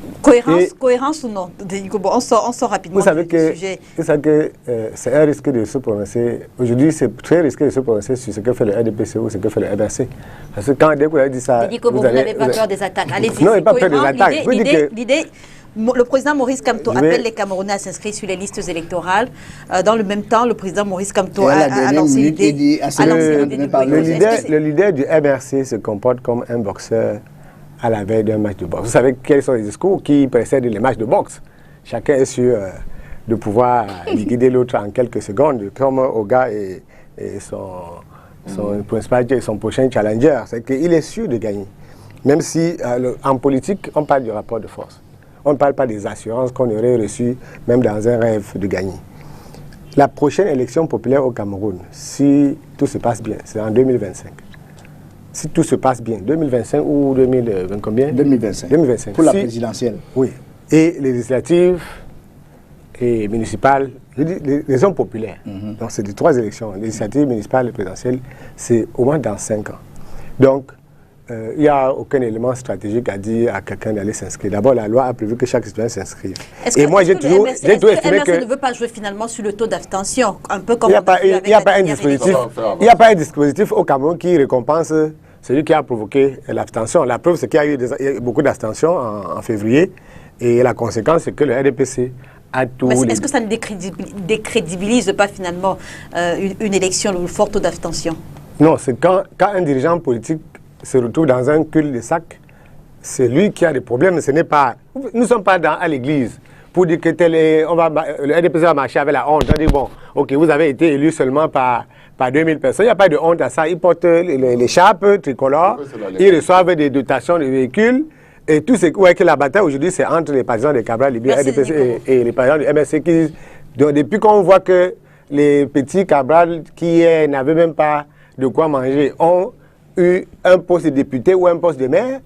Cohérence ou non? Bon, on sort rapidement vous savez du que, sujet. Vous savez que c'est un risque de se prononcer. Aujourd'hui, c'est très risqué de se prononcer sur ce que fait le RDPC ou ce que fait le MRC. Parce que dès que vous avez dit ça. Vous n'avez pas peur des attaques. Allez-y. Non, il n'y a pas peur des attaques. L'idée. Le président Maurice Kamto appelle les Camerounais à s'inscrire sur les listes électorales. Dans le même temps, le président Maurice Kamto a lancé l'idée. Le leader du MRC se comporte comme un boxeur à la veille d'un match de boxe. Vous savez quels sont les discours qui précèdent les matchs de boxe. Chacun est sûr de pouvoir liquider l'autre en quelques secondes, comme Oga et son principal et son prochain challenger. C'est qu'il est sûr de gagner. Même si en politique, on parle du rapport de force. On ne parle pas des assurances qu'on aurait reçues, même dans un rêve, de gagner. La prochaine élection populaire au Cameroun, si tout se passe bien, c'est en 2025. Si tout se passe bien, 2025 ou 2020 combien? 2025. 2025. Pour la présidentielle. Oui. Et les législatives et municipales, je dis les hommes populaires. Donc c'est les 3 élections, législatives, municipales et présidentielles, c'est au moins dans 5 ans. Donc, il n'y a aucun élément stratégique à dire à quelqu'un d'aller s'inscrire. D'abord, la loi a prévu que chaque citoyen s'inscrive. Et moi, j'ai toujours estimé que... MRC ne veut pas jouer finalement sur le taux d'abstention, un peu comme... Il n'y a pas un dispositif au Cameroun qui récompense celui qui a provoqué l'abstention. La preuve, c'est qu'il y a eu beaucoup d'abstention en février. Et la conséquence, c'est que le RDPC a tout... Mais est-ce que ça ne décrédibilise pas finalement une élection, le fort taux d'abstention? Non, c'est quand un dirigeant politique se retrouve dans un cul-de-sac, c'est lui qui a des problèmes, ce n'est pas... Nous ne sommes pas à l'église pour dire que le RDPC va marcher avec la honte. On dit, bon, ok, vous avez été élu seulement par 2000 personnes, il n'y a pas de honte à ça. Ils portent l'écharpe tricolore, ils reçoivent des dotations de véhicules, et tout ce que la bataille aujourd'hui, c'est entre les partisans de Cabral Libye, RDPC et les partisans du MRC qui... Donc, depuis qu'on voit que les petits Cabral qui n'avaient même pas de quoi manger ont eu un poste de député ou un poste de maire,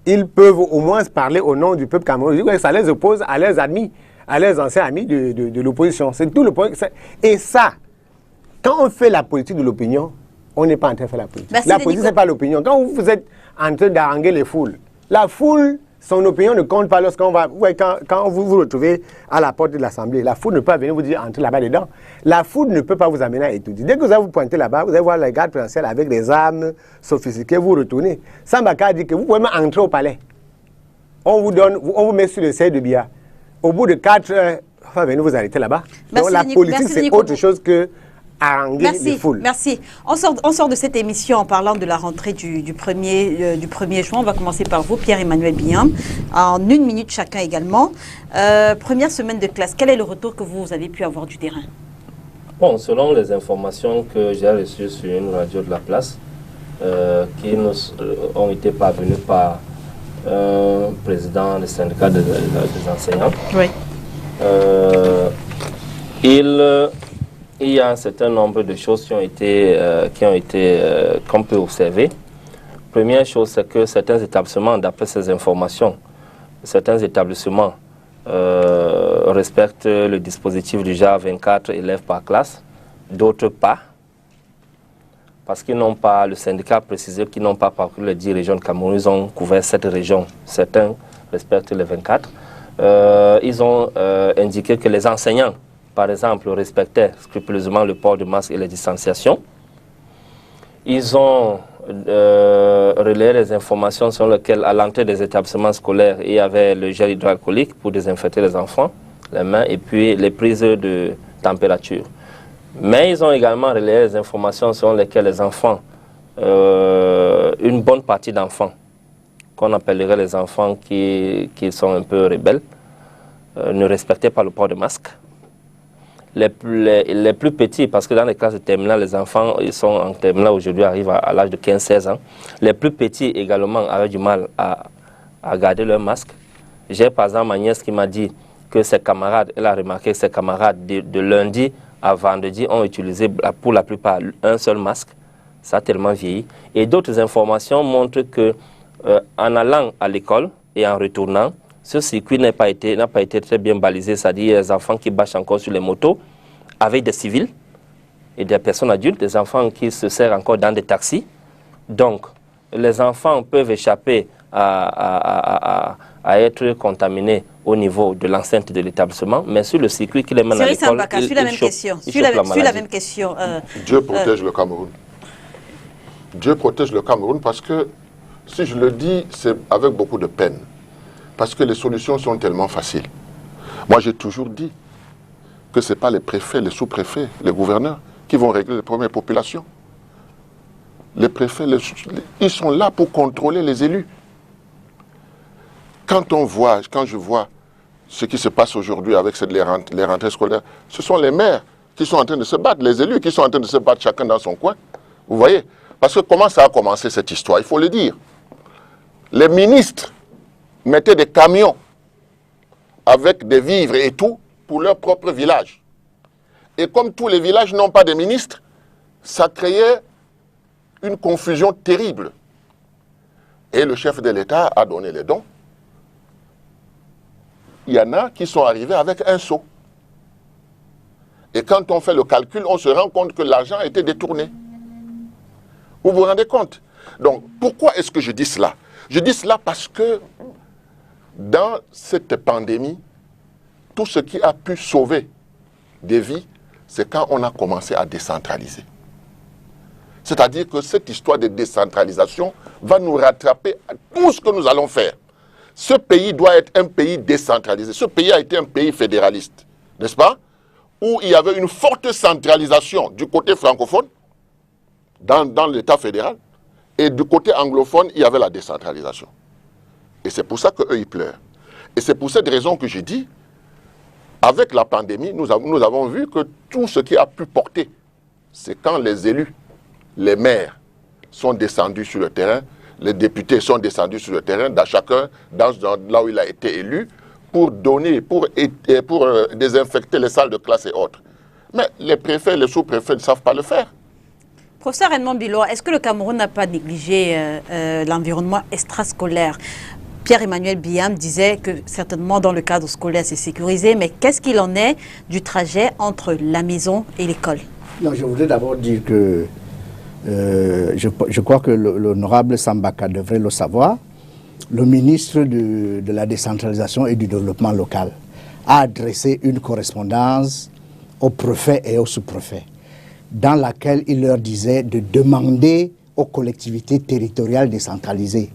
ils peuvent au moins parler au nom du peuple camerounais. Ça les oppose à leurs amis, à leurs anciens amis de l'opposition. C'est tout le point. Et ça, quand on fait la politique de l'opinion, on n'est pas en train de faire la politique. La politique, ce n'est pas l'opinion. Quand vous êtes en train d'haranguer les foules, la foule, son opinion ne compte pas lorsqu'on va... Quand vous vous retrouvez à la porte de l'Assemblée, la foule ne peut pas venir vous dire entrez là-bas dedans. La foule ne peut pas vous amener à étudier. Dès que vous allez vous pointer là-bas, vous allez voir les gardes présidentiels avec des armes sophistiquées, vous retournez. Sambaka dit que vous pouvez même entrer au palais. On vous met sur le seuil de Bia. Au bout de 4 heures, enfin, venez vous arrêter là-bas. Donc la politique, c'est autre chose que... Merci. On sort de cette émission en parlant de la rentrée du 1er juin. On va commencer par vous, Pierre-Emmanuel Biam, en 1 minute chacun également. Première semaine de classe, quel est le retour que vous avez pu avoir du terrain? Bon, selon les informations que j'ai reçues sur une radio de la place, qui nous ont été parvenues par un président du syndicat des enseignants, oui. Il y a un certain nombre de choses qui ont été qu'on peut observer. Première chose, c'est que certains établissements, d'après ces informations, certains établissements respectent le dispositif du genre 24 élèves par classe, d'autres pas, parce qu'ils n'ont pas, le syndicat a précisé qu'ils n'ont pas parcouru les 10 régions de Cameroun, ils ont couvert 7 régions, certains respectent les 24. Ils ont indiqué que les enseignants, par exemple, respectaient scrupuleusement le port de masque et la distanciation. Ils ont relayé les informations selon lesquelles, à l'entrée des établissements scolaires, il y avait le gel hydroalcoolique pour désinfecter les enfants, les mains, et puis les prises de température. Mais ils ont également relayé les informations selon lesquelles les enfants, une bonne partie d'enfants, qu'on appellerait les enfants qui sont un peu rebelles, ne respectaient pas le port de masque. Les plus petits, parce que dans les classes de terminale, les enfants, ils sont en terminale aujourd'hui, arrivent à l'âge de 15-16 ans. Les plus petits également avaient du mal à garder leur masque. J'ai par exemple ma nièce qui m'a dit que ses camarades, elle a remarqué que ses camarades de lundi à vendredi ont utilisé pour la plupart un seul masque. Ça a tellement vieilli. Et d'autres informations montrent que en allant à l'école et en retournant, ce circuit n'a pas été très bien balisé, c'est-à-dire les enfants qui bâchent encore sur les motos avec des civils et des personnes adultes, des enfants qui se serrent encore dans des taxis. Donc, les enfants peuvent échapper à être contaminés au niveau de l'enceinte de l'établissement, mais sur le circuit qui les mène à l'école, sur la même question. Sur la même question. Dieu protège le Cameroun. Dieu protège le Cameroun parce que, si je le dis, c'est avec beaucoup de peine. Parce que les solutions sont tellement faciles. Moi, j'ai toujours dit que ce n'est pas les préfets, les sous-préfets, les gouverneurs qui vont régler les problèmes des populations. Les préfets, ils sont là pour contrôler les élus. Quand je vois ce qui se passe aujourd'hui avec les rentrées scolaires, ce sont les maires qui sont en train de se battre, les élus qui sont en train de se battre chacun dans son coin. Vous voyez? Parce que comment ça a commencé cette histoire? Il faut le dire. Les ministres mettaient des camions avec des vivres et tout pour leur propre village. Et comme tous les villages n'ont pas de ministres, ça créait une confusion terrible. Et le chef de l'État a donné les dons. Il y en a qui sont arrivés avec un seau. Et quand on fait le calcul, on se rend compte que l'argent a été détourné. Vous vous rendez compte? Donc, pourquoi est-ce que je dis cela? Je dis cela parce que dans cette pandémie, tout ce qui a pu sauver des vies, c'est quand on a commencé à décentraliser. C'est-à-dire que cette histoire de décentralisation va nous rattraper à tout ce que nous allons faire. Ce pays doit être un pays décentralisé. Ce pays a été un pays fédéraliste, n'est-ce pas? Où il y avait une forte centralisation du côté francophone, dans l'État fédéral, et du côté anglophone, il y avait la décentralisation. Et c'est pour ça qu'eux, ils pleurent. Et c'est pour cette raison que j'ai dit, avec la pandémie, nous avons vu que tout ce qui a pu porter, c'est quand les élus, les maires sont descendus sur le terrain, les députés sont descendus sur le terrain, chacun là où il a été élu, pour donner, pour désinfecter les salles de classe et autres. Mais les préfets, les sous-préfets ne savent pas le faire. Professeur Edmond Biloa, est-ce que le Cameroun n'a pas négligé l'environnement extrascolaire? Pierre-Emmanuel Biam disait que certainement dans le cadre scolaire c'est sécurisé, mais qu'est-ce qu'il en est du trajet entre la maison et l'école? Non, je voudrais d'abord dire que je crois que l'honorable Sambaka devrait le savoir. Le ministre de la décentralisation et du développement local a adressé une correspondance aux préfets et aux sous-préfets dans laquelle il leur disait de demander aux collectivités territoriales décentralisées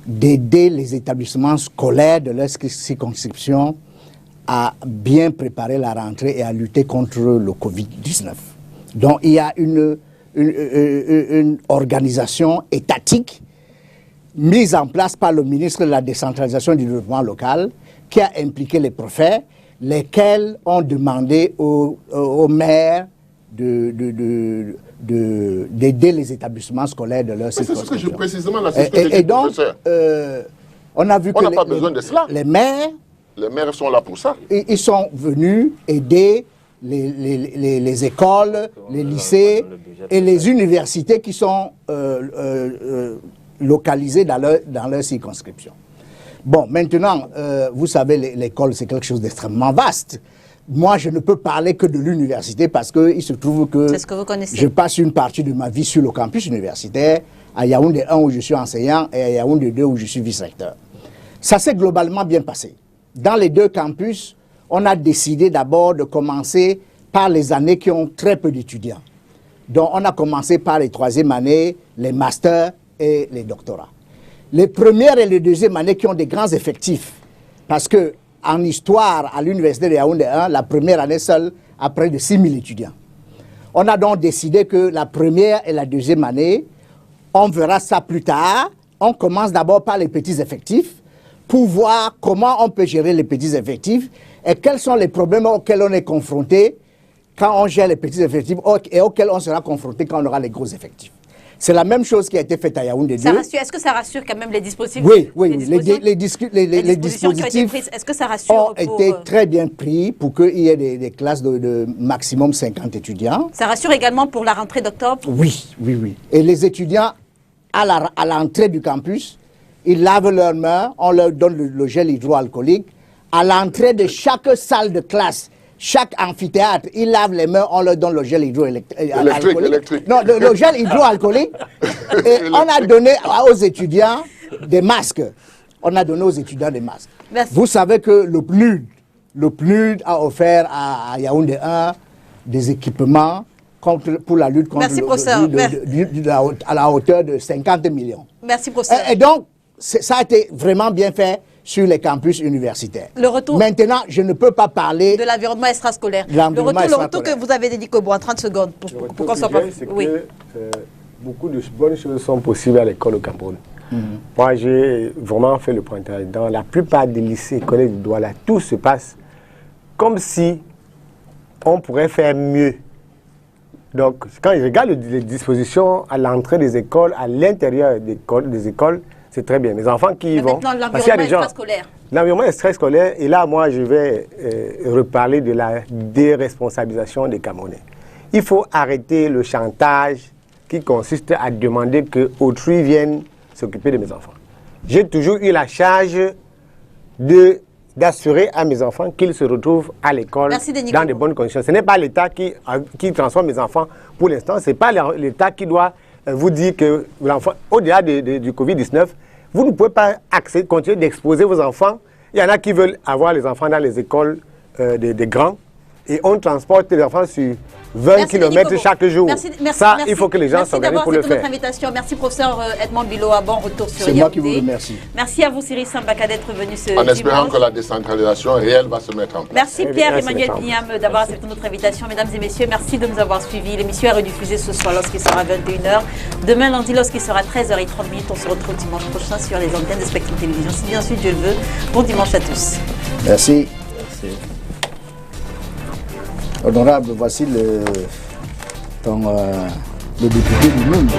d'aider les établissements scolaires de leur circonscription à bien préparer la rentrée et à lutter contre le Covid-19. Donc il y a une organisation étatique mise en place par le ministre de la décentralisation et du développement local qui a impliqué les préfets, lesquels ont demandé aux maires d'aider les établissements scolaires de leur circonscription. C'est ce que je précisément là, c'est ce que je dis, et donc, on a vu on que n'a pas besoin de cela. Les maires sont là pour ça. Ils sont venus aider les écoles, les lycées et les universités qui sont localisées dans leur circonscription. Bon, maintenant, vous savez, l'école, c'est quelque chose d'extrêmement vaste. Moi, je ne peux parler que de l'université parce qu'il se trouve que, je passe une partie de ma vie sur le campus universitaire, à Yaoundé 1 où je suis enseignant et à Yaoundé 2 où je suis vice-recteur. Ça s'est globalement bien passé. Dans les deux campus, on a décidé d'abord de commencer par les années qui ont très peu d'étudiants. Donc, on a commencé par les troisième années, les masters et les doctorats. Les premières et les deuxièmes années qui ont des grands effectifs, parce que en histoire, à l'université de Yaoundé 1, la première année seule a près de 6 000 étudiants. On a donc décidé que la première et la deuxième année, on verra ça plus tard. On commence d'abord par les petits effectifs pour voir comment on peut gérer les petits effectifs et quels sont les problèmes auxquels on est confronté quand on gère les petits effectifs et auxquels on sera confronté quand on aura les gros effectifs. C'est la même chose qui a été faite à Yaoundé 2. Est-ce que ça rassure quand même les dispositifs? Oui, les dispositifs est-ce que ça rassure ont été très bien pris pour qu'il y ait des classes de maximum 50 étudiants. Ça rassure également pour la rentrée d'octobre? Oui. Et les étudiants, à l'entrée du campus, ils lavent leurs mains, on leur donne le gel hydroalcoolique. À l'entrée de chaque salle de classe, chaque amphithéâtre, ils lavent les mains, on leur donne le gel hydroalcoolique. Électrique. Non, le gel hydroalcoolique, Et on a donné aux étudiants des masques. On a donné aux étudiants des masques. Merci. Vous savez que le PNUD a offert à Yaoundé 1 des équipements pour la lutte contre Merci, professeur. à la hauteur de 50 millions. Merci, professeur. Et donc, ça a été vraiment bien fait sur les campus universitaires. Le retour. Maintenant, je ne peux pas parler de l'environnement extrascolaire. Le retour que vous avez dit, en 30 secondes, pour qu'on soit pas... Oui. Beaucoup de bonnes choses sont possibles à l'école au Cameroun. Moi, j'ai vraiment fait le pointage. Dans la plupart des lycées, collèges de Douala, tout se passe comme si on pourrait faire mieux. Donc, quand je regarde les dispositions à l'entrée des écoles, à l'intérieur des écoles, c'est très bien. Mes enfants qui y vont... Maintenant, l'environnement extrascolaire. L'environnement extrascolaire, et là, moi, je vais reparler de la déresponsabilisation des Camerounais. Il faut arrêter le chantage qui consiste à demander qu'autrui vienne s'occuper de mes enfants. J'ai toujours eu la charge d'assurer à mes enfants qu'ils se retrouvent à l'école dans de bonnes conditions. Ce n'est pas l'État qui transforme mes enfants pour l'instant. Ce n'est pas l'État qui doit vous dire que l'enfant, au-delà du Covid-19, vous ne pouvez pas continuer d'exposer vos enfants. Il y en a qui veulent avoir les enfants dans les écoles des grands et on transporte les enfants sur 20 km chaque jour. Ça, il faut que les gens s'organisent pour le faire. Notre invitation. Merci, professeur Edmond Biloa. Bon retour sur C'est moi qui vous remercie. Merci à vous, Cyril Sambaka, d'être venu ce En espérant que la décentralisation réelle va se mettre en place. Merci, Pierre-Emmanuel Pignam, d'avoir accepté notre invitation. Mesdames et messieurs, merci de nous avoir suivis. L'émission est rediffusée ce soir lorsqu'il sera 21h. Demain, lundi, lorsqu'il sera 13h30. On se retrouve dimanche prochain sur les antennes de Spectrum Télévision. Si bien sûr Dieu le veut. Bon dimanche à tous. Merci. Merci. Honorable, voici le député du monde.